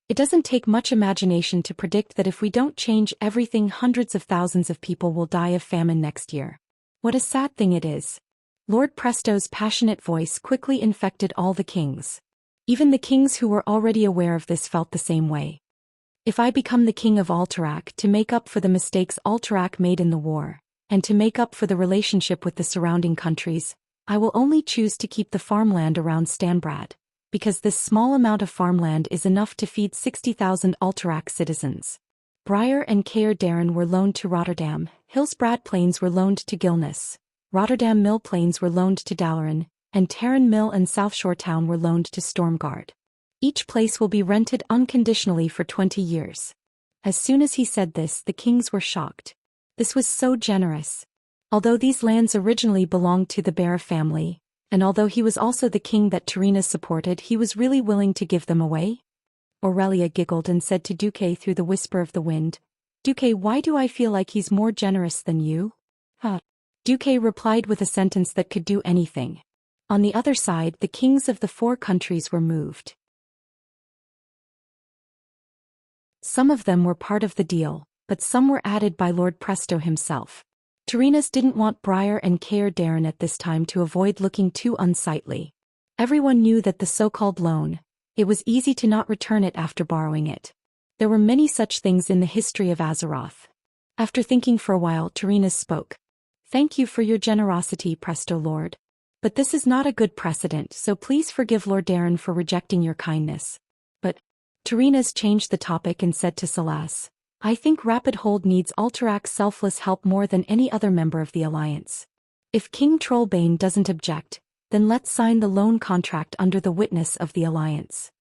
It doesn't take much imagination to predict that if we don't change everything, hundreds of thousands of people will die of famine next year. What a sad thing it is. Lord Presto's passionate voice quickly infected all the kings. Even the kings who were already aware of this felt the same way. If I become the king of Alterac to make up for the mistakes Alterac made in the war, and to make up for the relationship with the surrounding countries, I will only choose to keep the farmland around Stanbrad, because this small amount of farmland is enough to feed 60,000 Alterac citizens. Briar and Caer Darren were loaned to Rotterdam, Hillsbrad Plains were loaned to Gilness, Rotterdam Mill Plains were loaned to Dalaran, and Terran Mill and South Shore Town were loaned to Stormguard. Each place will be rented unconditionally for 20 years. As soon as he said this, the kings were shocked. This was so generous. Although these lands originally belonged to the Bear family, and although he was also the king that Terena supported, he was really willing to give them away? Aurelia giggled and said to Duque through the whisper of the wind, Duque, why do I feel like he's more generous than you? Duque replied with a sentence that could do anything. On the other side, the kings of the 4 countries were moved. Some of them were part of the deal, but some were added by Lord Presto himself. Terenas didn't want Briar and Caer Darren at this time to avoid looking too unsightly. Everyone knew that the so-called loan, it was easy to not return it after borrowing it. There were many such things in the history of Azeroth. After thinking for a while, Terenas spoke. Thank you for your generosity, Presto Lord. But this is not a good precedent, so please forgive Lord Darren for rejecting your kindness. But Terenas changed the topic and said to Salas, I think Rapid Hold needs Alterac's selfless help more than any other member of the Alliance. If King Trollbane doesn't object, then let's sign the loan contract under the witness of the Alliance.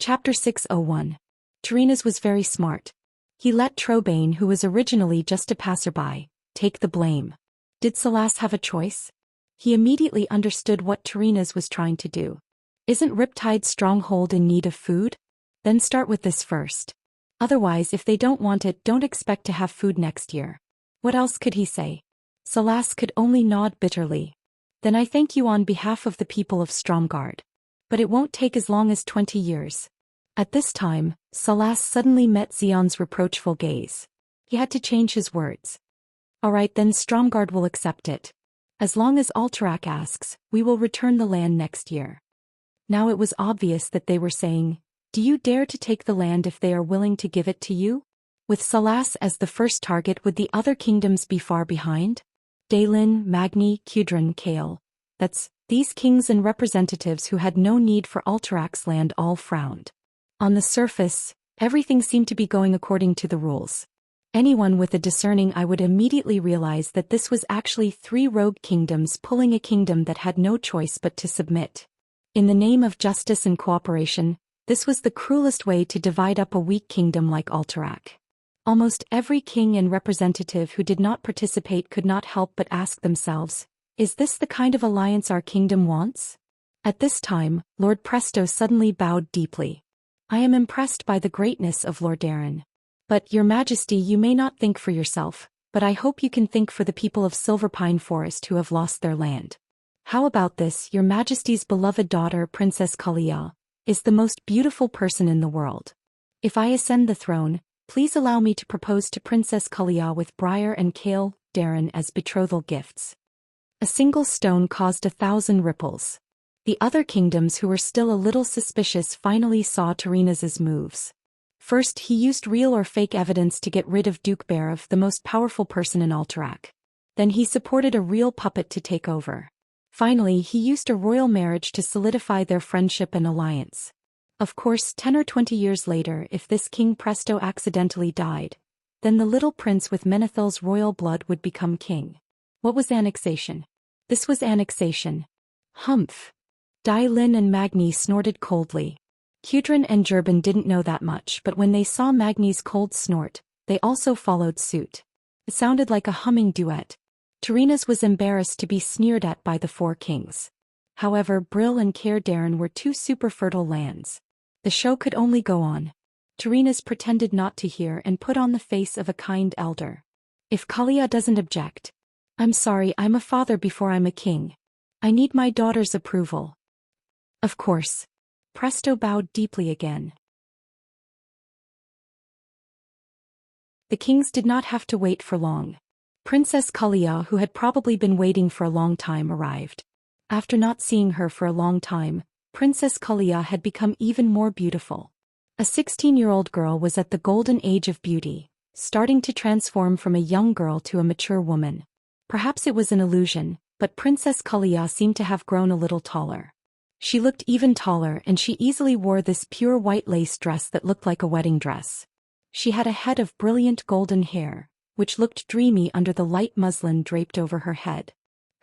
Chapter 601. Terenas was very smart. He let Trollbane, who was originally just a passerby, take the blame. Did Salas have a choice? He immediately understood what Terenas was trying to do. Isn't Riptide's stronghold in need of food? Then start with this first. Otherwise, if they don't want it, don't expect to have food next year. What else could he say? Salas could only nod bitterly. Then I thank you on behalf of the people of Stromgard. But it won't take as long as 20 years. At this time, Salas suddenly met Xion's reproachful gaze. He had to change his words. All right, then Stromgard will accept it. As long as Alterac asks, we will return the land next year. Now it was obvious that they were saying, do you dare to take the land if they are willing to give it to you? With Salas as the first target, would the other kingdoms be far behind? Daelin, Magni, Kudrin, Kael. These kings and representatives who had no need for Alterac's land all frowned. On the surface, everything seemed to be going according to the rules. Anyone with a discerning eye would immediately realize that this was actually 3 rogue kingdoms pulling a kingdom that had no choice but to submit. In the name of justice and cooperation, this was the cruelest way to divide up a weak kingdom like Alterac. Almost every king and representative who did not participate could not help but ask themselves, is this the kind of alliance our kingdom wants? At this time, Lord Presto suddenly bowed deeply. I am impressed by the greatness of Lord Darren. But, Your Majesty, you may not think for yourself, but I hope you can think for the people of Silverpine Forest who have lost their land. How about this? Your Majesty's beloved daughter, Princess Kalia, is the most beautiful person in the world. If I ascend the throne, please allow me to propose to Princess Kalia with Briar and Kale Darren as betrothal gifts. A single stone caused 1,000 ripples. The other kingdoms who were still a little suspicious finally saw Terena's moves. First, he used real or fake evidence to get rid of Duke Barav, the most powerful person in Alterac. Then he supported a real puppet to take over. Finally, he used a royal marriage to solidify their friendship and alliance. Of course, 10 or 20 years later, if this King Presto accidentally died, then the little prince with Menethil's royal blood would become king. What was annexation? This was annexation. Humph. Dai Lin and Magni snorted coldly. Kudrin and Gerben didn't know that much, but when they saw Magni's cold snort, they also followed suit. It sounded like a humming duet. Terena's was embarrassed to be sneered at by the four kings. However, Brill and Caer Darren were two super fertile lands. The show could only go on. Terena's pretended not to hear and put on the face of a kind elder. If Kalia doesn't object. I'm sorry, I'm a father before I'm a king. I need my daughter's approval. Of course. Presto bowed deeply again. The kings did not have to wait for long. Princess Kalia, who had probably been waiting for a long time, arrived. After not seeing her for a long time, Princess Kalia had become even more beautiful. A 16-year-old girl was at the golden age of beauty, starting to transform from a young girl to a mature woman. Perhaps it was an illusion, but Princess Kalia seemed to have grown a little taller. She looked even taller, and she easily wore this pure white lace dress that looked like a wedding dress. She had a head of brilliant golden hair, which looked dreamy under the light muslin draped over her head.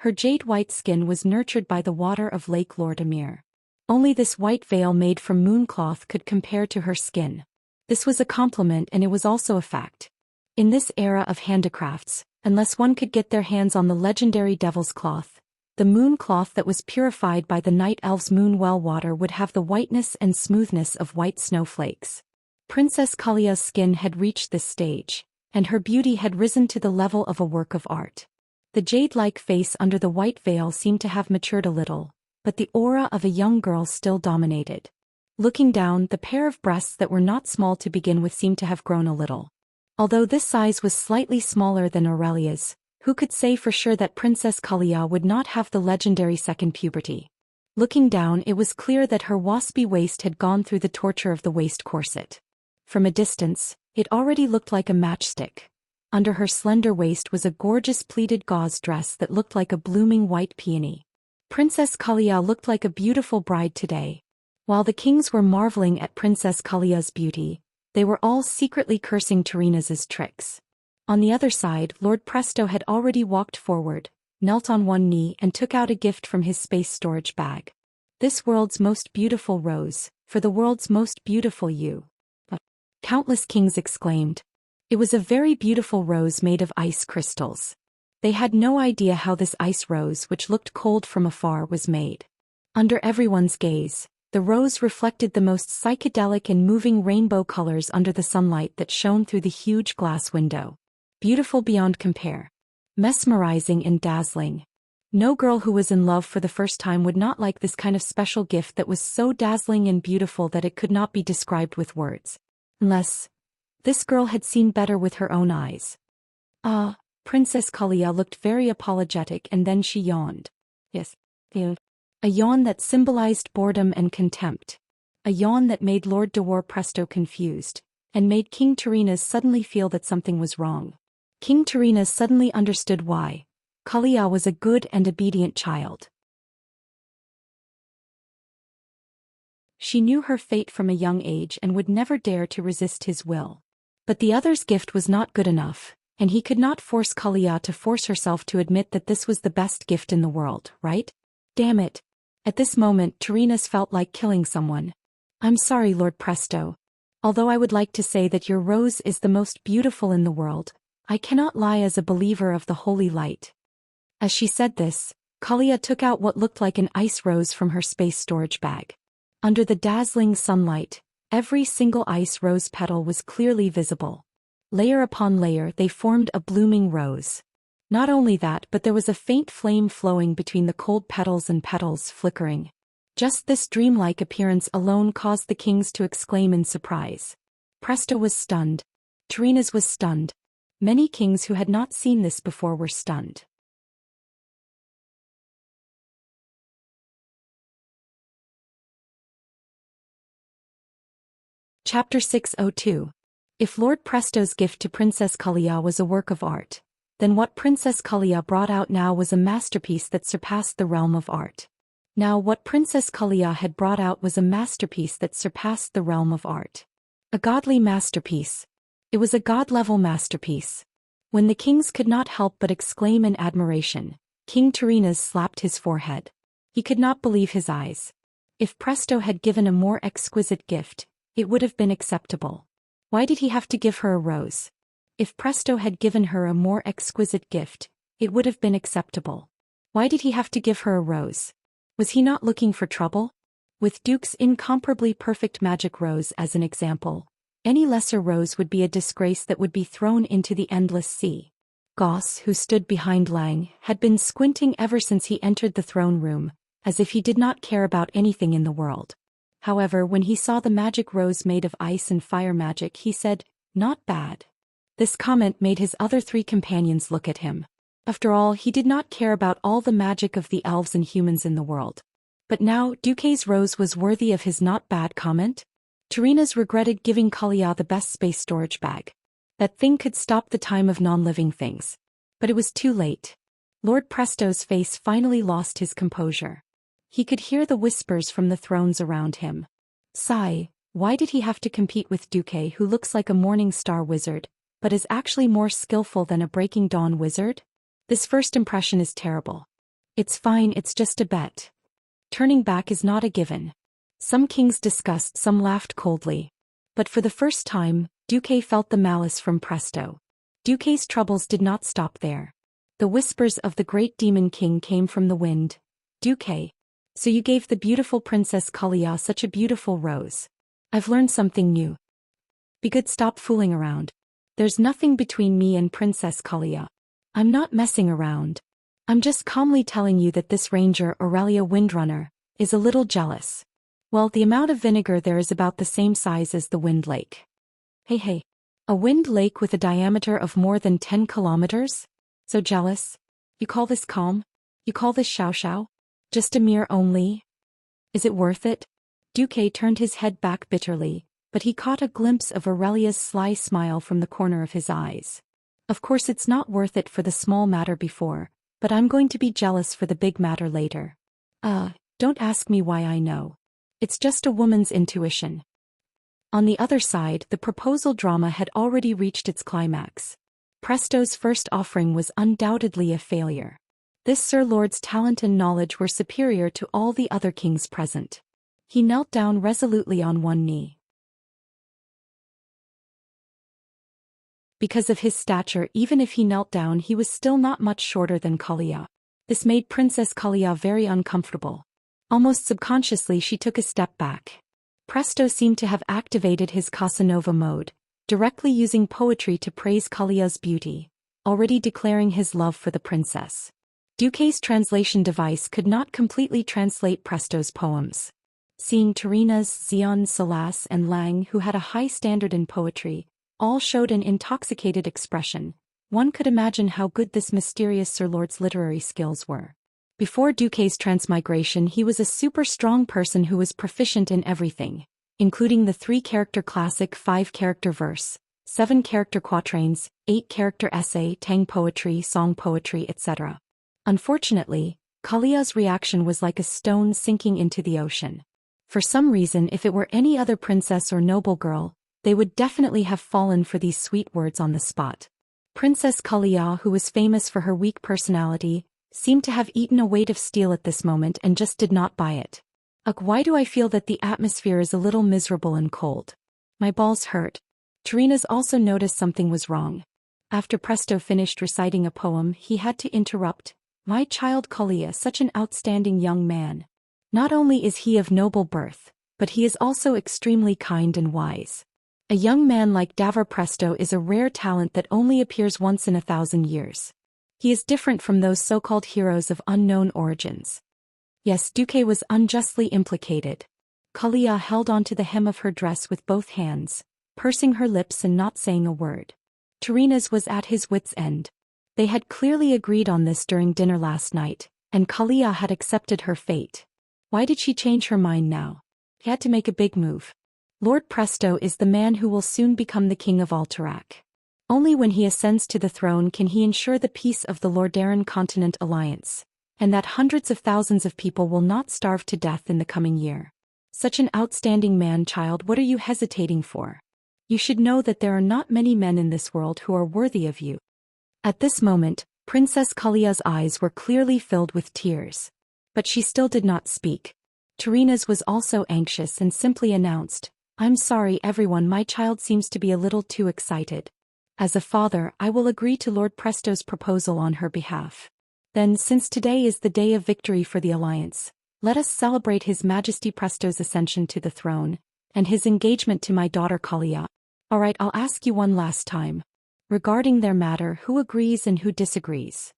Her jade-white skin was nurtured by the water of Lake Lord Amir. Only this white veil made from mooncloth could compare to her skin. This was a compliment, and it was also a fact. In this era of handicrafts, unless one could get their hands on the legendary Devil's Cloth, the moon cloth that was purified by the night elf's moon well water would have the whiteness and smoothness of white snowflakes. Princess Kalia's skin had reached this stage, and her beauty had risen to the level of a work of art. The jade-like face under the white veil seemed to have matured a little, but the aura of a young girl still dominated. Looking down, the pair of breasts that were not small to begin with seemed to have grown a little. Although this size was slightly smaller than Aurelia's, who could say for sure that Princess Kalia would not have the legendary second puberty? Looking down, it was clear that her waspy waist had gone through the torture of the waist corset. From a distance, it already looked like a matchstick. Under her slender waist was a gorgeous pleated gauze dress that looked like a blooming white peony. Princess Kalia looked like a beautiful bride today. While the kings were marveling at Princess Kalia's beauty, they were all secretly cursing Terena's tricks. On the other side, Lord Presto had already walked forward, knelt on one knee and took out a gift from his space storage bag. This world's most beautiful rose, for the world's most beautiful you. Countless kings exclaimed. It was a very beautiful rose made of ice crystals. They had no idea how this ice rose, which looked cold from afar, was made. Under everyone's gaze, the rose reflected the most psychedelic and moving rainbow colors under the sunlight that shone through the huge glass window. Beautiful beyond compare. Mesmerizing and dazzling. No girl who was in love for the first time would not like this kind of special gift that was so dazzling and beautiful that it could not be described with words. Unless this girl had seen better with her own eyes. Princess Kalia looked very apologetic, and then she yawned. Yes. A yawn that symbolized boredom and contempt. A yawn that made Lord de War Presto confused, and made King Terenas suddenly feel that something was wrong. King Terenas suddenly understood why. Kalia was a good and obedient child. She knew her fate from a young age and would never dare to resist his will. But the other's gift was not good enough, and he could not force Kalia to force herself to admit that this was the best gift in the world, right? Damn it. At this moment, Terenas felt like killing someone. I'm sorry, Lord Presto. Although I would like to say that your rose is the most beautiful in the world, I cannot lie as a believer of the holy light. As she said this, Kalia took out what looked like an ice rose from her space storage bag. Under the dazzling sunlight, Every single ice rose petal was clearly visible. Layer upon layer they formed a blooming rose. Not only that, but there was a faint flame flowing between the cold petals and petals flickering. Just this dreamlike appearance alone caused the kings to exclaim in surprise. Presto was stunned. Tyrrhena's was stunned. Many kings who had not seen this before were stunned. Chapter 602. If Lord Presto's gift to Princess Kalia was a work of art, then what Princess Kalia brought out now was a masterpiece that surpassed the realm of art. Now what Princess Kalia had brought out was a masterpiece that surpassed the realm of art. A godly masterpiece. It was a god-level masterpiece. When the kings could not help but exclaim in admiration, King Tyrrhena's slapped his forehead. He could not believe his eyes. If Presto had given a more exquisite gift, it would have been acceptable. Why did he have to give her a rose? If Presto had given her a more exquisite gift, it would have been acceptable. Why did he have to give her a rose? Was he not looking for trouble? With Duke's incomparably perfect magic rose as an example, any lesser rose would be a disgrace that would be thrown into the endless sea. Goss, who stood behind Lang, had been squinting ever since he entered the throne room, as if he did not care about anything in the world. However, when he saw the magic rose made of ice and fire magic, he said, "Not bad." This comment made his other three companions look at him. After all, he did not care about all the magic of the elves and humans in the world. But now, Duque's rose was worthy of his not bad comment? Tyrrhena's regretted giving Kalia the best space storage bag. That thing could stop the time of non-living things. But it was too late. Lord Presto's face finally lost his composure. He could hear the whispers from the thrones around him. Sigh, why did he have to compete with Duque, who looks like a morning star wizard, but is actually more skillful than a breaking dawn wizard? This first impression is terrible. It's fine, it's just a bet. Turning back is not a given. Some kings discussed, some laughed coldly. But for the first time, Duque felt the malice from Presto. Duque's troubles did not stop there. The whispers of the great demon king came from the wind. Duque. So you gave the beautiful Princess Kalia such a beautiful rose. I've learned something new. Be good, stop fooling around. There's nothing between me and Princess Kalia. I'm not messing around. I'm just calmly telling you that this ranger, Aurelia Windrunner, is a little jealous. Well, the amount of vinegar there is about the same size as the Wind Lake. Hey. A wind lake with a diameter of more than 10 kilometers? So jealous? You call this calm? You call this Xiao? Just a mere only? Is it worth it? Duque turned his head back bitterly, but he caught a glimpse of Aurelia's sly smile from the corner of his eyes. Of course it's not worth it for the small matter before, but I'm going to be jealous for the big matter later. Don't ask me why I know. It's just a woman's intuition. On the other side, the proposal drama had already reached its climax. Presto's first offering was undoubtedly a failure. This Sir Lord's talent and knowledge were superior to all the other kings present. He knelt down resolutely on one knee. Because of his stature, even if he knelt down, he was still not much shorter than Kalia. This made Princess Kalia very uncomfortable. Almost subconsciously she took a step back. Presto seemed to have activated his Casanova mode, directly using poetry to praise Kalia's beauty, already declaring his love for the princess. Duque's translation device could not completely translate Presto's poems. Seeing Tyrrhena's, Xian, Salas and Lang, who had a high standard in poetry, all showed an intoxicated expression, one could imagine how good this mysterious Sir Lord's literary skills were. Before Duque's transmigration, he was a super strong person who was proficient in everything, including the 3-character classic, 5-character verse, 7-character quatrains, 8-character essay, tang poetry, song poetry, etc. Unfortunately, Kalia's reaction was like a stone sinking into the ocean. For some reason, if it were any other princess or noble girl, they would definitely have fallen for these sweet words on the spot. Princess Kalia, who was famous for her weak personality, seemed to have eaten a weight of steel at this moment and just did not buy it. Ugh, why do I feel that the atmosphere is a little miserable and cold? My balls hurt. Tyrrhena's also noticed something was wrong. After Presto finished reciting a poem, he had to interrupt. My child Kalia, such an outstanding young man. Not only is he of noble birth, but he is also extremely kind and wise. A young man like Davor Presto is a rare talent that only appears once in 1,000 years. He is different from those so-called heroes of unknown origins. Yes, Duque was unjustly implicated. Kalia held onto the hem of her dress with both hands, pursing her lips and not saying a word. Tyrrhena's was at his wits' end. They had clearly agreed on this during dinner last night, and Kalia had accepted her fate. Why did she change her mind now? He had to make a big move. Lord Presto is the man who will soon become the king of Alterac. Only when he ascends to the throne can he ensure the peace of the Lordaeron Continent Alliance, and that hundreds of thousands of people will not starve to death in the coming year. Such an outstanding man, child, what are you hesitating for? You should know that there are not many men in this world who are worthy of you. At this moment, Princess Kalia's eyes were clearly filled with tears. But she still did not speak. Tyrrhena's was also anxious and simply announced, "I'm sorry everyone, my child seems to be a little too excited. As a father, I will agree to Lord Presto's proposal on her behalf. Then, since today is the day of victory for the Alliance, let us celebrate His Majesty Presto's ascension to the throne, and his engagement to my daughter Kalia. Alright, I'll ask you one last time. Regarding their matter, who agrees and who disagrees?"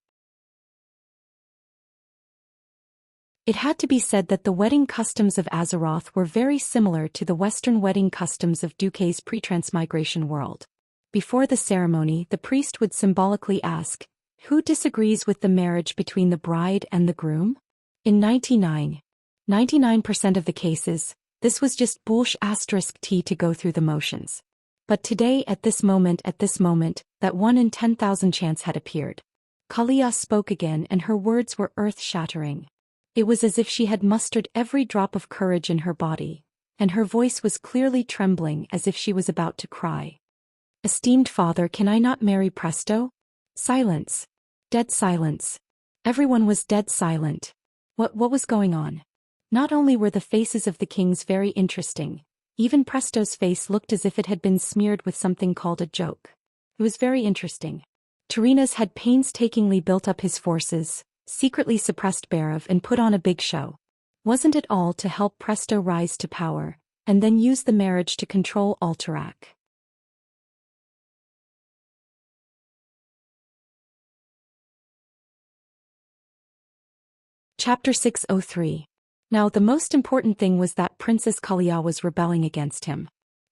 It had to be said that the wedding customs of Azeroth were very similar to the Western wedding customs of Duque's pre-transmigration world. Before the ceremony, the priest would symbolically ask, "Who disagrees with the marriage between the bride and the groom?" In 99% of the cases, this was just bullsh*t to go through the motions. But today, at this moment, that 1 in 10,000 chance had appeared. Kalia spoke again, and her words were earth-shattering. It was as if she had mustered every drop of courage in her body, and her voice was clearly trembling as if she was about to cry. "Esteemed father, can I not marry Presto?" Silence. Dead silence. Everyone was dead silent. What was going on? Not only were the faces of the kings very interesting, even Presto's face looked as if it had been smeared with something called a joke. It was very interesting. Tyrrhena's had painstakingly built up his forces, secretly suppressed Barav and put on a big show. Wasn't it all to help Presto rise to power, and then use the marriage to control Alterac? Chapter 603. Now the most important thing was that Princess Kalia was rebelling against him.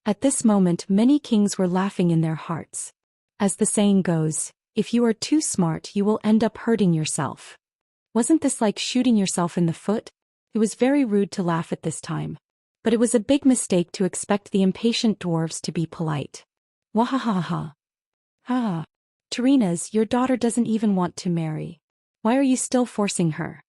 At this moment many kings were laughing in their hearts. As the saying goes, if you are too smart you will end up hurting yourself. Wasn't this like shooting yourself in the foot? It was very rude to laugh at this time. But it was a big mistake to expect the impatient dwarves to be polite. Wahahaha. Ah. Tyrrhena's, your daughter doesn't even want to marry. Why are you still forcing her?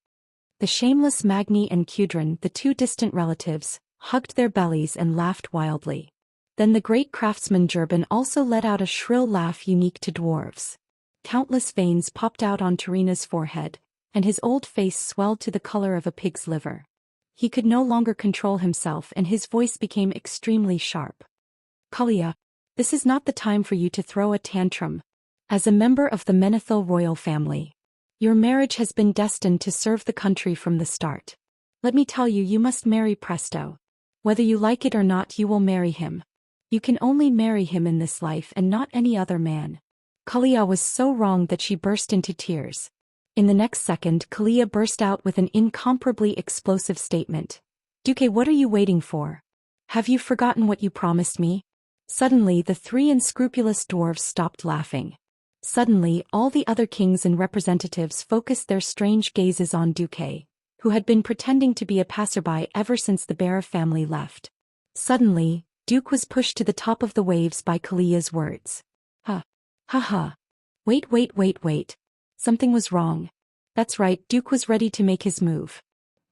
The shameless Magni and Kudrin, the two distant relatives, hugged their bellies and laughed wildly. Then the great craftsman Jurban also let out a shrill laugh unique to dwarves. Countless veins popped out on Tyrrhena's forehead, and his old face swelled to the color of a pig's liver. He could no longer control himself and his voice became extremely sharp. "Kalia, this is not the time for you to throw a tantrum. As a member of the Menethil royal family, your marriage has been destined to serve the country from the start. Let me tell you, you must marry Presto. Whether you like it or not, you will marry him. You can only marry him in this life and not any other man." Kalia was so wrong that she burst into tears. In the next second, Kalia burst out with an incomparably explosive statement. "Duque, what are you waiting for? Have you forgotten what you promised me?" Suddenly, the three unscrupulous dwarves stopped laughing. Suddenly, all the other kings and representatives focused their strange gazes on Duque, who had been pretending to be a passerby ever since the Bara family left. Suddenly, Duke was pushed to the top of the waves by Kalia's words. Ha. Ha ha. Wait. Something was wrong. That's right, Duke was ready to make his move.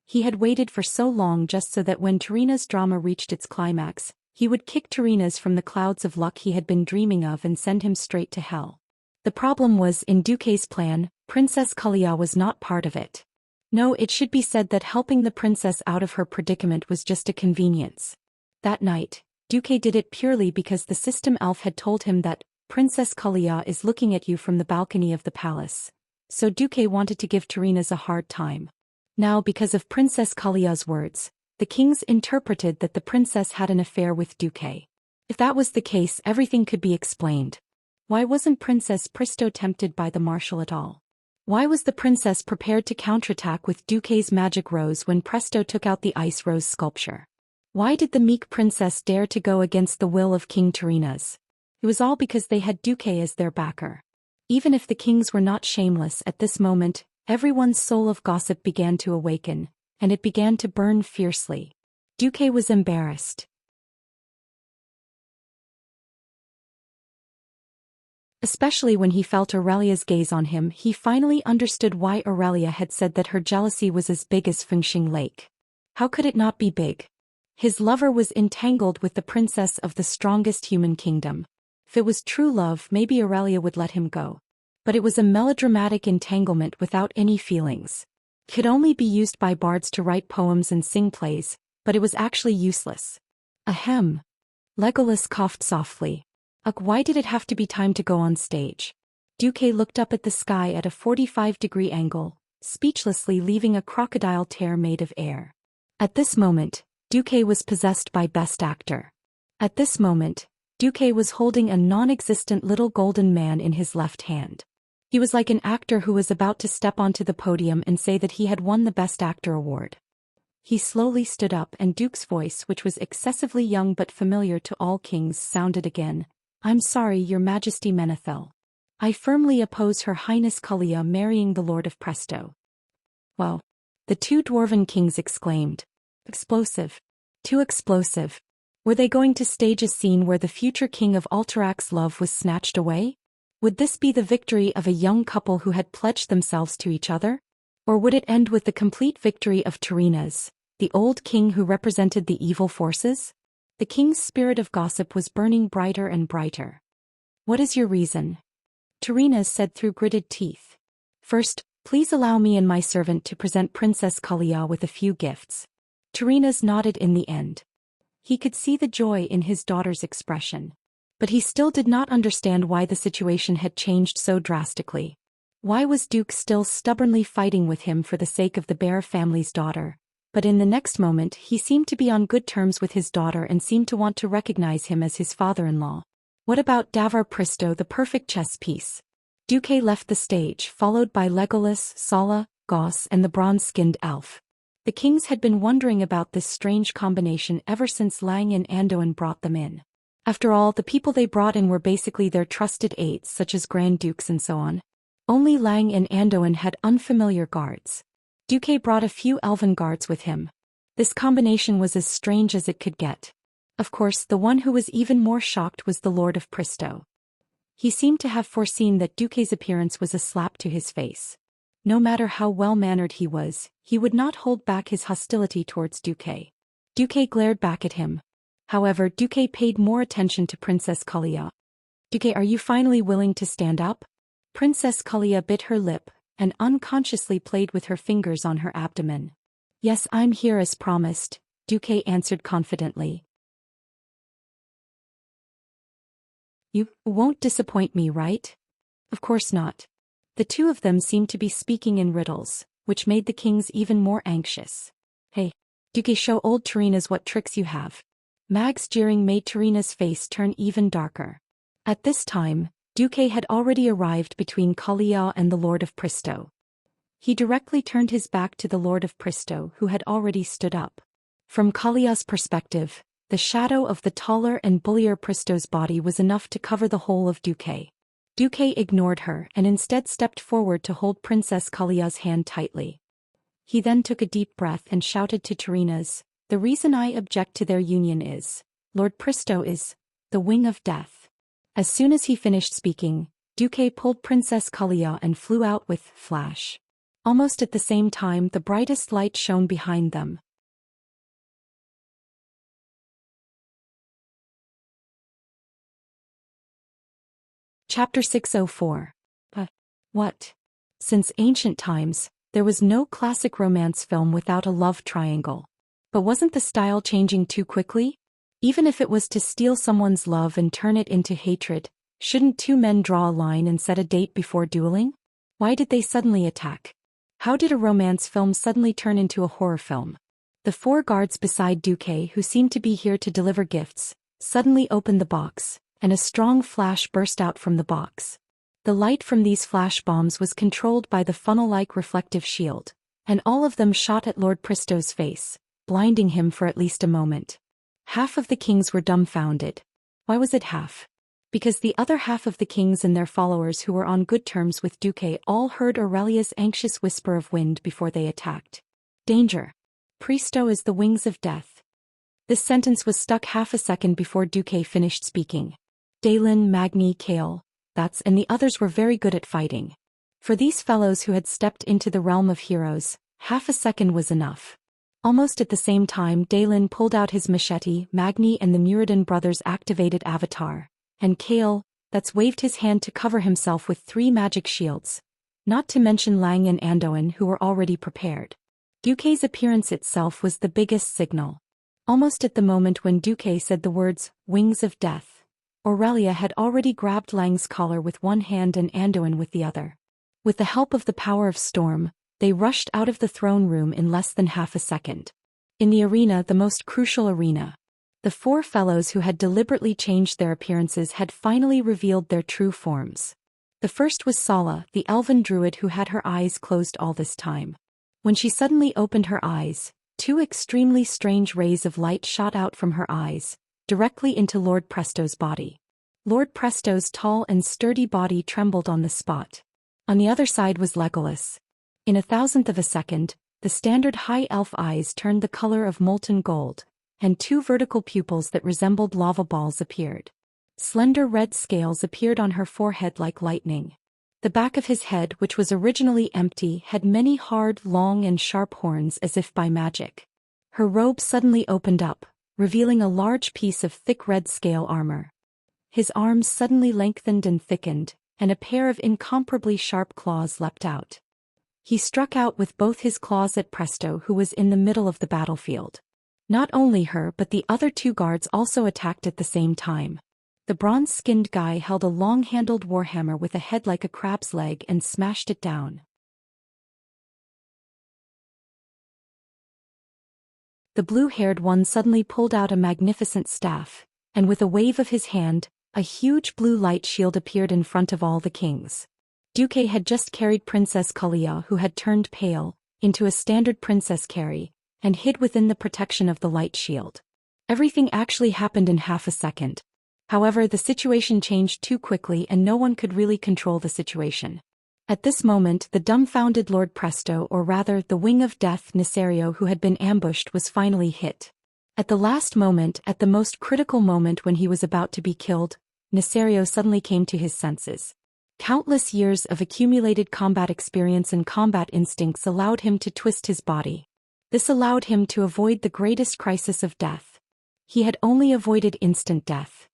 He had waited for so long just so that when Tyrrhena's drama reached its climax, he would kick Tyrrhena's from the clouds of luck he had been dreaming of and send him straight to hell. The problem was, in Duque's plan, Princess Kalia was not part of it. No, it should be said that helping the princess out of her predicament was just a convenience. That night, Duque did it purely because the system elf had told him that Princess Kalia is looking at you from the balcony of the palace. So Duque wanted to give Tyrrhena's a hard time. Now because of Princess Kalia's words, the kings interpreted that the princess had an affair with Duque. If that was the case, everything could be explained. Why wasn't Princess Pristo tempted by the marshal at all? Why was the princess prepared to counterattack with Duque's magic rose when Presto took out the ice rose sculpture? Why did the meek princess dare to go against the will of King Tyrrhena's? It was all because they had Duque as their backer. Even if the kings were not shameless at this moment, everyone's soul of gossip began to awaken, and it began to burn fiercely. Duque was embarrassed. Especially when he felt Aurelia's gaze on him, he finally understood why Aurelia had said that her jealousy was as big as Fengxing Lake. How could it not be big? His lover was entangled with the princess of the strongest human kingdom. If it was true love, maybe Aurelia would let him go. But it was a melodramatic entanglement without any feelings. It could only be used by bards to write poems and sing plays, but it was actually useless. Ahem. Legolas coughed softly. Ugh, why did it have to be time to go on stage? Duque looked up at the sky at a 45-degree angle, speechlessly, leaving a crocodile tear made of air. At this moment, Duque was possessed by Best Actor. At this moment, Duque was holding a non-existent little golden man in his left hand. He was like an actor who was about to step onto the podium and say that he had won the Best Actor award. He slowly stood up, and Duke's voice, which was excessively young but familiar to all kings, sounded again. I'm sorry, Your Majesty Menethil. I firmly oppose Her Highness Kalia marrying the Lord of Presto. Well, the two dwarven kings exclaimed. Explosive. Too explosive. Were they going to stage a scene where the future king of Alterax's love was snatched away? Would this be the victory of a young couple who had pledged themselves to each other? Or would it end with the complete victory of Tyrrhena's, the old king who represented the evil forces? The king's spirit of gossip was burning brighter and brighter. What is your reason? Tyrrhena's said through gritted teeth. First, please allow me and my servant to present Princess Kalia with a few gifts. Tyrrhena's nodded in the end. He could see the joy in his daughter's expression. But he still did not understand why the situation had changed so drastically. Why was Duke still stubbornly fighting with him for the sake of the Bear family's daughter? But in the next moment he seemed to be on good terms with his daughter and seemed to want to recognize him as his father-in-law. What about Davar Pristo, the perfect chess piece? Duque left the stage, followed by Legolas, Sala, Goss, and the bronze-skinned elf. The kings had been wondering about this strange combination ever since Lang and Anduin brought them in. After all, the people they brought in were basically their trusted aides, such as Grand Dukes and so on. Only Lang and Anduin had unfamiliar guards. Duque brought a few elven guards with him. This combination was as strange as it could get. Of course, the one who was even more shocked was the Lord of Pristo. He seemed to have foreseen that Duque's appearance was a slap to his face. No matter how well-mannered he was, he would not hold back his hostility towards Duque. Duque glared back at him. However, Duque paid more attention to Princess Kalia. Duque, are you finally willing to stand up? Princess Kalia bit her lip and unconsciously played with her fingers on her abdomen. Yes, I'm here as promised, Duque answered confidently. You won't disappoint me, right? Of course not. The two of them seemed to be speaking in riddles, which made the kings even more anxious. Hey, Duque, show old Tyrrhena's what tricks you have. Mag's jeering made Tyrrhena's face turn even darker. At this time, Duque had already arrived between Kalia and the Lord of Pristo. He directly turned his back to the Lord of Pristo, who had already stood up. From Kalia's perspective, the shadow of the taller and bullier Pristo's body was enough to cover the whole of Duque. Duque ignored her and instead stepped forward to hold Princess Kalia's hand tightly. He then took a deep breath and shouted to Tyrrhena's, "The reason I object to their union is, Lord Pristo is the wing of death." As soon as he finished speaking, Duque pulled Princess Kalia and flew out with flash. Almost at the same time, the brightest light shone behind them. Chapter 604. What? Since ancient times, there was no classic romance film without a love triangle. But wasn't the style changing too quickly? Even if it was to steal someone's love and turn it into hatred, shouldn't two men draw a line and set a date before dueling? Why did they suddenly attack? How did a romance film suddenly turn into a horror film? The 4 guards beside Duque, who seemed to be here to deliver gifts, suddenly opened the box, and a strong flash burst out from the box. The light from these flash bombs was controlled by the funnel-like reflective shield, and all of them shot at Lord Pristo's face, blinding him for at least a moment. Half of the kings were dumbfounded. Why was it half? Because the other half of the kings and their followers who were on good terms with Duque all heard Aurelia's anxious whisper of wind before they attacked. Danger. Pristo is the wings of death. This sentence was stuck half a second before Duque finished speaking. Dalen, Magni, Kale, and the others were very good at fighting. For these fellows who had stepped into the realm of heroes, half a second was enough. Almost at the same time, Dalen pulled out his machete, Magni and the Muradin brothers activated Avatar, and Kale, waved his hand to cover himself with 3 magic shields, not to mention Lang and Andoin who were already prepared. Duque's appearance itself was the biggest signal. Almost at the moment when Duque said the words, "Wings of Death," Aurelia had already grabbed Lang's collar with one hand and Andoin with the other. With the help of the power of storm, they rushed out of the throne room in less than half a second. In the arena, the most crucial arena, the 4 fellows who had deliberately changed their appearances had finally revealed their true forms. The first was Sala, the elven druid who had her eyes closed all this time. When she suddenly opened her eyes, 2 extremely strange rays of light shot out from her eyes, directly into Lord Presto's body. Lord Presto's tall and sturdy body trembled on the spot. On the other side was Legolas. In a thousandth of a second, the standard high elf eyes turned the color of molten gold, and 2 vertical pupils that resembled lava balls appeared. Slender red scales appeared on her forehead like lightning. The back of his head, which was originally empty, had many hard, long and sharp horns as if by magic. Her robe suddenly opened up, revealing a large piece of thick red scale armor. His arms suddenly lengthened and thickened, and a pair of incomparably sharp claws leapt out. He struck out with both his claws at Presto, who was in the middle of the battlefield. Not only her but the other 2 guards also attacked at the same time. The bronze-skinned guy held a long-handled warhammer with a head like a crab's leg and smashed it down. The blue-haired one suddenly pulled out a magnificent staff, and with a wave of his hand, a huge blue light shield appeared in front of all the kings. Duque had just carried Princess Kalia, who had turned pale, into a standard princess carry, and hid within the protection of the light shield. Everything actually happened in half a second. However, the situation changed too quickly and no one could really control the situation. At this moment, the dumbfounded Lord Presto, or rather the Wing of Death Nesario who had been ambushed, was finally hit. At the last moment, at the most critical moment when he was about to be killed, Nesario suddenly came to his senses. Countless years of accumulated combat experience and combat instincts allowed him to twist his body. This allowed him to avoid the greatest crisis of death. He had only avoided instant death.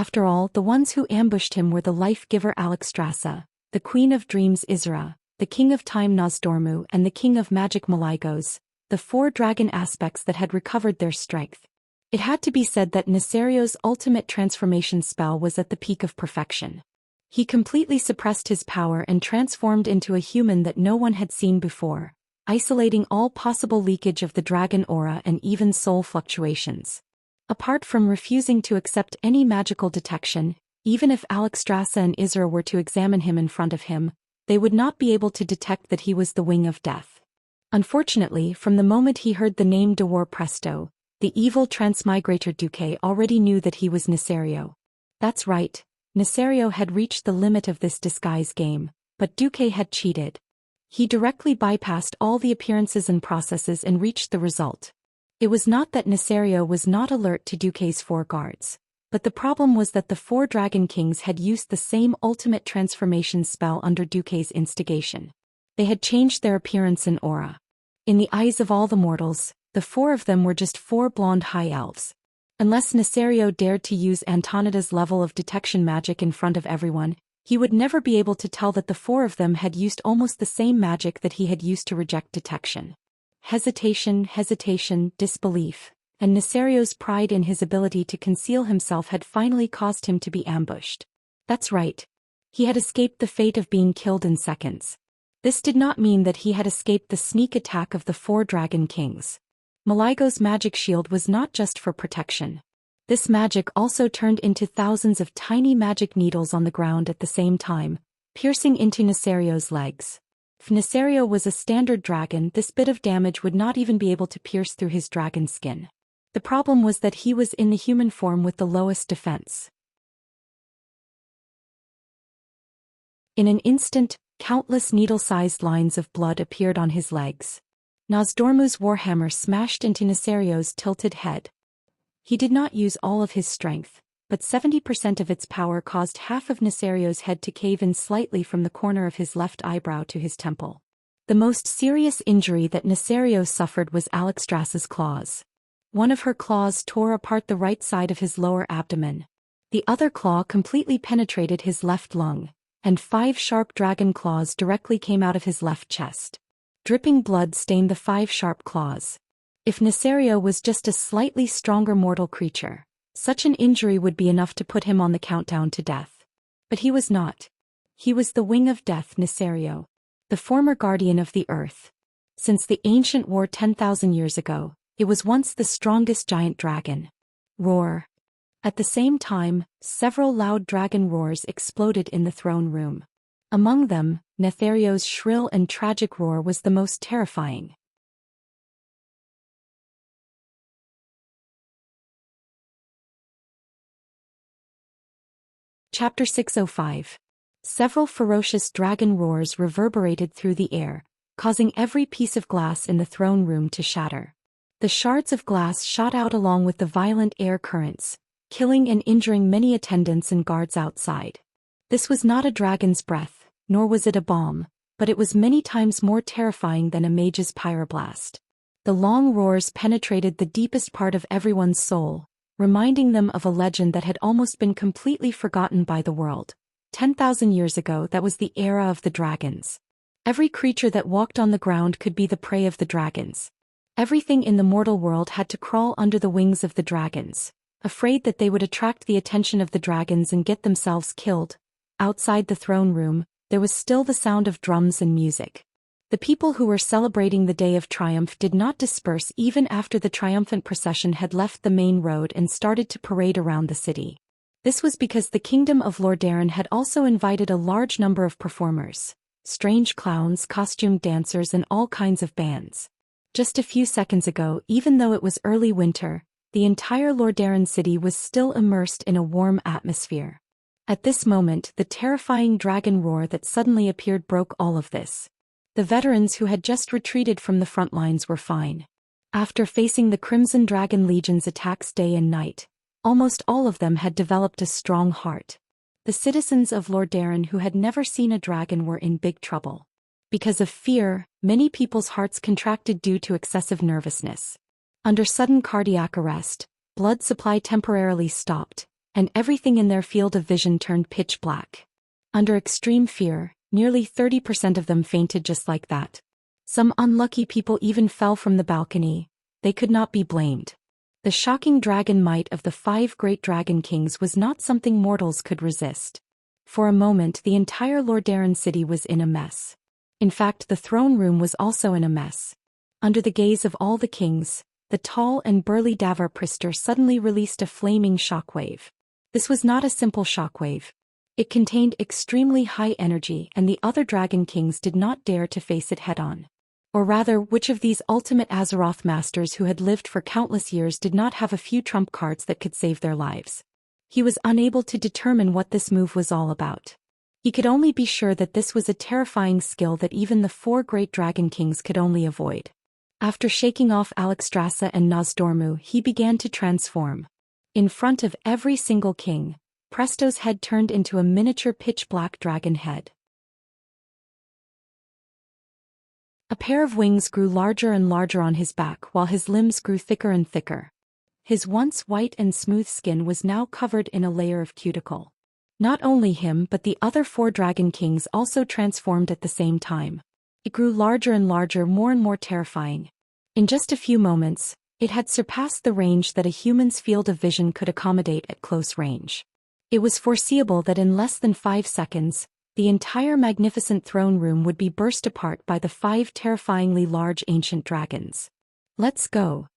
After all, the ones who ambushed him were the life-giver Alexstrasza, the Queen of Dreams Isra, the King of Time Nosdormu and the King of Magic Malygos, the 4 dragon aspects that had recovered their strength. It had to be said that Nesario's ultimate transformation spell was at the peak of perfection. He completely suppressed his power and transformed into a human that no one had seen before, isolating all possible leakage of the dragon aura and even soul fluctuations. Apart from refusing to accept any magical detection, even if Alexstrasza and Isra were to examine him in front of him, they would not be able to detect that he was the Wing of Death. Unfortunately, from the moment he heard the name de War Presto, the evil transmigrator Duque already knew that he was Nesario. That's right, Nesario had reached the limit of this disguise game, but Duque had cheated. He directly bypassed all the appearances and processes and reached the result. It was not that Nesario was not alert to Duque's 4 guards. But the problem was that the 4 Dragon Kings had used the same ultimate transformation spell under Duque's instigation. They had changed their appearance and aura. In the eyes of all the mortals, the 4 of them were just 4 blonde high elves. Unless Nesario dared to use Antonida's level of detection magic in front of everyone, he would never be able to tell that the 4 of them had used almost the same magic that he had used to reject detection. Hesitation, disbelief. And Nesario's pride in his ability to conceal himself had finally caused him to be ambushed. That's right. He had escaped the fate of being killed in seconds. This did not mean that he had escaped the sneak attack of the 4 Dragon Kings. Maligo's magic shield was not just for protection. This magic also turned into thousands of tiny magic needles on the ground at the same time, piercing into Neserio's legs. If Neserio was a standard dragon, this bit of damage would not even be able to pierce through his dragon skin. The problem was that he was in the human form with the lowest defense. In an instant, countless needle-sized lines of blood appeared on his legs. Nozdormu's warhammer smashed into Neserio's tilted head. He did not use all of his strength, but 70% of its power caused half of Neserio's head to cave in slightly from the corner of his left eyebrow to his temple. The most serious injury that Neserio suffered was Alexstrasza's claws. One of her claws tore apart the right side of his lower abdomen. The other claw completely penetrated his left lung, and 5 sharp dragon claws directly came out of his left chest. Dripping blood stained the 5 sharp claws. If Neserio was just a slightly stronger mortal creature, such an injury would be enough to put him on the countdown to death. But he was not. He was the wing of death, Neserio, the former guardian of the earth. Since the ancient war 10,000 years ago, it was once the strongest giant dragon. Roar. At the same time, several loud dragon roars exploded in the throne room. Among them, Neserio's shrill and tragic roar was the most terrifying. Chapter 605. Several ferocious dragon roars reverberated through the air, causing every piece of glass in the throne room to shatter. The shards of glass shot out along with the violent air currents, killing and injuring many attendants and guards outside. This was not a dragon's breath, nor was it a bomb, but it was many times more terrifying than a mage's pyroblast. The long roars penetrated the deepest part of everyone's soul, reminding them of a legend that had almost been completely forgotten by the world. 10,000 years ago, that was the era of the dragons. Every creature that walked on the ground could be the prey of the dragons. Everything in the mortal world had to crawl under the wings of the dragons, afraid that they would attract the attention of the dragons and get themselves killed. Outside the throne room, there was still the sound of drums and music. The people who were celebrating the Day of Triumph did not disperse even after the triumphant procession had left the main road and started to parade around the city. This was because the kingdom of Lordaeron had also invited a large number of performers, strange clowns, costumed dancers, and all kinds of bands. Just a few seconds ago, even though it was early winter, the entire Lordaeron city was still immersed in a warm atmosphere. At this moment, the terrifying dragon roar that suddenly appeared broke all of this. The veterans who had just retreated from the front lines were fine. After facing the Crimson Dragon Legion's attacks day and night, almost all of them had developed a strong heart. The citizens of Lordaeron who had never seen a dragon were in big trouble. Because of fear, many people's hearts contracted due to excessive nervousness. Under sudden cardiac arrest, blood supply temporarily stopped, and everything in their field of vision turned pitch black. Under extreme fear, nearly 30% of them fainted just like that. Some unlucky people even fell from the balcony. They could not be blamed. The shocking dragon might of the 5 great dragon kings was not something mortals could resist. For a moment, the entire Lordaeron city was in a mess. In fact, the throne room was also in a mess. Under the gaze of all the kings, the tall and burly Davar Priester suddenly released a flaming shockwave. This was not a simple shockwave. It contained extremely high energy, and the other dragon kings did not dare to face it head-on. Or rather, which of these ultimate Azeroth masters who had lived for countless years did not have a few trump cards that could save their lives? He was unable to determine what this move was all about. He could only be sure that this was a terrifying skill that even the 4 great dragon kings could only avoid. After shaking off Alexstrasza and Nozdormu, he began to transform. In front of every single king, Presto's head turned into a miniature pitch-black dragon head. A pair of wings grew larger and larger on his back while his limbs grew thicker and thicker. His once white and smooth skin was now covered in a layer of cuticle. Not only him but the other 4 dragon kings also transformed at the same time. It grew larger and larger, more and more terrifying. In just a few moments, it had surpassed the range that a human's field of vision could accommodate at close range. It was foreseeable that in less than 5 seconds, the entire magnificent throne room would be burst apart by the 5 terrifyingly large ancient dragons. "Let's go,"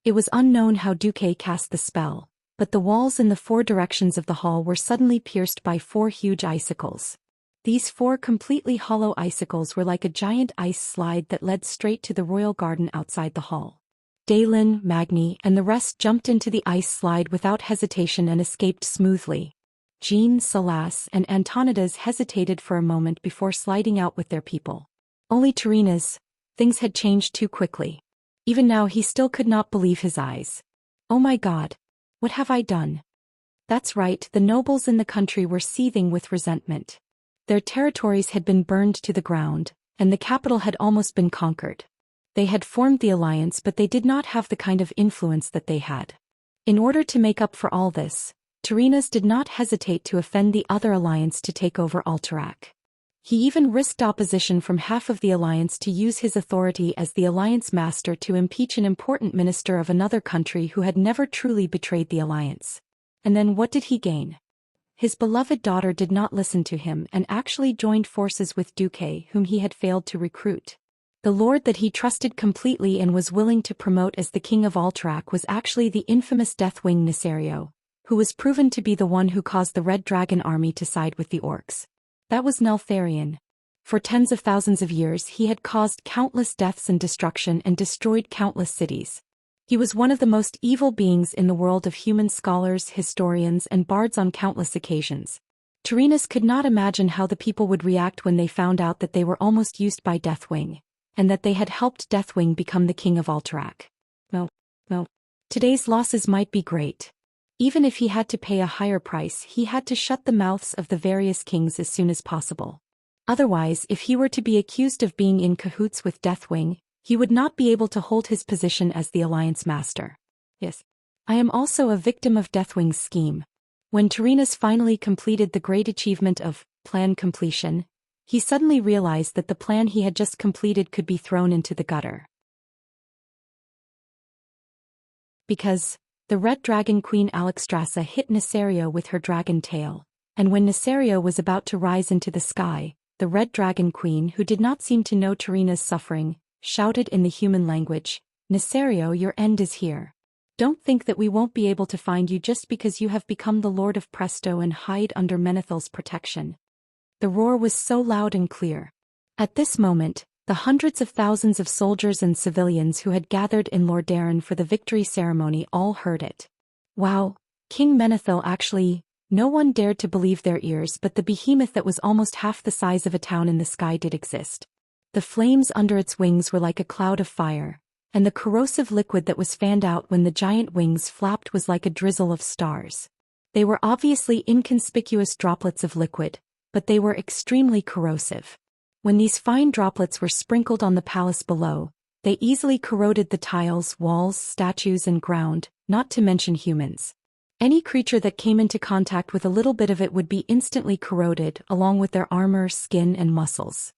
It was unknown how Duque cast the spell, but the walls in the four directions of the hall were suddenly pierced by four huge icicles. These four completely hollow icicles were like a giant ice slide that led straight to the royal garden outside the hall. Daylin, Magni, and the rest jumped into the ice slide without hesitation and escaped smoothly. Jean, Salas, and Antonidas hesitated for a moment before sliding out with their people. Only Terina's, things had changed too quickly. Even now he still could not believe his eyes. Oh my God! What have I done? That's right, the nobles in the country were seething with resentment. Their territories had been burned to the ground, and the capital had almost been conquered. They had formed the alliance, but they did not have the kind of influence that they had. In order to make up for all this, Terina's did not hesitate to offend the other alliance to take over Alterac. He even risked opposition from half of the alliance to use his authority as the alliance master to impeach an important minister of another country who had never truly betrayed the alliance. And then what did he gain? His beloved daughter did not listen to him and actually joined forces with Duque, whom he had failed to recruit. The lord that he trusted completely and was willing to promote as the king of Alterac was actually the infamous Deathwing Nesario, who was proven to be the one who caused the Red Dragon army to side with the orcs. That was Neltharion. For tens of thousands of years he had caused countless deaths and destruction and destroyed countless cities. He was one of the most evil beings in the world of human scholars, historians, and bards on countless occasions. Terina's could not imagine how the people would react when they found out that they were almost used by Deathwing, and that they had helped Deathwing become the king of Alterac. No. Today's losses might be great. Even if he had to pay a higher price, he had to shut the mouths of the various kings as soon as possible. Otherwise, if he were to be accused of being in cahoots with Deathwing, he would not be able to hold his position as the alliance master. Yes. I am also a victim of Deathwing's scheme. When Terina's finally completed the great achievement of plan completion, he suddenly realized that the plan he had just completed could be thrown into the gutter. Because the Red Dragon Queen Alexstrasza hit Nesario with her dragon tail, and when Nesario was about to rise into the sky, the Red Dragon Queen, who did not seem to know Terina's suffering, shouted in the human language, "Nesario, your end is here. Don't think that we won't be able to find you just because you have become the Lord of Presto and hide under Menethel's protection." The roar was so loud and clear. At this moment, the hundreds of thousands of soldiers and civilians who had gathered in Lordaeron for the victory ceremony all heard it. Wow, King Menethil actually... No one dared to believe their ears, but the behemoth that was almost half the size of a town in the sky did exist. The flames under its wings were like a cloud of fire, and the corrosive liquid that was fanned out when the giant wings flapped was like a drizzle of stars. They were obviously inconspicuous droplets of liquid, but they were extremely corrosive. When these fine droplets were sprinkled on the palace below, they easily corroded the tiles, walls, statues, and ground, not to mention humans. Any creature that came into contact with a little bit of it would be instantly corroded, along with their armor, skin, and muscles.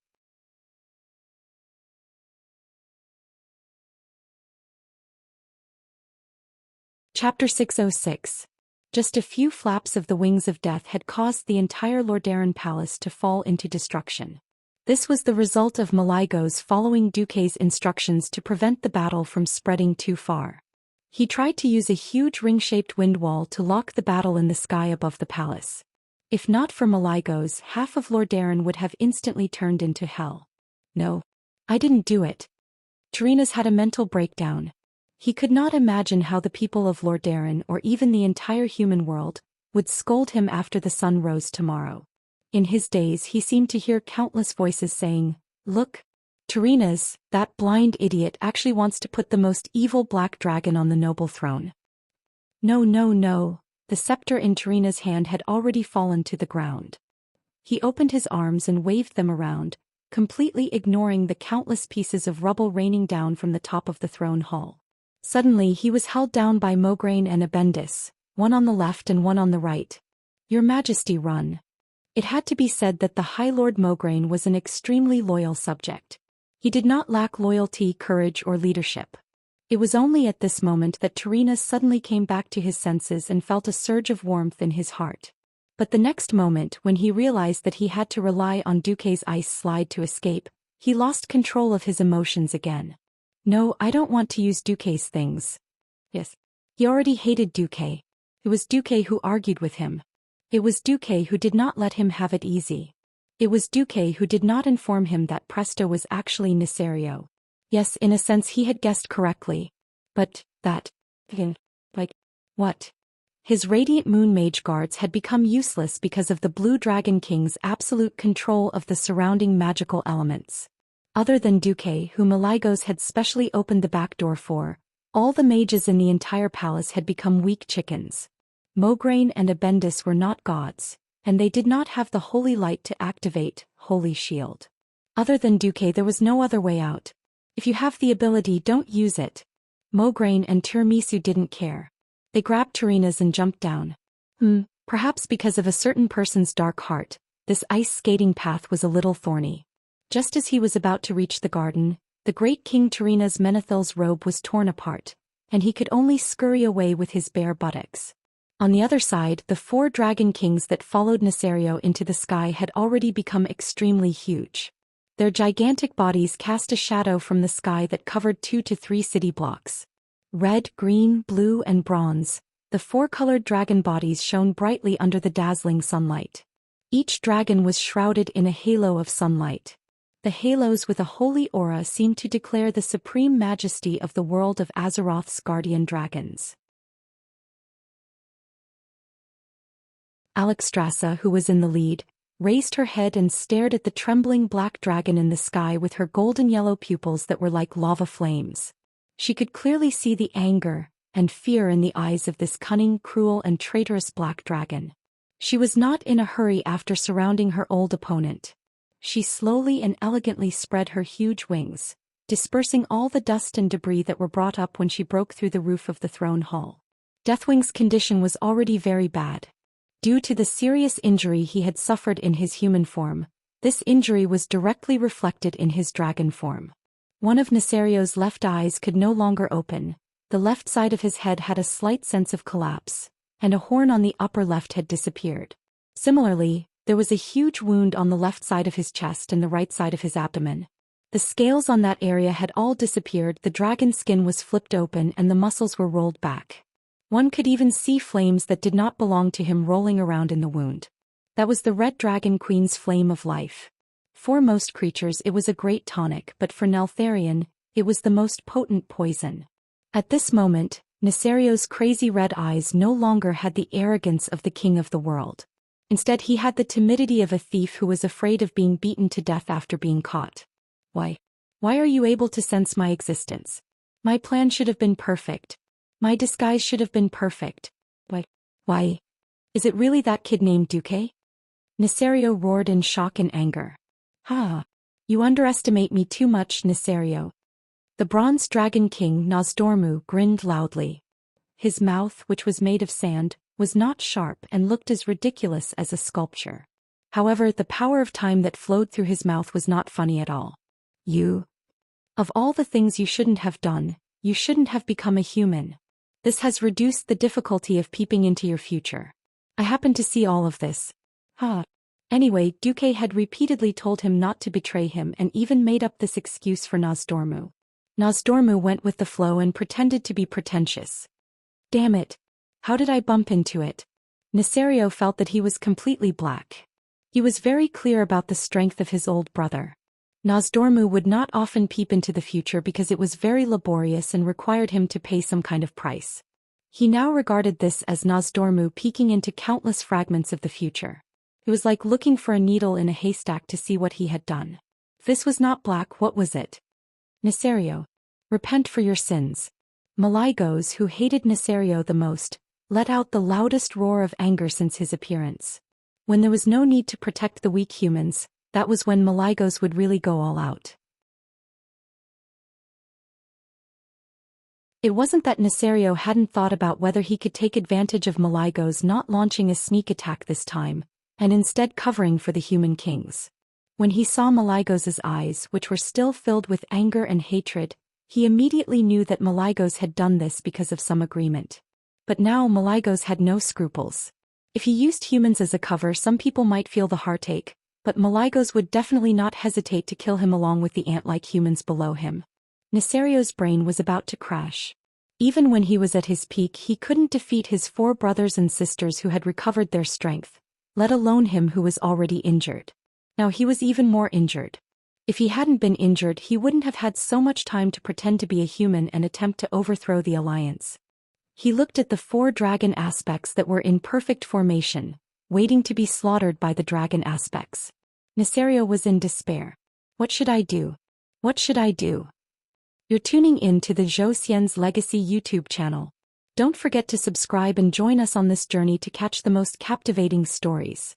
Chapter 606. Just a few flaps of the wings of death had caused the entire Lordaeron palace to fall into destruction. This was the result of Maligos following Duque's instructions to prevent the battle from spreading too far. He tried to use a huge ring-shaped wind wall to lock the battle in the sky above the palace. If not for Maligos, half of Lordaeron would have instantly turned into hell. No. I didn't do it. Terina's had a mental breakdown. He could not imagine how the people of Lordaeron, or even the entire human world, would scold him after the sun rose tomorrow. In his days he seemed to hear countless voices saying, "Look, Terina's, that blind idiot actually wants to put the most evil black dragon on the noble throne." No. The scepter in Terina's hand had already fallen to the ground. He opened his arms and waved them around, completely ignoring the countless pieces of rubble raining down from the top of the throne hall. Suddenly he was held down by Mograine and Abendis, one on the left and one on the right. "Your Majesty, run." It had to be said that the High Lord Mograine was an extremely loyal subject. He did not lack loyalty, courage, or leadership. It was only at this moment that Terina suddenly came back to his senses and felt a surge of warmth in his heart. But the next moment, when he realized that he had to rely on Duque's ice slide to escape, he lost control of his emotions again. "No, I don't want to use Duque's things. Yes. He already hated Duque. It was Duque who argued with him. It was Duque who did not let him have it easy. It was Duque who did not inform him that Presto was actually Nesario. Yes, in a sense he had guessed correctly. But, that... like... what? His Radiant Moon Mage guards had become useless because of the Blue Dragon King's absolute control of the surrounding magical elements. Other than Duque, who Malygos had specially opened the back door for, all the mages in the entire palace had become weak chickens. Mograine and Abendis were not gods, and they did not have the holy light to activate Holy Shield. Other than Duque, there was no other way out. If you have the ability, don't use it. Mograine and Tiramisu didn't care. They grabbed Tarina's and jumped down. Perhaps because of a certain person's dark heart, this ice skating path was a little thorny. Just as he was about to reach the garden, the great King Tarina's Menethil's robe was torn apart, and he could only scurry away with his bare buttocks. On the other side, the 4 dragon kings that followed Nesario into the sky had already become extremely huge. Their gigantic bodies cast a shadow from the sky that covered 2 to 3 city blocks. Red, green, blue, and bronze, the 4-colored dragon bodies shone brightly under the dazzling sunlight. Each dragon was shrouded in a halo of sunlight. The halos with a holy aura seemed to declare the supreme majesty of the world of Azeroth's guardian dragons. Alexstrasza, who was in the lead, raised her head and stared at the trembling black dragon in the sky with her golden-yellow pupils that were like lava flames. She could clearly see the anger and fear in the eyes of this cunning, cruel, and traitorous black dragon. She was not in a hurry after surrounding her old opponent. She slowly and elegantly spread her huge wings, dispersing all the dust and debris that were brought up when she broke through the roof of the throne hall. Deathwing's condition was already very bad. Due to the serious injury he had suffered in his human form, this injury was directly reflected in his dragon form. One of Nesario's left eyes could no longer open, the left side of his head had a slight sense of collapse, and a horn on the upper left had disappeared. Similarly, there was a huge wound on the left side of his chest and the right side of his abdomen. The scales on that area had all disappeared, the dragon's skin was flipped open and the muscles were rolled back. One could even see flames that did not belong to him rolling around in the wound. That was the Red Dragon Queen's flame of life. For most creatures it was a great tonic, but for Neltharion, it was the most potent poison. At this moment, Nesario's crazy red eyes no longer had the arrogance of the king of the world. Instead he had the timidity of a thief who was afraid of being beaten to death after being caught. Why are you able to sense my existence? My plan should have been perfect. My disguise should have been perfect. Why? Is it really that kid named Duque? Nesario roared in shock and anger. You underestimate me too much, Nesario. The Bronze Dragon King Nosdormu grinned loudly. His mouth, which was made of sand, was not sharp and looked as ridiculous as a sculpture. However, the power of time that flowed through his mouth was not funny at all. Of all the things you shouldn't have done, you shouldn't have become a human. This has reduced the difficulty of peeping into your future. I happened to see all of this. Anyway, Duque had repeatedly told him not to betray him and even made up this excuse for Nosdormu. Nosdormu went with the flow and pretended to be pretentious. Damn it. How did I bump into it? Nesario felt that he was completely black. He was very clear about the strength of his old brother. Nosdormu would not often peep into the future because it was very laborious and required him to pay some kind of price. He now regarded this as Nosdormu peeking into countless fragments of the future. It was like looking for a needle in a haystack to see what he had done. If this was not black, what was it? Nesario, repent for your sins. Malygos, who hated Nesario the most, let out the loudest roar of anger since his appearance. When there was no need to protect the weak humans, that was when Malygos would really go all out. It wasn't that Nesario hadn't thought about whether he could take advantage of Malygos not launching a sneak attack this time, and instead covering for the human kings. When he saw Malygos' eyes, which were still filled with anger and hatred, he immediately knew that Malygos had done this because of some agreement. But now Malygos had no scruples. If he used humans as a cover, some people might feel the heartache, but Malygos would definitely not hesitate to kill him along with the ant-like humans below him. Nesario's brain was about to crash. Even when he was at his peak, he couldn't defeat his 4 brothers and sisters who had recovered their strength, let alone him who was already injured. Now he was even more injured. If he hadn't been injured, he wouldn't have had so much time to pretend to be a human and attempt to overthrow the alliance. He looked at the 4 dragon aspects that were in perfect formation, waiting to be slaughtered by the dragon aspects. Nesario was in despair. What should I do? What should I do? You're tuning in to the Zhou Xian's Legacy YouTube channel. Don't forget to subscribe and join us on this journey to catch the most captivating stories.